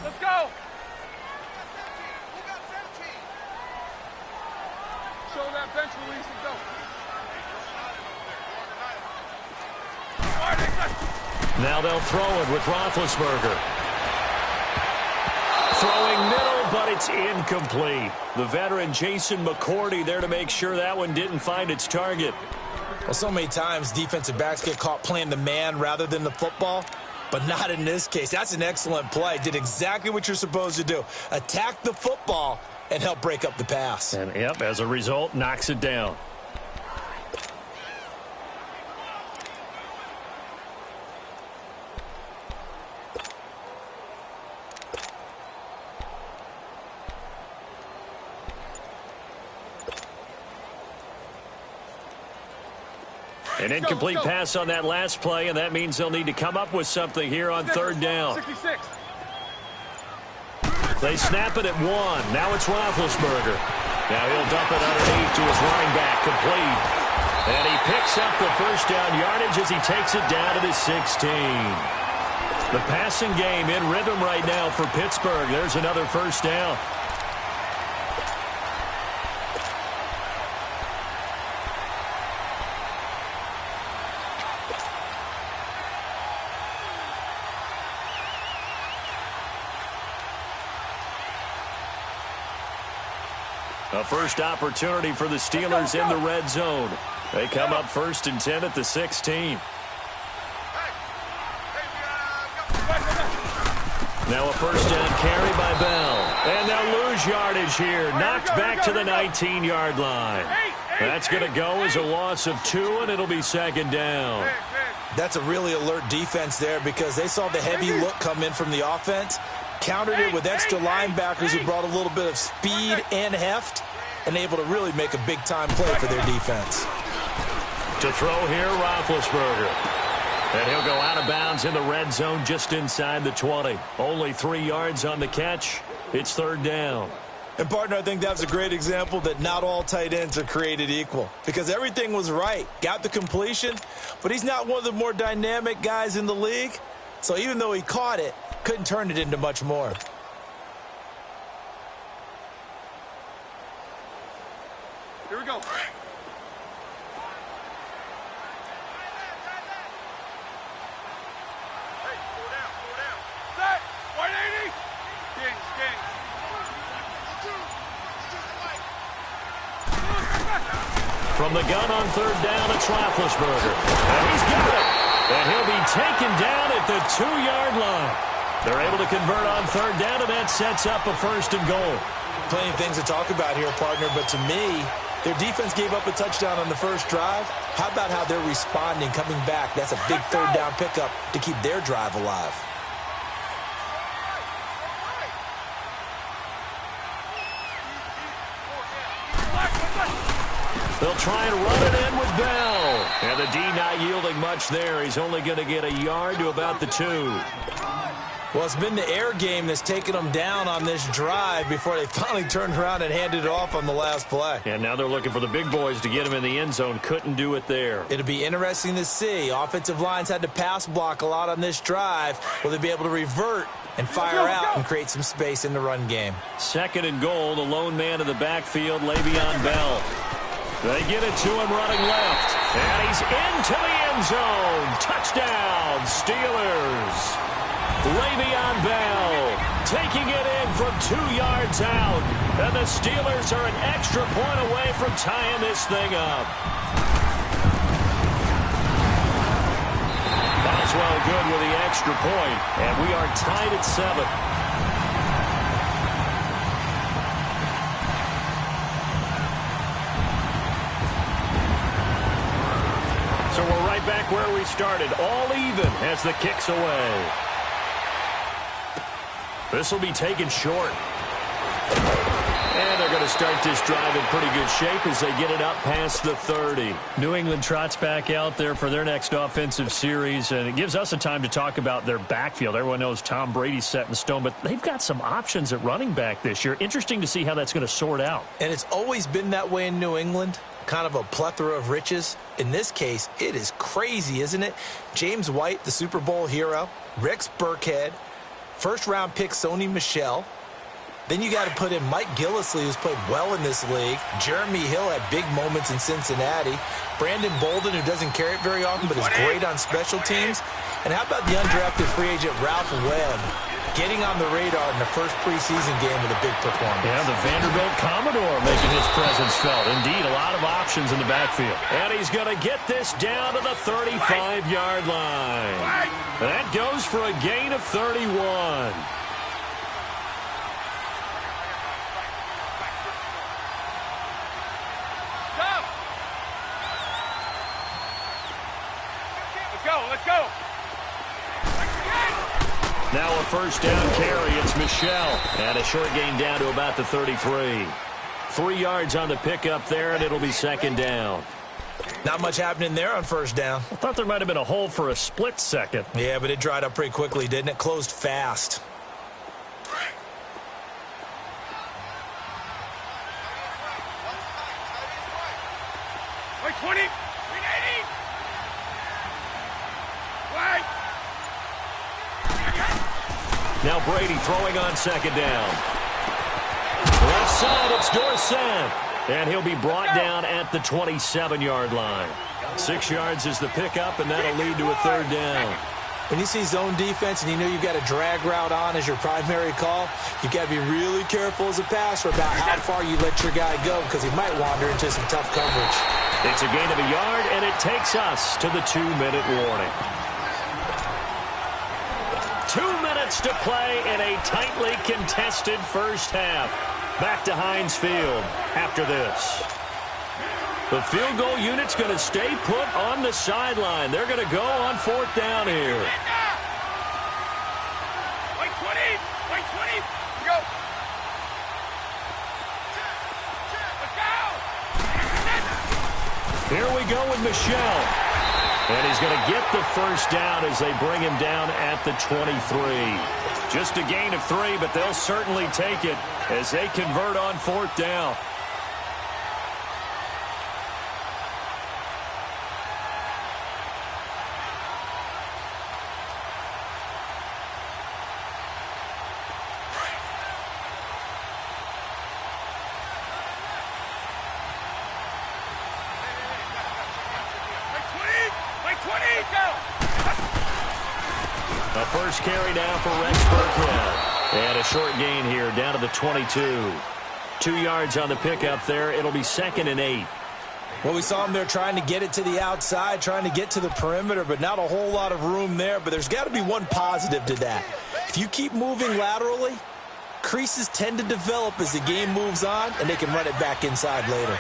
Let's go. Show that bench release and go. Now they'll throw it with Roethlisberger. Throwing middle, but it's incomplete. The veteran Jason McCourty there to make sure that one didn't find its target. Well, so many times defensive backs get caught playing the man rather than the football, but not in this case. That's an excellent play. Did exactly what you're supposed to do. Attack the football and help break up the pass. And, yep, as a result, knocks it down. An incomplete pass on that last play, and that means they'll need to come up with something here on third down. 66. They snap it at 1. Now it's Roethlisberger. Now he'll dump it underneath to his running back, complete. And he picks up the first down yardage as he takes it down to the 16. The passing game in rhythm right now for Pittsburgh. There's another first down. A first opportunity for the Steelers in the red zone. They come up 1st and 10 at the 16. Now a first down carry by Bell. And they'll lose yardage here. Knocked back to the 19-yard line. That's going to go as a loss of 2, and it'll be 2nd down. That's a really alert defense there because they saw the heavy look come in from the offense, countered it with extra linebackers who brought a little bit of speed and heft, and able to really make a big-time play for their defense. To throw here, Roethlisberger. And he'll go out of bounds in the red zone just inside the 20. Only 3 yards on the catch. It's 3rd down. And, partner, I think that was a great example that not all tight ends are created equal because everything was right. Got the completion, but he's not one of the more dynamic guys in the league. So even though he caught it, couldn't turn it into much more. Here we go. Set. 180. King. From the gun on 3rd down, it's Roethlisberger. And he's got it. And he'll be taken down at the 2-yard line. They're able to convert on 3rd down, and that sets up a 1st and goal. Plenty of things to talk about here, partner, but to me, their defense gave up a touchdown on the first drive. How about how they're responding, coming back? That's a big 3rd down pickup to keep their drive alive. They'll try and run it in with Bell. And the D not yielding much there. He's only going to get a yard to about the 2. Well, it's been the air game that's taken them down on this drive before they finally turned around and handed it off on the last play. And now they're looking for the big boys to get him in the end zone. Couldn't do it there. It'll be interesting to see. Offensive lines had to pass block a lot on this drive. Will they be able to revert and fire out and create some space in the run game? 2nd and goal. The lone man in the backfield, Le'Veon Bell. They get it to him running left. And he's into the end zone. Touchdown, Steelers. Le'Veon Bell taking it in from 2 yards out. And the Steelers are an extra point away from tying this thing up. Boswell good with the extra point. And we are tied at 7. So we're right back where we started, all even as the kick's away. This will be taken short. And they're going to start this drive in pretty good shape as they get it up past the 30. New England trots back out there for their next offensive series, and it gives us a time to talk about their backfield. Everyone knows Tom Brady's set in stone, but they've got some options at running back this year. Interesting to see how that's going to sort out. And it's always been that way in New England, kind of a plethora of riches. In this case, it is crazy, isn't it? James White, the Super Bowl hero, Rex Burkhead, First-round pick Sony Michel. Then you got to put in Mike Gillislee, who's played well in this league. Jeremy Hill had big moments in Cincinnati. Brandon Bolden, who doesn't carry it very often, but is great on special teams. And how about the undrafted free agent Ralph Webb, getting on the radar in the first preseason game with a big performance? Yeah, the Vanderbilt Commodore making his presence felt. Indeed, a lot of options in the backfield. And he's going to get this down to the 35-yard line. That goes for a gain of 31. Let's go. Now a first down carry. It's Michel. And a short gain down to about the 33. 3 yards on the pickup there, and it'll be second down. Not much happening there on first down. I thought there might have been a hole for a split second. Yeah, but it dried up pretty quickly, didn't it? Closed fast. Wait, 20. 380. Wait. Now Brady throwing on second down. Left side, it's Dorsett. And he'll be brought down at the 27-yard line. 6 yards is the pickup, and that'll lead to a third down. When you see zone defense and you know you've got a drag route on as your primary call, you've got to be really careful as a passer about how far you let your guy go because he might wander into some tough coverage. It's a gain of a yard, and it takes us to the 2-minute warning. 2 minutes to play in a tightly contested first half. Back to Heinz Field after this. The field goal unit's going to stay put on the sideline. They're going to go on fourth down here. Wait, 20. Wait, 20. Go. Let's go. Here we go with Michel. And he's going to get the first down as they bring him down at the 23. Just a gain of 3, but they'll certainly take it as they convert on fourth down. A first carry down for Rex Burkhead. And a short gain here down to the 22. 2 yards on the pickup there. It'll be 2nd and 8. Well, we saw him there trying to get it to the outside, trying to get to the perimeter, but not a whole lot of room there. But there's got to be one positive to that. If you keep moving laterally, creases tend to develop as the game moves on, and they can run it back inside later.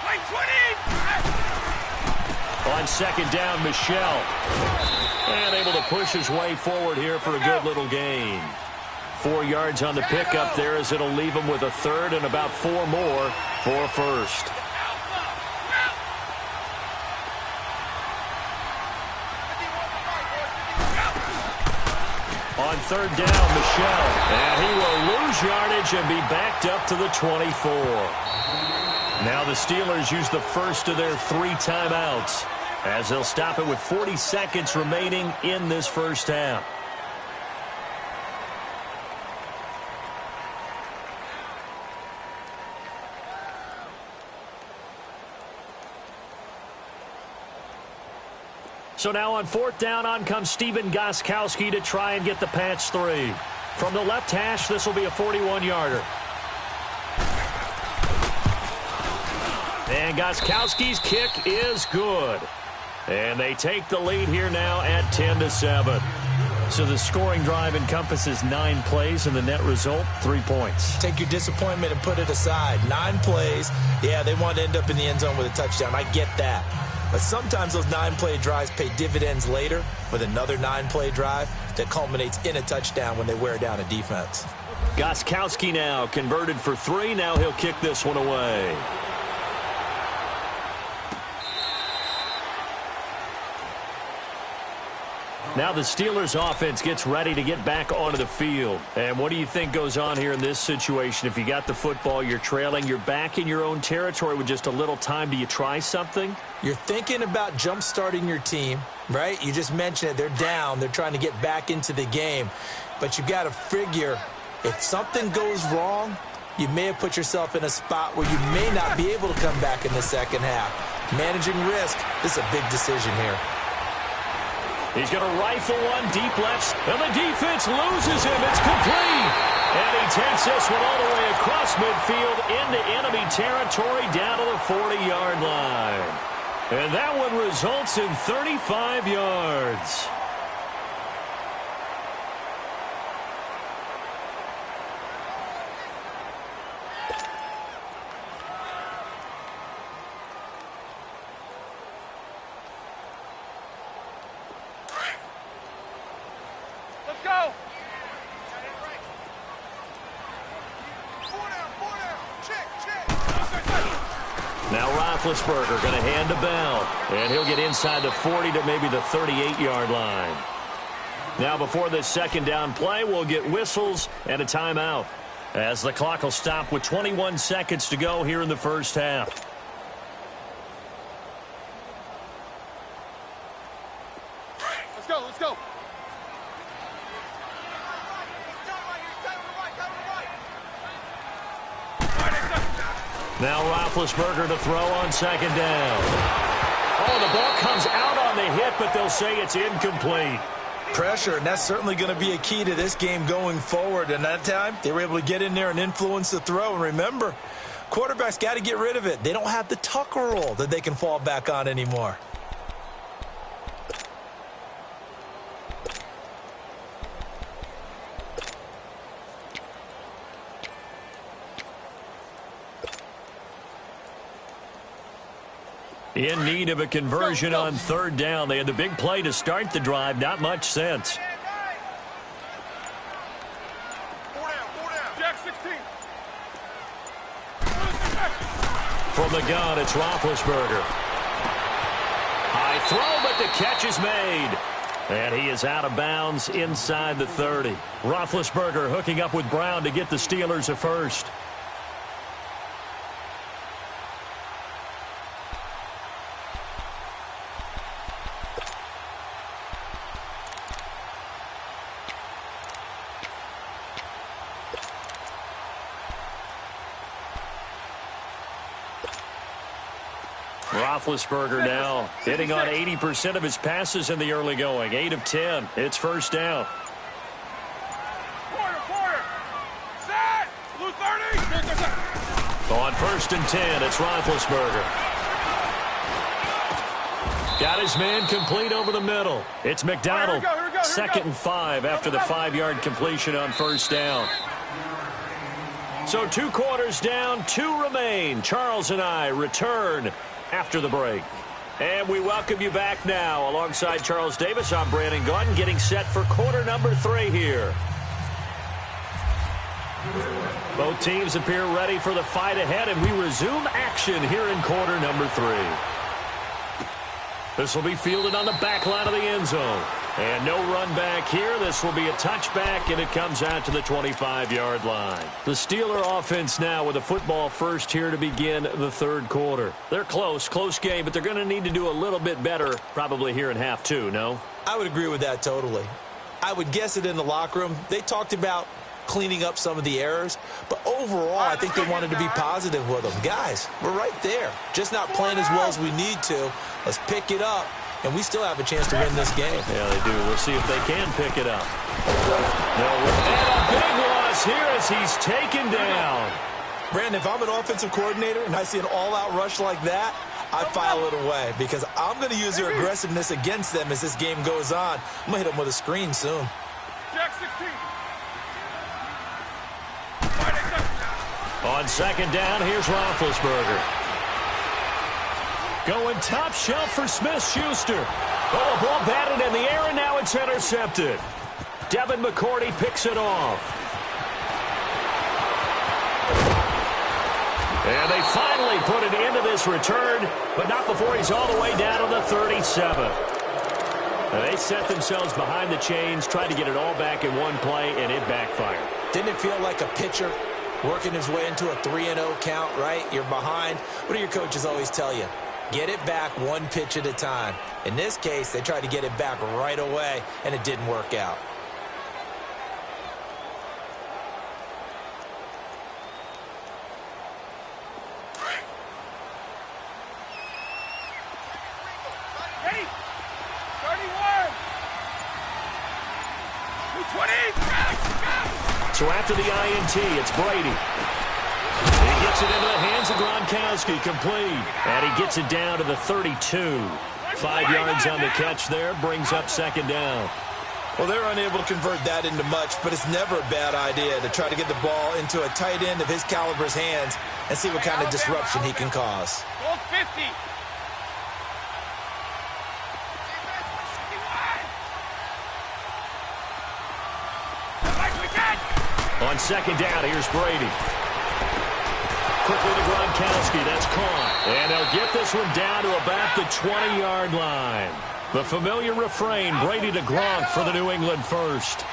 Wait, 20. On second down, Michel. And able to push his way forward here for a good little gain. 4 yards on the pickup there as it'll leave him with a third and about 4 more for a first. On third down, Michel. And he will lose yardage and be backed up to the 24. Now the Steelers use the first of their 3 timeouts as they'll stop it with 40 seconds remaining in this first half. So now on fourth down, on comes Stephen Gostkowski to try and get the Pats 3. From the left hash, this will be a 41-yarder. And Gostkowski's kick is good. And they take the lead here now at 10-7. So the scoring drive encompasses 9 plays, and the net result, 3 points. Take your disappointment and put it aside. 9 plays. Yeah, they want to end up in the end zone with a touchdown. I get that. But sometimes those 9-play drives pay dividends later with another 9-play drive that culminates in a touchdown when they wear down a defense. Gostkowski now converted for 3. Now he'll kick this one away. Now the Steelers offense gets ready to get back onto the field. And what do you think goes on here in this situation? If you got the football, you're trailing, you're back in your own territory with just a little time. Do you try something? You're thinking about jump-starting your team, right? You just mentioned it. They're down. They're trying to get back into the game. But you've got to figure if something goes wrong, you may have put yourself in a spot where you may not be able to come back in the second half. Managing risk, this is a big decision here. He's going to rifle one deep left, and the defense loses him. It's complete. And he takes this one all the way across midfield into enemy territory down to the 40-yard line. And that one results in 35 yards. Go! Now Roethlisberger going to hand to Bell. And he'll get inside the 40 to maybe the 38-yard line. Now before this second down play, we'll get whistles and a timeout, as the clock will stop with 21 seconds to go here in the first half. Let's go, let's go. Now Roethlisberger to throw on second down. Oh, the ball comes out on the hit, but they'll say it's incomplete. Pressure, and that's certainly going to be a key to this game going forward. And that time, they were able to get in there and influence the throw. And remember, quarterbacks got to get rid of it. They don't have the Tucker roll that they can fall back on anymore. In need of a conversion on third down. They had the big play to start the drive. Not much sense. Jack 16. From the gun, it's Roethlisberger. High throw, but the catch is made. And he is out of bounds inside the 30. Roethlisberger hooking up with Brown to get the Steelers a first. Roethlisberger now hitting on 80% of his passes in the early going. 8 of 10. It's first down. Quarter. Set. Blue 30. On first and 10, it's Roethlisberger. Got his man complete over the middle. It's McDonald. Here we go. Second and 5 after the 5-yard completion on first down. So 2 quarters down, 2 remain. Charles and I return after the break. And we welcome you back now. Alongside Charles Davis, I'm Brandon Gaudin, getting set for quarter number 3 here. Both teams appear ready for the fight ahead, and we resume action here in quarter number 3. This will be fielded on the back line of the end zone. And no run back here. This will be a touchback, and it comes out to the 25-yard line. The Steeler offense now with a football first here to begin the third quarter. They're close game, but they're going to need to do a little bit better probably here in half 2, no? I would agree with that totally. I would guess it in the locker room. They talked about cleaning up some of the errors, but overall, I think they wanted to be positive with them. Guys, we're right there. Just not playing as well as we need to. Let's pick it up. And we still have a chance to win this game. Yeah, they do. We'll see if they can pick it up. And a big loss here as he's taken down. Brandon, if I'm an offensive coordinator and I see an all-out rush like that, I file it away because I'm going to use their aggressiveness against them as this game goes on. I'm going to hit them with a screen soon. Jack 16. On second down, here's Roethlisberger. Going top shelf for Smith-Schuster. Oh, a ball batted in the air, and now it's intercepted. Devin McCourty picks it off. And they finally put it into this return, but not before he's all the way down to the 37. They set themselves behind the chains, tried to get it all back in one play, and it backfired. Didn't it feel like a pitcher working his way into a 3-0 count, right? You're behind. What do your coaches always tell you? Get it back one pitch at a time. In this case, they tried to get it back right away, and it didn't work out. Ready? 31. 220. So after the INT, it's Brady. He gets it into the hands of Gronkowski, complete. And he gets it down to the 32. 5 yards on the catch there, brings up second down. Well, they're unable to convert that into much, but it's never a bad idea to try to get the ball into a tight end of his caliber's hands and see what kind of disruption he can cause. Goal 50. On second down, here's Brady. Quickly to Gronkowski. That's caught. And they'll get this one down to about the 20-yard line. The familiar refrain, Brady to Gronk for the New England first.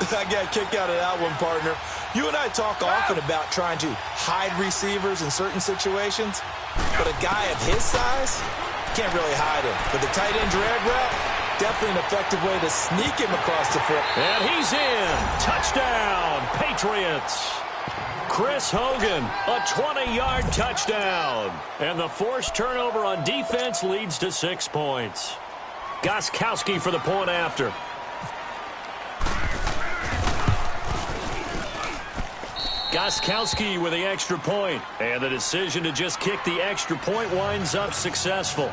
I got a kick out of that one, partner. You and I talk often about trying to hide receivers in certain situations, but a guy of his size can't really hide him. But the tight end drag route, definitely an effective way to sneak him across the field. And he's in. Touchdown, Patriots. Chris Hogan, a 20-yard touchdown. And the forced turnover on defense leads to 6 points. Gostkowski for the point after. Gostkowski with the extra point. And the decision to just kick the extra point winds up successful.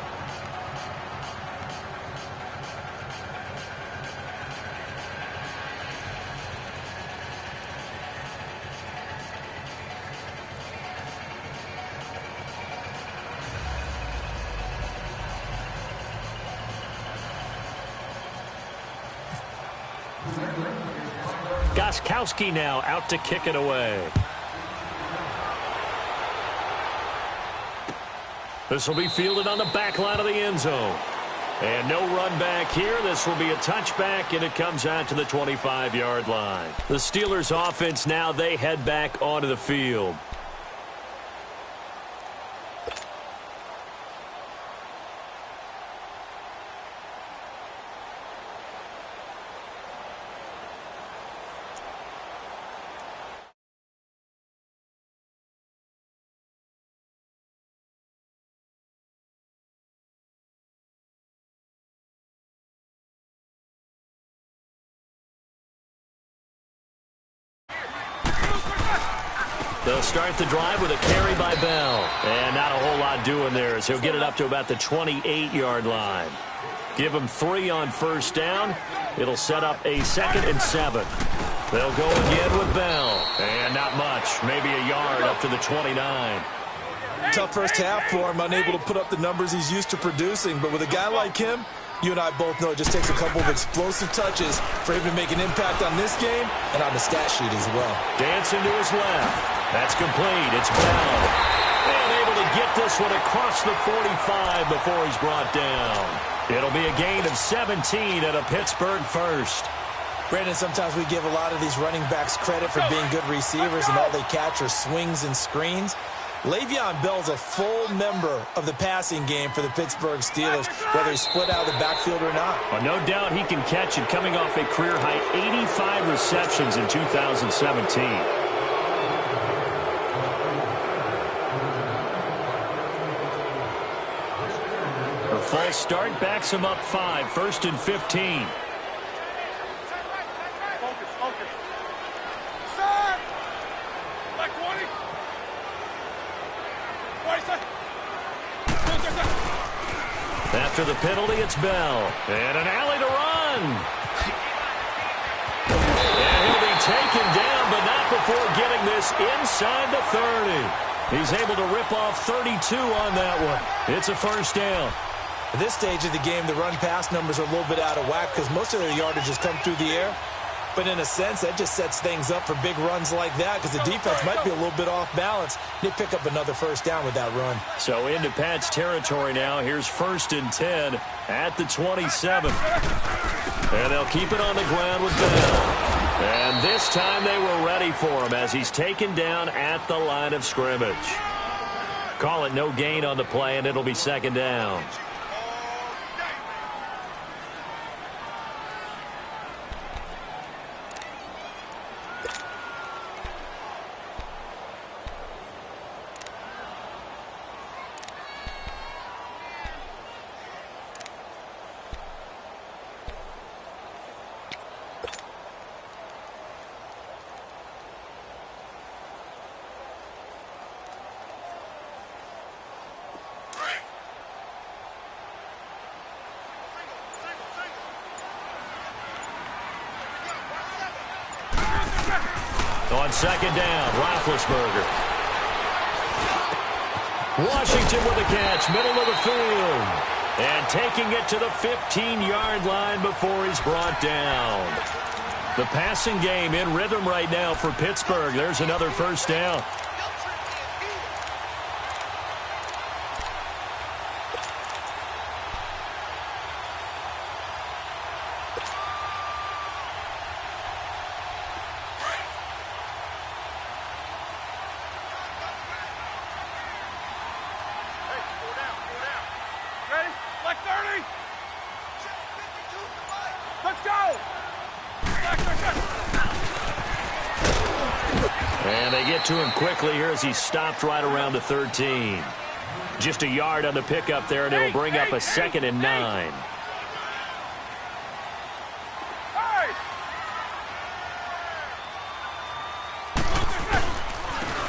Gostkowski now out to kick it away. This will be fielded on the back line of the end zone. And no run back here. This will be a touchback, and it comes out to the 25-yard line. The Steelers' offense now, they head back onto the field. They'll start the drive with a carry by Bell. And not a whole lot doing there as he'll get it up to about the 28-yard line. Give him 3 on first down. It'll set up a 2nd and 7. They'll go again with Bell. And not much. Maybe a yard up to the 29. Tough first half for him, unable to put up the numbers he's used to producing. But with a guy like him, you and I both know it just takes a couple of explosive touches for him to make an impact on this game and on the stat sheet as well. Dancing to his left. That's complete. It's Bell. And able to get this one across the 45 before he's brought down. It'll be a gain of 17 at a Pittsburgh first. Brandon, sometimes we give a lot of these running backs credit for being good receivers and all they catch are swings and screens. Le'Veon Bell's a full member of the passing game for the Pittsburgh Steelers, whether he's split out of the backfield or not. Well, no doubt he can catch it, coming off a career-high 85 receptions in 2017. A false start backs him up 5, 1st and 15. After the penalty, it's Bell. And an alley to run. And he'll be taken down, but not before getting this inside the 30. He's able to rip off 32 on that one. It's a first down. At this stage of the game, the run-pass numbers are a little bit out of whack because most of their yardage has come through the air. But in a sense, that just sets things up for big runs like that because the defense might be a little bit off balance. They pick up another first down with that run. So into Pat's territory now. Here's 1st and 10 at the 27. And they'll keep it on the ground with Bell. And this time they were ready for him as he's taken down at the line of scrimmage. Call it no gain on the play, and it'll be second down. On second down, Roethlisberger. Washington with a catch, middle of the field. And taking it to the 15-yard line before he's brought down. The passing game in rhythm right now for Pittsburgh. There's another first down. And they get to him quickly here as he stopped right around the 13. Just a yard on the pickup there, and it'll bring up a 2nd and 9.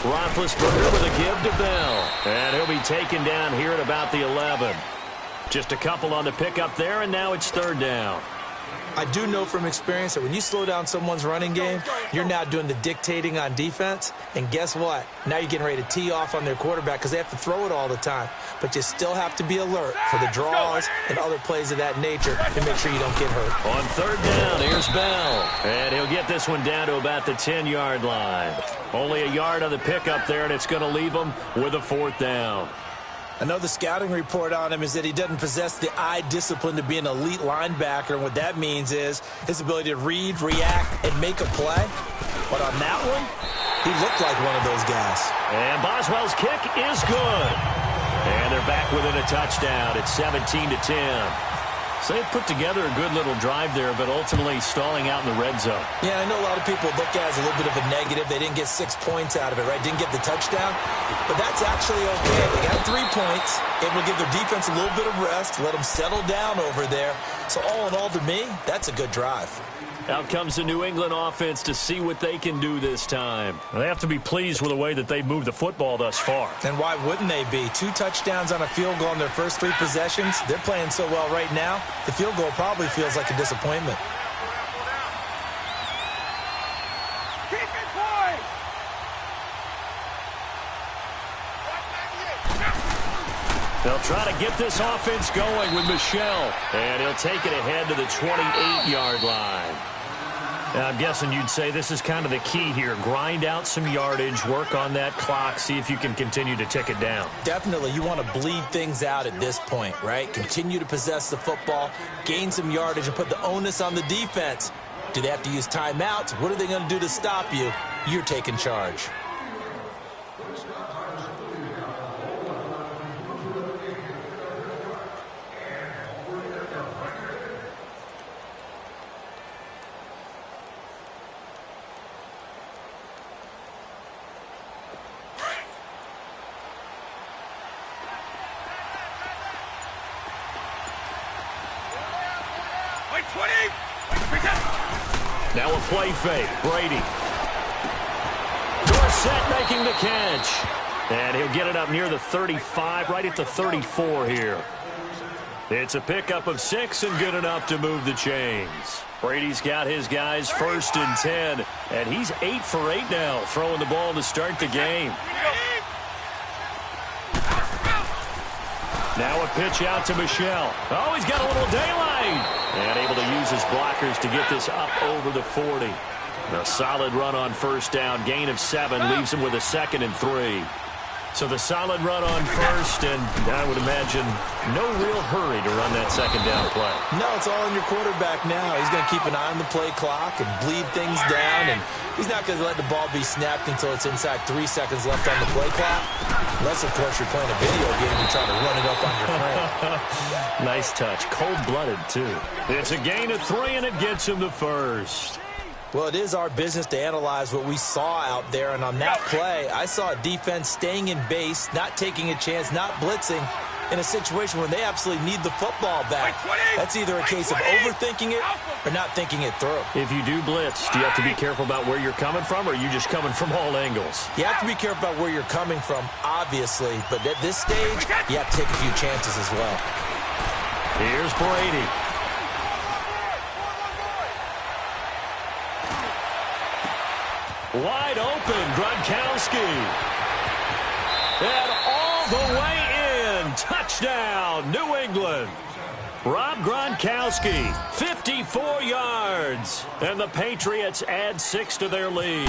Roethlisberger with a give to Bell. And he'll be taken down here at about the 11. Just a couple on the pickup there, and now it's third down. I do know from experience that when you slow down someone's running game, you're now doing the dictating on defense. And guess what? Now you're getting ready to tee off on their quarterback because they have to throw it all the time. But you still have to be alert for the draws and other plays of that nature to make sure you don't get hurt. On third down, here's Bell. And he'll get this one down to about the 10-yard line. Only a yard on the pickup there, and it's going to leave him with a 4th down. I know the scouting report on him is that he doesn't possess the eye discipline to be an elite linebacker. And what that means is his ability to read, react, and make a play. But on that one, he looked like one of those guys. And Boswell's kick is good. And they're back within a touchdown. It's 17-10. So they put together a good little drive there, but ultimately stalling out in the red zone. Yeah, I know a lot of people look at it as a little bit of a negative. They didn't get 6 points out of it, right? Didn't get the touchdown. But that's actually okay. They got 3 points. Able to give their defense a little bit of rest, let them settle down over there. So all in all, to me, that's a good drive. Out comes the New England offense to see what they can do this time. They have to be pleased with the way that they've moved the football thus far. And why wouldn't they be? 2 touchdowns on a field goal in their first 3 possessions. They're playing so well right now, the field goal probably feels like a disappointment. Keep it, boys! They'll try to get this offense going with Michel. And he'll take it ahead to the 28-yard line. Now, I'm guessing you'd say this is kind of the key here. Grind out some yardage, work on that clock, see if you can continue to tick it down. Definitely, you want to bleed things out at this point, right? Continue to possess the football, gain some yardage, and put the onus on the defense. Do they have to use timeouts? What are they going to do to stop you? You're taking charge. Now a play fake. Brady. Dorsett making the catch. And he'll get it up near the 35, right at the 34 here. It's a pickup of 6 and good enough to move the chains. Brady's got his guys 1st and 10. And he's 8 for 8 now, throwing the ball to start the game. Now a pitch out to Michel. Oh, he's got a little daylight. And able to use his blockers to get this up over the 40. A solid run on first down. Gain of 7 leaves him with a 2nd and 3. So the solid run on first, and I would imagine no real hurry to run that second down play. No, it's all on your quarterback now. He's going to keep an eye on the play clock and bleed things down, and he's not going to let the ball be snapped until it's inside 3 seconds left on the play clock. Unless, of course, you're playing a video game and trying to run it up on your friend. Nice touch. Cold-blooded, too. It's a gain of 3, and it gets him the first. Well, it is our business to analyze what we saw out there, and on that play, I saw a defense staying in base, not taking a chance, not blitzing, in a situation where they absolutely need the football back. That's either a case of overthinking it or not thinking it through. If you do blitz, do you have to be careful about where you're coming from, or are you just coming from all angles? You have to be careful about where you're coming from, obviously, but at this stage, you have to take a few chances as well. Here's Brady. Wide open, Gronkowski. And all the way in. Touchdown, New England. Rob Gronkowski, 54 yards. And the Patriots add 6 to their lead.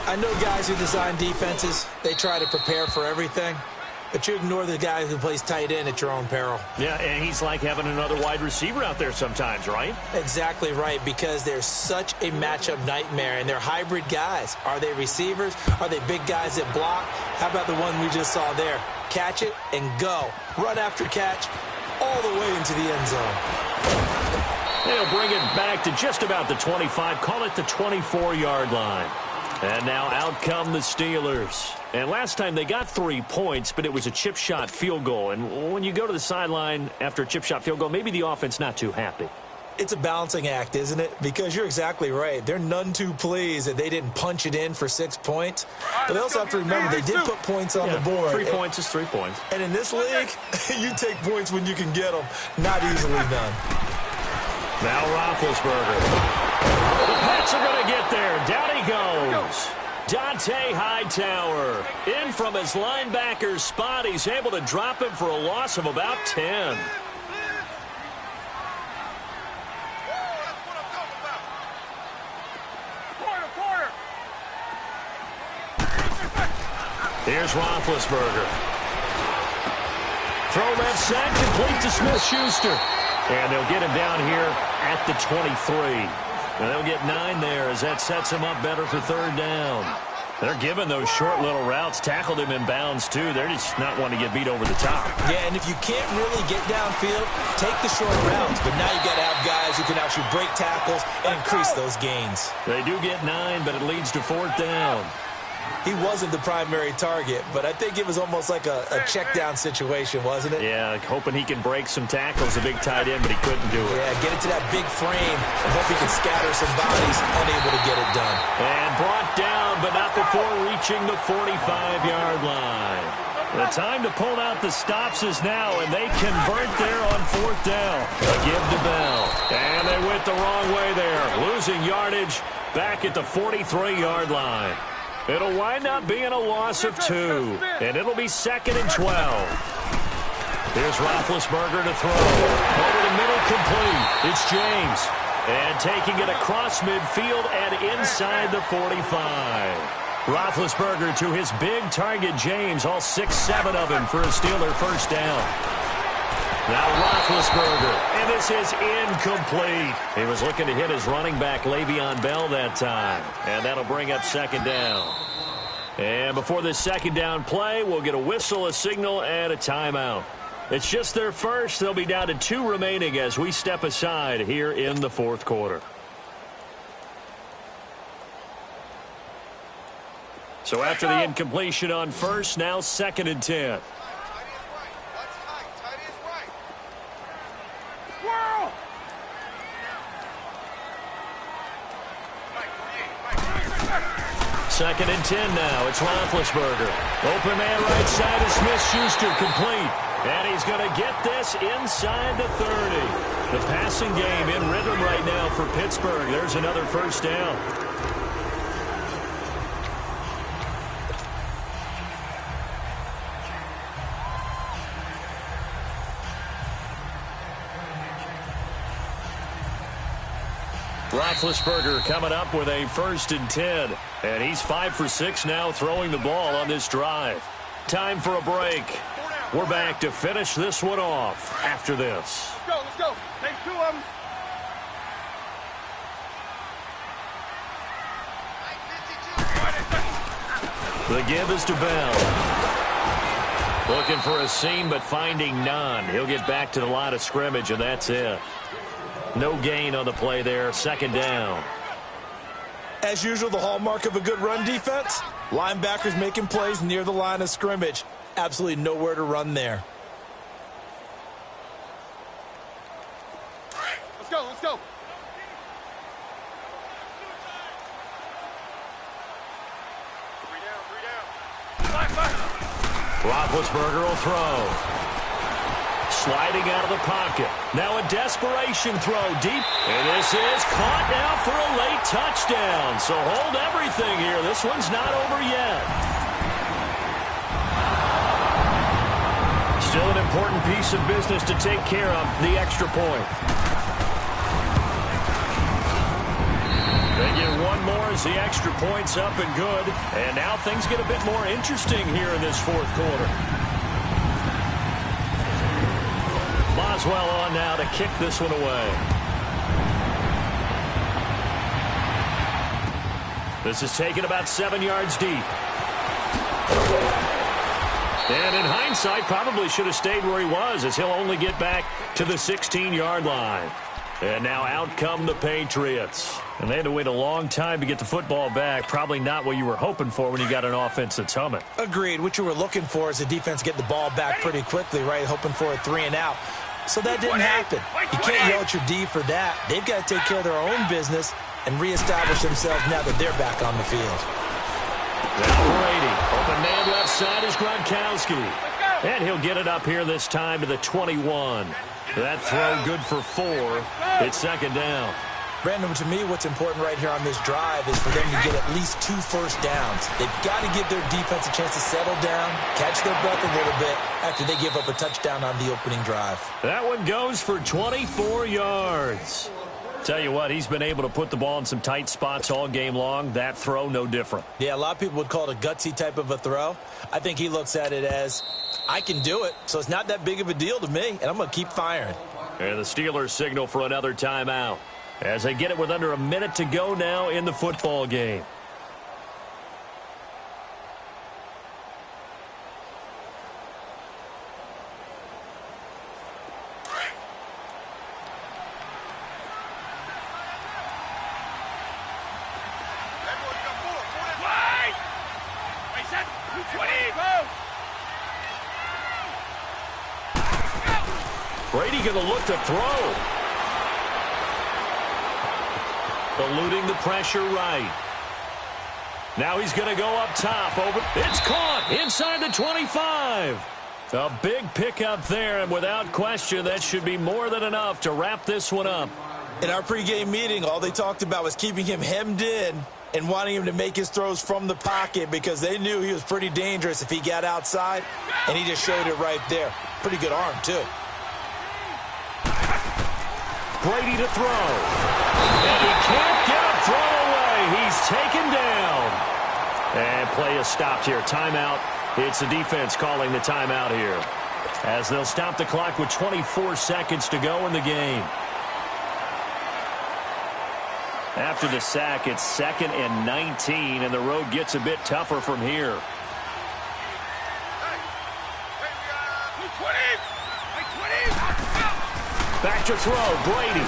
I know guys who design defenses, they try to prepare for everything. But you ignore the guy who plays tight end at your own peril. Yeah, and he's like having another wide receiver out there sometimes, right? Exactly right, because they're such a matchup nightmare, and they're hybrid guys. Are they receivers? Are they big guys that block? How about the one we just saw there? Catch it and go. Run after catch all the way into the end zone. They'll bring it back to just about the 25. Call it the 24-yard line. And now out come the Steelers. And last time they got 3 points, but it was a chip shot field goal. And when you go to the sideline after a chip shot field goal, maybe the offense not too happy. It's a balancing act, isn't it? Because you're exactly right. They're none too pleased that they didn't punch it in for 6 points. But they also have to remember they did put points on the board. 3 points is 3 points. And in this league, you take points when you can get them. Not easily done. Now Roethlisberger. The Pats are going to get there. Down he goes. Dante Hightower in from his linebacker's spot. He's able to drop him for a loss of about 10. Here's Roethlisberger. Throw left side, complete to Smith-Schuster. And they'll get him down here at the 23. And they'll get 9 there as that sets him up better for third down. They're giving those short little routes. Tackled him in bounds, too. They're just not wanting to get beat over the top. Yeah, and if you can't really get downfield, take the short routes. But now you got to have guys who can actually break tackles and increase those gains. They do get 9, but it leads to fourth down. He wasn't the primary target, but I think it was almost like a check-down situation, wasn't it? Yeah, hoping he can break some tackles, a big tight end, but he couldn't do it. Yeah, get it to that big frame and hope he can scatter some bodies, unable to get it done. And brought down, but not before reaching the 45-yard line. The time to pull out the stops is now, and they convert there on fourth down. A give to Bell. And they went the wrong way there, losing yardage back at the 43-yard line. It'll wind up being a loss of 2, and it'll be 2nd and 12. Here's Roethlisberger to throw. Over the middle, complete. It's James. And taking it across midfield and inside the 45. Roethlisberger to his big target, James. All 6-7 of him for a Steeler first down. Now Roethlisberger, and this is incomplete. He was looking to hit his running back, Le'Veon Bell, that time. And that'll bring up second down. And before this second down play, we'll get a whistle, a signal, and a timeout. It's just their first. They'll be down to 2 remaining as we step aside here in the fourth quarter. So after the incompletion on first, now 2nd and 10. Second and 10 now. It's Roethlisberger. Open man right side is Smith-Schuster, complete. And he's going to get this inside the 30. The passing game in rhythm right now for Pittsburgh. There's another first down. Roethlisberger coming up with a 1st and 10. And he's 5 for 6 now throwing the ball on this drive. Time for a break. We're back to finish this one off after this. Let's go. Take 2 of them. The give is to Bell. Looking for a seam, but finding none. He'll get back to the line of scrimmage, and that's it. No gain on the play there. Second down. As usual, the hallmark of a good run defense, linebackers making plays near the line of scrimmage. Absolutely nowhere to run there. Let's go. Roethlisberger will throw. Sliding out of the pocket. Now a desperation throw deep. And this is caught now for a late touchdown. So hold everything here. This one's not over yet. Still an important piece of business to take care of, the extra point. They get one more as the extra point's up and good. And now things get a bit more interesting here in this fourth quarter. Boswell on now to kick this one away. This is taken about 7 yards deep. And in hindsight, probably should have stayed where he was, as he'll only get back to the 16-yard line. And now out come the Patriots. And they had to wait a long time to get the football back. Probably not what you were hoping for when you got an offense that's humming. Agreed. What you were looking for is the defense get the ball back pretty quickly, right? Hoping for a 3-and-out. So that didn't happen. You can't yell at your D for that. They've got to take care of their own business and reestablish themselves now that they're back on the field. Now Brady. Open man left side is Gronkowski. And he'll get it up here this time to the 21. That throw good for 4. It's second down. Brandon, to me, what's important right here on this drive is for them to get at least 2 first downs. They've got to give their defense a chance to settle down, catch their breath a little bit after they give up a touchdown on the opening drive. That one goes for 24 yards. Tell you what, he's been able to put the ball in some tight spots all game long. That throw, no different. Yeah, a lot of people would call it a gutsy type of a throw. I think he looks at it as, I can do it, so it's not that big of a deal to me, and I'm going to keep firing. And the Steelers signal for another timeout as they get it with under a minute to go now in the football game. Brady going to look to throw. Eluding the pressure right. Now he's going to go up top. It's caught inside the 25. A big pickup there, and without question, that should be more than enough to wrap this one up. In our pregame meeting, all they talked about was keeping him hemmed in and wanting him to make his throws from the pocket because they knew he was pretty dangerous if he got outside, and he just showed it right there. Pretty good arm, too. Brady to throw. And he can't get a throw away. He's taken down. And play is stopped here. Timeout. It's the defense calling the timeout here, as they'll stop the clock with 24 seconds to go in the game. After the sack, it's 2nd and 19, and the road gets a bit tougher from here. Back to throw, Brady.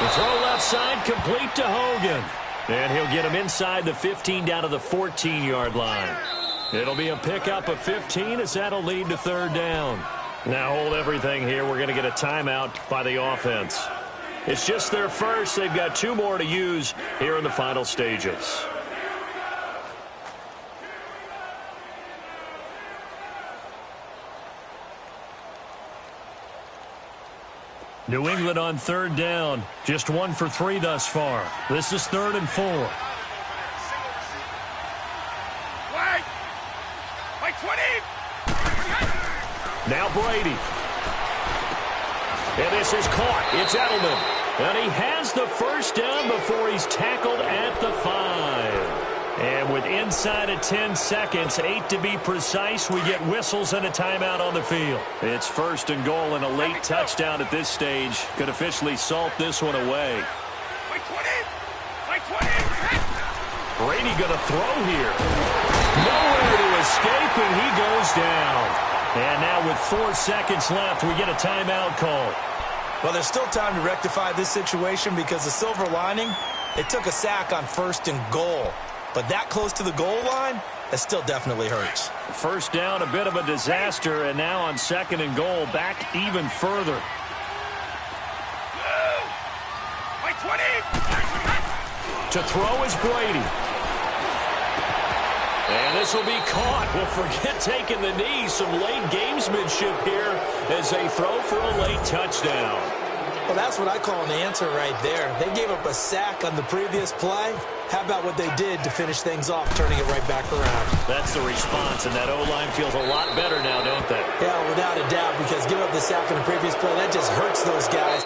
The throw left side, complete to Hogan. And he'll get him inside the 15 down to the 14-yard line. It'll be a pickup of 15 as that'll lead to 3rd down. Now hold everything here. We're going to get a timeout by the offense. It's just their first. They've got 2 more to use here in the final stages. New England on 3rd down. Just 1 for 3 thus far. This is 3rd and 4. Like 20. Now Brady. And this is caught. It's Edelman. And he has the first down before he's tackled at the 5. And with inside of 10 seconds, 8 to be precise, we get whistles and a timeout on the field. It's first and goal, and a late touchdown at this stage could officially salt this one away. Brady going to throw here. Nowhere to escape, and he goes down. And now with 4 seconds left, we get a timeout call. Well, there's still time to rectify this situation because the silver lining, it took a sack on first and goal. But that close to the goal line, that still definitely hurts. First down, a bit of a disaster, and now on second and goal, back even further. To throw is Brady. And this will be caught. Well, forget taking the knee. Some late gamesmanship here as they throw for a late touchdown. Well, that's what I call an answer right there. They gave up a sack on the previous play. How about what they did to finish things off, turning it right back around? That's the response, and that O-line feels a lot better now, don't they? Yeah, without a doubt, because giving up the sack on the previous play, that just hurts those guys.